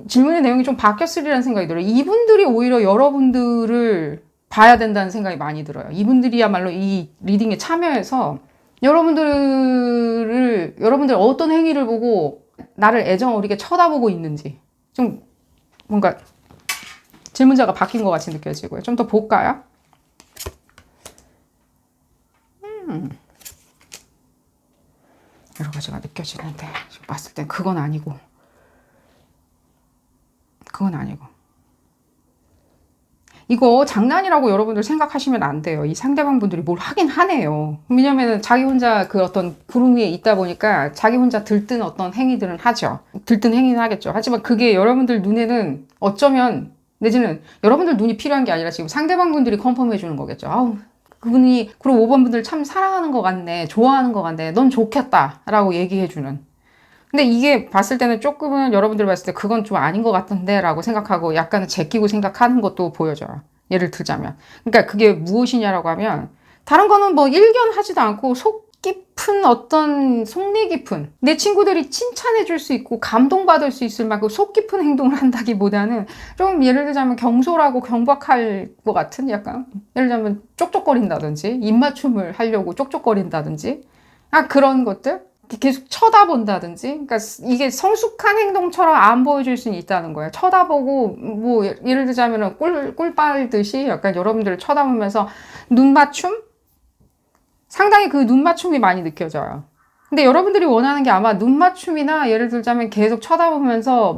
질문의 내용이 좀 바뀌었으리라는 생각이 들어요. 이분들이 오히려 여러분들을 봐야 된다는 생각이 많이 들어요. 이분들이야말로 이 리딩에 참여해서 여러분들 어떤 행위를 보고 나를 애정 어리게 쳐다보고 있는지 좀 뭔가 질문자가 바뀐 것 같이 느껴지고요. 좀 더 볼까요? 여러 가지가 느껴지는데 지금 봤을 땐 그건 아니고 이거 장난이라고 여러분들 생각하시면 안 돼요. 이 상대방 분들이 뭘 하긴 하네요. 왜냐면은 자기 혼자 그 어떤 구름 위에 있다 보니까 자기 혼자 들뜬 어떤 행위들은 하죠. 들뜬 행위는 하겠죠. 하지만 그게 여러분들 눈에는 어쩌면 내지는 여러분들 눈이 필요한 게 아니라 지금 상대방 분들이 컨펌해 주는 거겠죠. 아우, 그분이 그리고 5번 분들 참 사랑하는 것 같네. 좋아하는 것 같네. 넌 좋겠다. 라고 얘기해 주는. 근데 이게 봤을 때는 조금은 여러분들 봤을 때 그건 좀 아닌 것 같은데 라고 생각하고 약간은 제끼고 생각하는 것도 보여져요. 예를 들자면. 그러니까 그게 무엇이냐라고 하면 다른 거는 뭐 일견하지도 않고 속 깊은 어떤 속내 깊은 내 친구들이 칭찬해 줄 수 있고 감동받을 수 있을 만큼 속 깊은 행동을 한다기보다는 좀 예를 들자면 경솔하고 경박할 것 같은 약간 예를 들자면 쪽쪽거린다든지 입맞춤을 하려고 쪽쪽거린다든지 그런 것들 계속 쳐다본다든지, 그러니까 이게 성숙한 행동처럼 안 보여줄 수는 있다는 거예요. 쳐다보고, 뭐, 예를 들자면 꿀 빨듯이 약간 여러분들을 쳐다보면서 눈 맞춤? 상당히 그 눈 맞춤이 많이 느껴져요. 근데 여러분들이 원하는 게 아마 눈 맞춤이나 예를 들자면 계속 쳐다보면서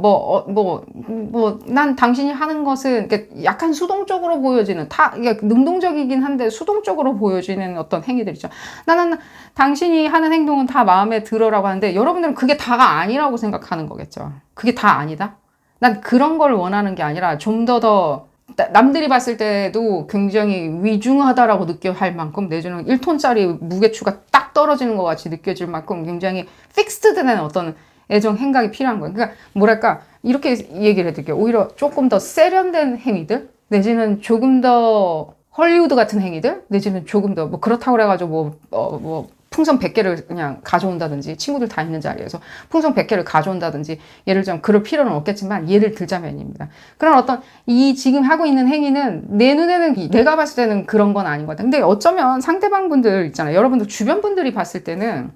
난 당신이 하는 것은 약간 수동적으로 보여지는 이게 능동적이긴 한데 수동적으로 보여지는 어떤 행위들이죠. 나는 당신이 하는 행동은 다 마음에 들어라고 하는데 여러분들은 그게 다가 아니라고 생각하는 거겠죠. 그게 다 아니다? 난 그런 걸 원하는 게 아니라 좀 더 남들이 봤을 때도 굉장히 위중하다라고 느껴할 만큼 내지는 1톤짜리 무게추가 딱 떨어지는 것 같이 느껴질 만큼 굉장히 픽스드된 어떤 애정 행각이 필요한 거예요. 그러니까 뭐랄까 이렇게 얘기를 해드릴게요. 오히려 조금 더 세련된 행위들 내지는 조금 더 헐리우드 같은 행위들 내지는 조금 더 뭐 그렇다고 그래가지고 뭐 풍선 100개를 그냥 가져온다든지 친구들 다 있는 자리에서 풍선 100개를 가져온다든지 예를 들면 그럴 필요는 없겠지만 예를 들자면입니다. 그런 어떤 이 지금 하고 있는 행위는 내 눈에는 내가 봤을 때는 그런 건 아닌 것 같아요. 근데 어쩌면 상대방 분들 있잖아요. 여러분들 주변 분들이 봤을 때는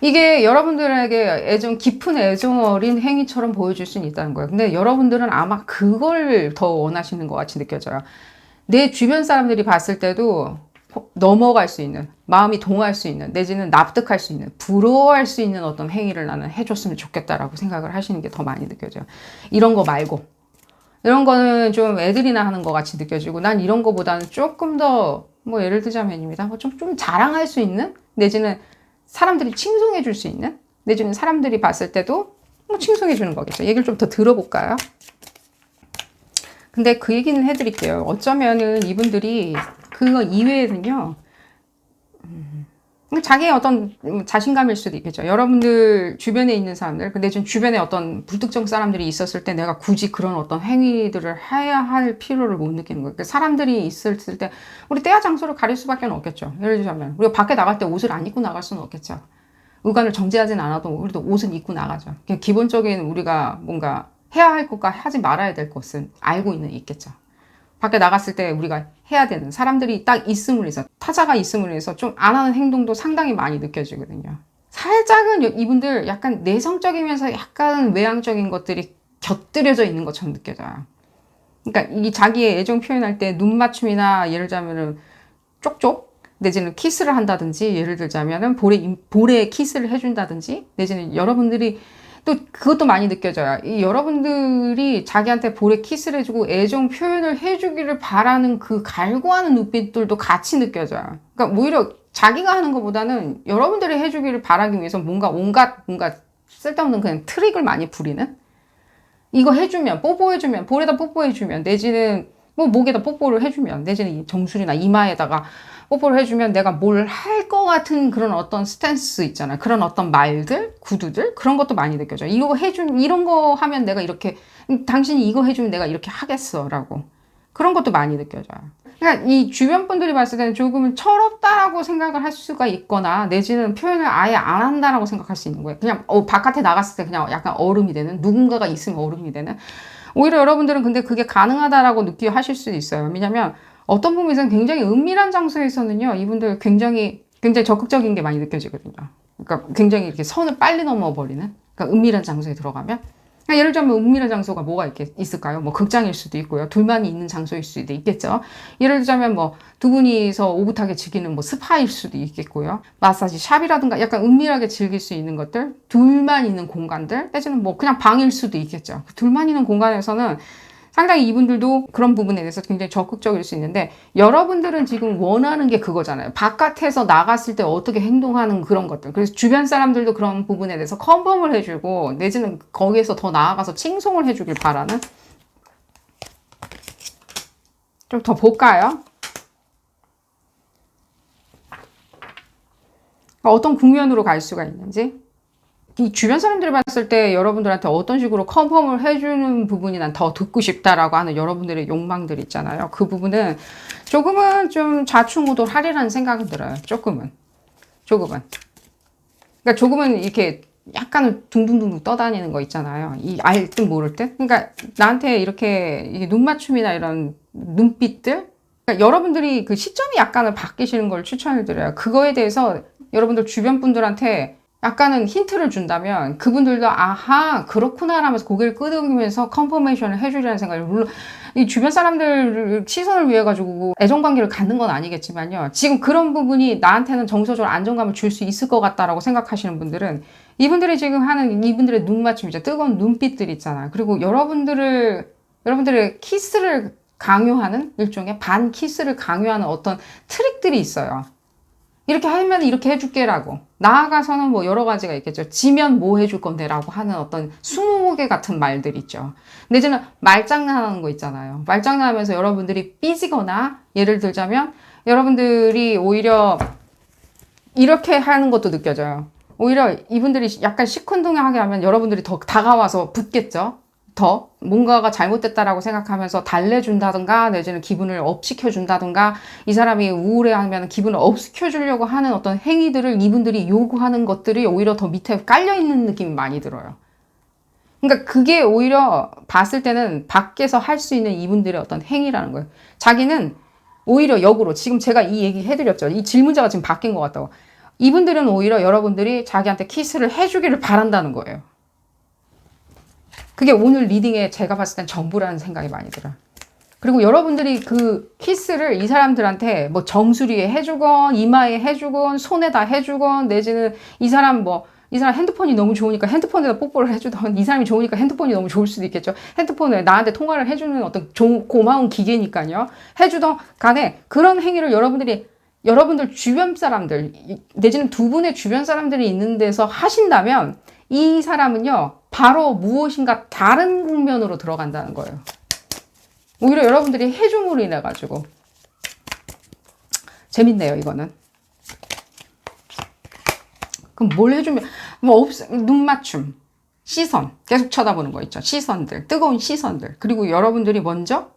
이게 여러분들에게 깊은 애정 어린 행위처럼 보여줄 수는 있다는 거예요. 근데 여러분들은 아마 그걸 더 원하시는 것 같이 느껴져요. 내 주변 사람들이 봤을 때도 넘어갈 수 있는, 마음이 동할 수 있는, 내지는 납득할 수 있는, 부러워할 수 있는 어떤 행위를 나는 해줬으면 좋겠다라고 생각을 하시는 게 더 많이 느껴져요. 이런 거 말고. 이런 거는 좀 애들이나 하는 것 같이 느껴지고, 난 이런 거보다는 조금 더, 뭐 예를 들자면입니다. 뭐 좀 자랑할 수 있는, 내지는 사람들이 칭송해 줄 수 있는, 내지는 사람들이 봤을 때도 뭐 칭송해 주는 거겠죠. 얘기를 좀 더 들어볼까요? 근데 그 얘기는 해드릴게요. 어쩌면은 이분들이 그거 이외에는요, 자기의 어떤 자신감일 수도 있겠죠. 여러분들 주변에 있는 사람들, 근데 좀 주변에 어떤 불특정 사람들이 있었을 때 내가 굳이 그런 어떤 행위들을 해야 할 필요를 못 느끼는 거예요. 그러니까 사람들이 있을 때 우리 때와 장소를 가릴 수밖에 없겠죠. 예를 들자면 우리가 밖에 나갈 때 옷을 안 입고 나갈 수는 없겠죠. 의관을 정제하진 않아도 우리도 옷은 입고 나가죠. 기본적인 우리가 뭔가 해야 할 것과 하지 말아야 될 것은 알고 있겠죠. 밖에 나갔을 때 우리가 해야 되는 사람들이 딱 있음으로 해서 타자가 있음으로 해서 좀 안 하는 행동도 상당히 많이 느껴지거든요. 살짝은 이분들 약간 내성적이면서 약간 외향적인 것들이 곁들여져 있는 것처럼 느껴져요. 그러니까 이 자기의 애정 표현할 때 눈 맞춤이나 예를 들자면은 쪽쪽 내지는 키스를 한다든지 예를 들자면은 볼에 키스를 해준다든지 내지는 여러분들이 또 그것도 많이 느껴져요. 이 여러분들이 자기한테 볼에 키스를 해주고 애정 표현을 해주기를 바라는 그 갈구하는 눈빛들도 같이 느껴져요. 그러니까 오히려 자기가 하는 것보다는 여러분들이 해주기를 바라기 위해서 뭔가 쓸데없는 그냥 트릭을 많이 부리는? 이거 해주면, 뽀뽀해주면, 볼에다 뽀뽀해주면, 내지는 뭐 목에다 뽀뽀를 해주면, 내지는 정수리나 이마에다가 뽀뽀를 해주면 내가 뭘 할 것 같은 그런 어떤 스탠스 있잖아요. 그런 어떤 말들, 구두들, 그런 것도 많이 느껴져요. 이런 거 하면 내가 이렇게, 당신이 이거 해주면 내가 이렇게 하겠어. 라고. 그런 것도 많이 느껴져요. 그러니까 이 주변 분들이 봤을 때는 조금은 철없다라고 생각을 할 수가 있거나, 내지는 표현을 아예 안 한다라고 생각할 수 있는 거예요. 그냥, 바깥에 나갔을 때 그냥 약간 얼음이 되는, 누군가가 있으면 얼음이 되는. 오히려 여러분들은 근데 그게 가능하다라고 하실 수도 있어요. 왜냐면, 어떤 부분에서는 굉장히 은밀한 장소에서는요, 이분들 굉장히 적극적인 게 많이 느껴지거든요. 그러니까 굉장히 이렇게 선을 빨리 넘어버리는, 그러니까 은밀한 장소에 들어가면. 그러니까 예를 들자면 은밀한 장소가 뭐가 있을까요? 뭐 극장일 수도 있고요. 둘만이 있는 장소일 수도 있겠죠. 예를 들자면 뭐 두 분이서 오붓하게 즐기는 뭐 스파일 수도 있겠고요. 마사지 샵이라든가 약간 은밀하게 즐길 수 있는 것들, 둘만 있는 공간들, 내지는 뭐 그냥 방일 수도 있겠죠. 둘만 있는 공간에서는 상당히 이분들도 그런 부분에 대해서 굉장히 적극적일 수 있는데 여러분들은 지금 원하는 게 그거잖아요. 바깥에서 나갔을 때 어떻게 행동하는 그런 것들. 그래서 주변 사람들도 그런 부분에 대해서 컨펌을 해주고 내지는 거기에서 더 나아가서 칭송을 해주길 바라는. 좀 더 볼까요? 어떤 국면으로 갈 수가 있는지. 이 주변 사람들이 봤을 때 여러분들한테 어떤 식으로 컨펌을 해주는 부분이 난 더 듣고 싶다라고 하는 여러분들의 욕망들 있잖아요. 그 부분은 조금은 좀 좌충우돌하리라는 생각이 들어요. 조금은. 그러니까 조금은 이렇게 약간은 둥둥둥둥 떠다니는 거 있잖아요. 이 알 듯 모를 듯. 그러니까 나한테 이렇게 눈 맞춤이나 이런 눈빛들. 그러니까 여러분들이 그 시점이 약간은 바뀌시는 걸 추천을 드려요. 그거에 대해서 여러분들 주변 분들한테 약간은 힌트를 준다면 그분들도 아하 그렇구나 하면서 고개를 끄덕이면서 컨퍼메이션을 해주려는 생각을 물론 이 주변 사람들 시선을 위해 가지고 애정관계를 갖는 건 아니겠지만요. 지금 그런 부분이 나한테는 정서적으로 안정감을 줄 수 있을 것 같다라고 생각하시는 분들은 이분들이 지금 하는 이분들의 눈맞춤이죠. 뜨거운 눈빛들 있잖아요. 그리고 여러분들의 키스를 강요하는 일종의 반 키스를 강요하는 어떤 트릭들이 있어요. 이렇게 하면 이렇게 해줄게라고. 나아가서는 뭐 여러 가지가 있겠죠. 지면 뭐 해줄 건데라고 하는 어떤 20개 같은 말들 있죠. 내지는 말장난하는 거 있잖아요. 말장난하면서 여러분들이 삐지거나 예를 들자면 여러분들이 오히려 이렇게 하는 것도 느껴져요. 오히려 이분들이 약간 시큰둥하게 하면 여러분들이 더 다가와서 붙겠죠. 더 뭔가가 잘못됐다라고 생각하면서 달래준다든가 내지는 기분을 업시켜준다든가 이 사람이 우울해하면 기분을 업시켜주려고 하는 어떤 행위들을 이분들이 요구하는 것들이 오히려 더 밑에 깔려있는 느낌이 많이 들어요. 그러니까 그게 오히려 봤을 때는 밖에서 할 수 있는 이분들의 어떤 행위라는 거예요. 자기는 오히려 역으로 지금 제가 이 얘기 해드렸죠. 이 질문자가 지금 바뀐 것 같다고. 이분들은 오히려 여러분들이 자기한테 키스를 해주기를 바란다는 거예요. 그게 오늘 리딩에 제가 봤을 땐 전부라는 생각이 많이 들어요. 그리고 여러분들이 그 키스를 이 사람들한테 뭐 정수리에 해주건 이마에 해주건 손에다 해주건 내지는 이 사람 핸드폰이 너무 좋으니까 핸드폰에다 뽀뽀를 해주던 이 사람이 좋으니까 핸드폰이 너무 좋을 수도 있겠죠. 핸드폰에 나한테 통화를 해주는 어떤 고마운 기계니까요. 해주던 간에 그런 행위를 여러분들 주변 사람들 내지는 두 분의 주변 사람들이 있는 데서 하신다면 이 사람은요 바로 무엇인가 다른 국면으로 들어간다는 거예요. 오히려 여러분들이 해줌으로 인해 가지고 재밌네요. 이거는 그럼 뭘 해주면 눈 맞춤, 시선 계속 쳐다보는 거 있죠. 시선들, 뜨거운 시선들. 그리고 여러분들이 먼저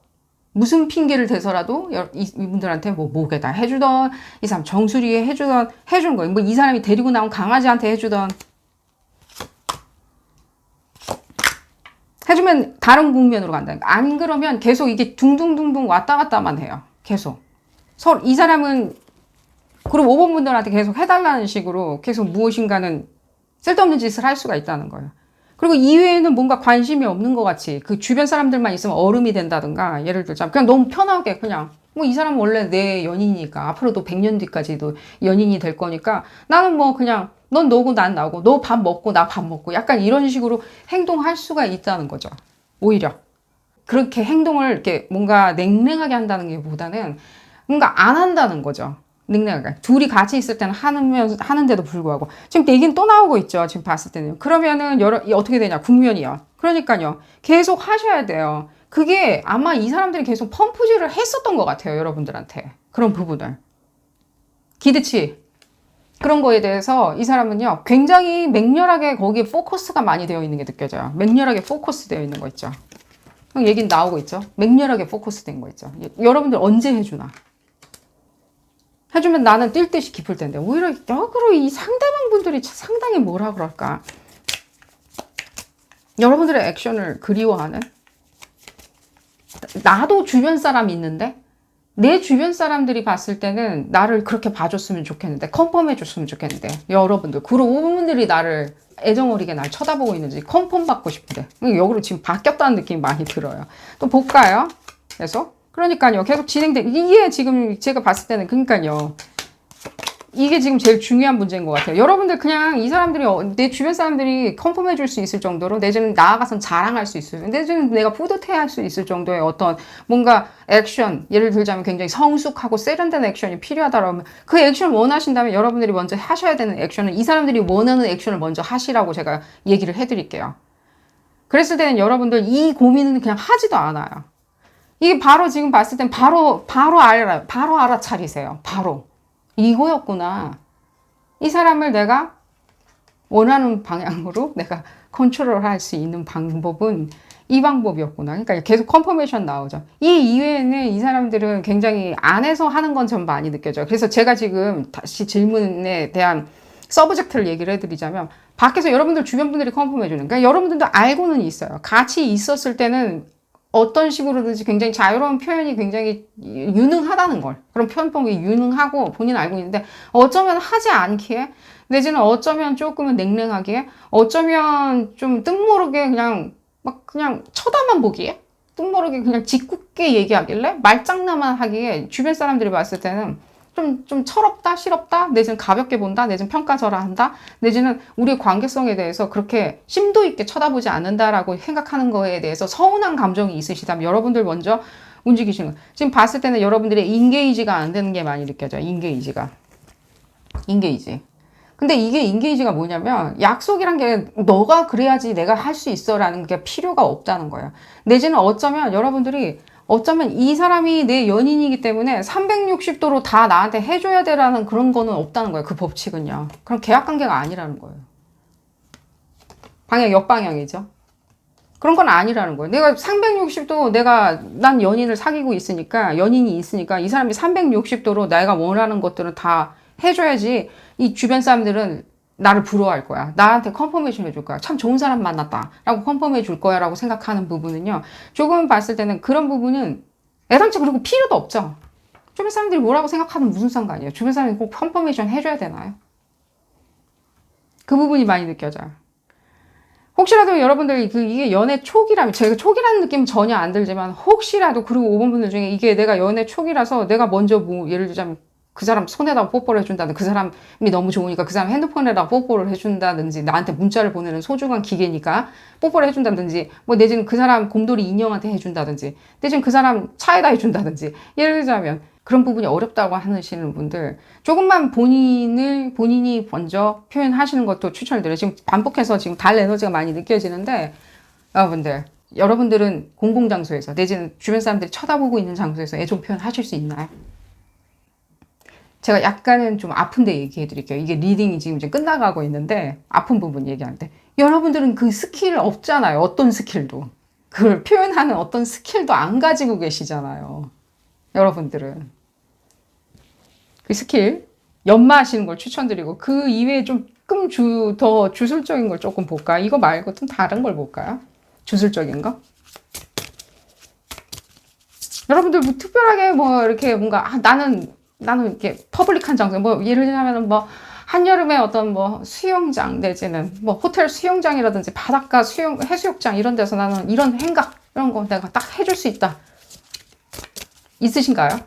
무슨 핑계를 대서라도 이분들한테 뭐 목에다 해주던 이 사람 정수리에 해주는 거예요. 뭐 이 사람이 데리고 나온 강아지한테 해주던 해주면 다른 국면으로 간다는 거. 안 그러면 계속 이게 둥둥둥둥 왔다 갔다만 해요. 계속 서로 이 사람은 그리고 5번 분들한테 계속 해달라는 식으로 계속 무엇인가는 쓸데없는 짓을 할 수가 있다는 거예요. 그리고 이외에는 뭔가 관심이 없는 것 같이 그 주변 사람들만 있으면 얼음이 된다든가 예를 들자면 그냥 너무 편하게 그냥 뭐 이 사람은 원래 내 연인이니까 앞으로도 100년 뒤까지도 연인이 될 거니까 나는 뭐 그냥 넌 너고 난 나고 너 밥 먹고 나 밥 먹고 약간 이런 식으로 행동할 수가 있다는 거죠. 오히려 그렇게 행동을 이렇게 뭔가 냉랭하게 한다는 게 보다는 뭔가 안 한다는 거죠. 능력을 둘이 같이 있을 때는 하는데도 불구하고 지금 얘기는 또 나오고 있죠. 지금 봤을 때는 그러면은 어떻게 되냐 국면이요. 그러니까요 계속 하셔야 돼요. 그게 아마 이 사람들이 계속 펌프질을 했었던 것 같아요. 여러분들한테 그런 부분을 기대치 그런 거에 대해서 이 사람은요 굉장히 맹렬하게 거기에 포커스가 많이 되어 있는 게 느껴져요. 맹렬하게 포커스 되어 있는 거 있죠. 얘기는 나오고 있죠. 맹렬하게 포커스 된 거 있죠. 여러분들 언제 해주나 해주면 나는 뛸 듯이 깊을 텐데 오히려 역으로 이 상대방 분들이 상당히 뭐라 그럴까 여러분들의 액션을 그리워하는 나도 주변 사람이 있는데 내 주변 사람들이 봤을 때는 나를 그렇게 봐줬으면 좋겠는데 컨펌 해줬으면 좋겠는데 여러분들 그리고 분들이 나를 애정어리게 날 쳐다보고 있는지 컨펌 받고 싶은데 역으로 지금 바뀌었다는 느낌이 많이 들어요. 또 볼까요? 그러니까요 계속 진행돼 이게 지금 제가 봤을 때는 그러니까요 이게 지금 제일 중요한 문제인 것 같아요. 여러분들 그냥 이 사람들이 내 주변 사람들이 컨펌해 줄 수 있을 정도로 내지는 나아가선 자랑할 수 있을 내지는 내가 뿌듯해 할 수 있을 정도의 어떤 뭔가 액션 예를 들자면 굉장히 성숙하고 세련된 액션이 필요하다라면 그 액션을 원하신다면 여러분들이 먼저 하셔야 되는 액션은 이 사람들이 원하는 액션을 먼저 하시라고 제가 얘기를 해드릴게요. 그랬을 때는 여러분들 이 고민은 그냥 하지도 않아요. 이게 바로 지금 봤을 땐 바로 알아요. 바로 알아차리세요. 바로. 이거였구나. 이 사람을 내가 원하는 방향으로 내가 컨트롤할 수 있는 방법은 이 방법이었구나. 그러니까 계속 컨퍼메이션 나오죠. 이 이외에는 이 사람들은 굉장히 안에서 하는 건 좀 많이 느껴져요. 그래서 제가 지금 다시 질문에 대한 서브젝트를 얘기를 해드리자면 밖에서 여러분들 주변 분들이 컨펌해주는 그러니까 여러분들도 알고는 있어요. 같이 있었을 때는 어떤 식으로든지 굉장히 자유로운 표현이 굉장히 유능하다는 걸 그런 표현법이 유능하고 본인은 알고 있는데 어쩌면 하지 않기에 내지는 어쩌면 조금은 냉랭하기에 어쩌면 좀 뜻모르게 그냥 쳐다만 보기에 뜻모르게 그냥 짓궂게 얘기하길래 말장난만 하기에 주변 사람들이 봤을 때는 좀 철없다, 싫었다, 내지는 가볍게 본다, 내지는 평가절하한다, 내지는 우리의 관계성에 대해서 그렇게 심도 있게 쳐다보지 않는다라고 생각하는 거에 대해서 서운한 감정이 있으시다면 여러분들 먼저 움직이시는 거예요. 지금 봤을 때는 여러분들의 인게이지가 안 되는 게 많이 느껴져요. 인게이지. 근데 이게 인게이지가 뭐냐면 약속이란 게 너가 그래야지 내가 할 수 있어 라는 게 필요가 없다는 거예요. 내지는 어쩌면 이 사람이 내 연인이기 때문에 360도로 다 나한테 해줘야 되라는 그런 거는 없다는 거예요. 그 법칙은요. 그럼 계약관계가 아니라는 거예요. 방향 역방향이죠. 그런 건 아니라는 거예요. 내가 360도 난 연인을 사귀고 있으니까, 연인이 있으니까 이 사람이 360도로 내가 원하는 것들은 다 해줘야지 이 주변 사람들은 나를 부러워할 거야. 나한테 컨펌메이션 해줄 거야. 참 좋은 사람 만났다. 라고 컨펌해 줄 거야. 라고 생각하는 부분은요. 조금 봤을 때는 그런 부분은 애당초 그리고 필요도 없죠. 주변 사람들이 뭐라고 생각하면 무슨 상관이에요. 주변 사람이 꼭 컨펌메이션 해줘야 되나요? 그 부분이 많이 느껴져요. 혹시라도 여러분들이 이게 연애 초기라면, 제가 초기라는 느낌은 전혀 안 들지만, 혹시라도, 그리고 5번 분들 중에 이게 내가 연애 초기라서 내가 먼저 뭐, 예를 들자면 그 사람 손에다가 뽀뽀를 해준다든, 그 사람이 너무 좋으니까 그 사람 핸드폰에다가 뽀뽀를 해준다든지, 나한테 문자를 보내는 소중한 기계니까 뽀뽀를 해준다든지, 뭐 내지는 그 사람 곰돌이 인형한테 해준다든지, 내지는 그 사람 차에다 해준다든지, 예를 들자면 그런 부분이 어렵다고 하시는 분들, 조금만 본인이 먼저 표현하시는 것도 추천을 드려요. 지금 반복해서 지금 달 에너지가 많이 느껴지는데, 여러분들은 공공장소에서, 내지는 주변 사람들이 쳐다보고 있는 장소에서 애정 표현 하실 수 있나요? 제가 약간은 좀 아픈데 얘기해 드릴게요. 이게 리딩이 지금 이제 끝나가고 있는데, 아픈 부분 얘기하는데, 여러분들은 그 스킬 없잖아요. 어떤 스킬도. 그걸 표현하는 어떤 스킬도 안 가지고 계시잖아요. 여러분들은. 그 스킬, 연마하시는 걸 추천드리고, 그 이외에 조금 더 주술적인 걸 조금 볼까? 이거 말고 좀 다른 걸 볼까요? 주술적인 거? 여러분들 뭐 특별하게 뭐 이렇게 뭔가, 나는 이렇게 퍼블릭한 장소, 뭐 예를 들자면 뭐 한여름에 어떤 뭐 수영장 내지는 뭐 호텔 수영장이라든지 바닷가 해수욕장 이런 데서 나는 이런 행각, 이런 거 내가 딱 해줄 수 있다. 있으신가요?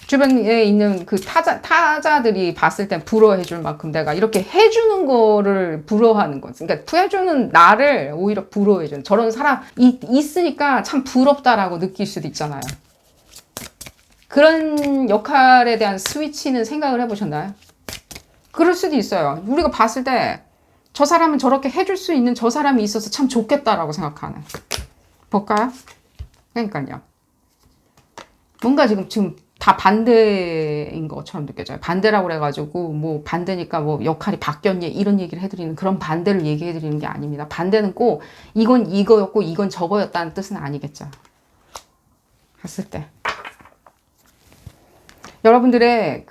주변에 있는 그 타자들이 봤을 땐 부러워해 줄 만큼 내가 이렇게 해주는 거를 부러워하는 거지. 그러니까 해주는 나를 오히려 부러워해 주는 저런 사람 있으니까 참 부럽다라고 느낄 수도 있잖아요. 그런 역할에 대한 스위치는 생각을 해보셨나요? 그럴 수도 있어요. 우리가 봤을 때 저 사람은 저렇게 해줄 수 있는 저 사람이 있어서 참 좋겠다라고 생각하는. 볼까요? 그러니까요. 뭔가 지금 다 반대인 것처럼 느껴져요. 반대라고 그래가지고 뭐 반대니까 뭐 역할이 바뀌었니 이런 얘기를 해드리는 그런 반대를 얘기해드리는 게 아닙니다. 반대는 꼭 이건 이거였고 이건 저거였다는 뜻은 아니겠죠. 봤을 때 여러분들의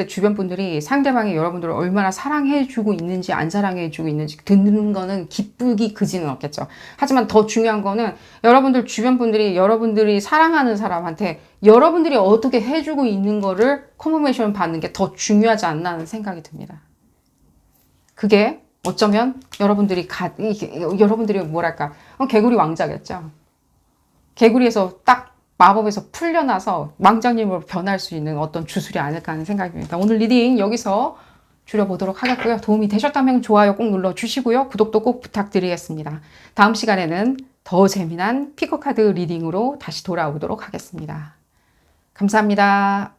주변 분들이 상대방이 여러분들을 얼마나 사랑해주고 있는지 안 사랑해주고 있는지 듣는 거는 기쁘기 그지는 없겠죠. 하지만 더 중요한 거는 여러분들 주변 분들이 여러분들이 사랑하는 사람한테 여러분들이 어떻게 해주고 있는 거를 컨퍼메이션 받는 게 더 중요하지 않나 하는 생각이 듭니다. 그게 어쩌면 여러분들이 뭐랄까 개구리 왕자겠죠. 개구리에서 딱 마법에서 풀려나서 왕자님으로 변할 수 있는 어떤 주술이 아닐까 하는 생각입니다. 오늘 리딩 여기서 줄여보도록 하겠고요. 도움이 되셨다면 좋아요 꼭 눌러주시고요. 구독도 꼭 부탁드리겠습니다. 다음 시간에는 더 재미난 피커카드 리딩으로 다시 돌아오도록 하겠습니다. 감사합니다.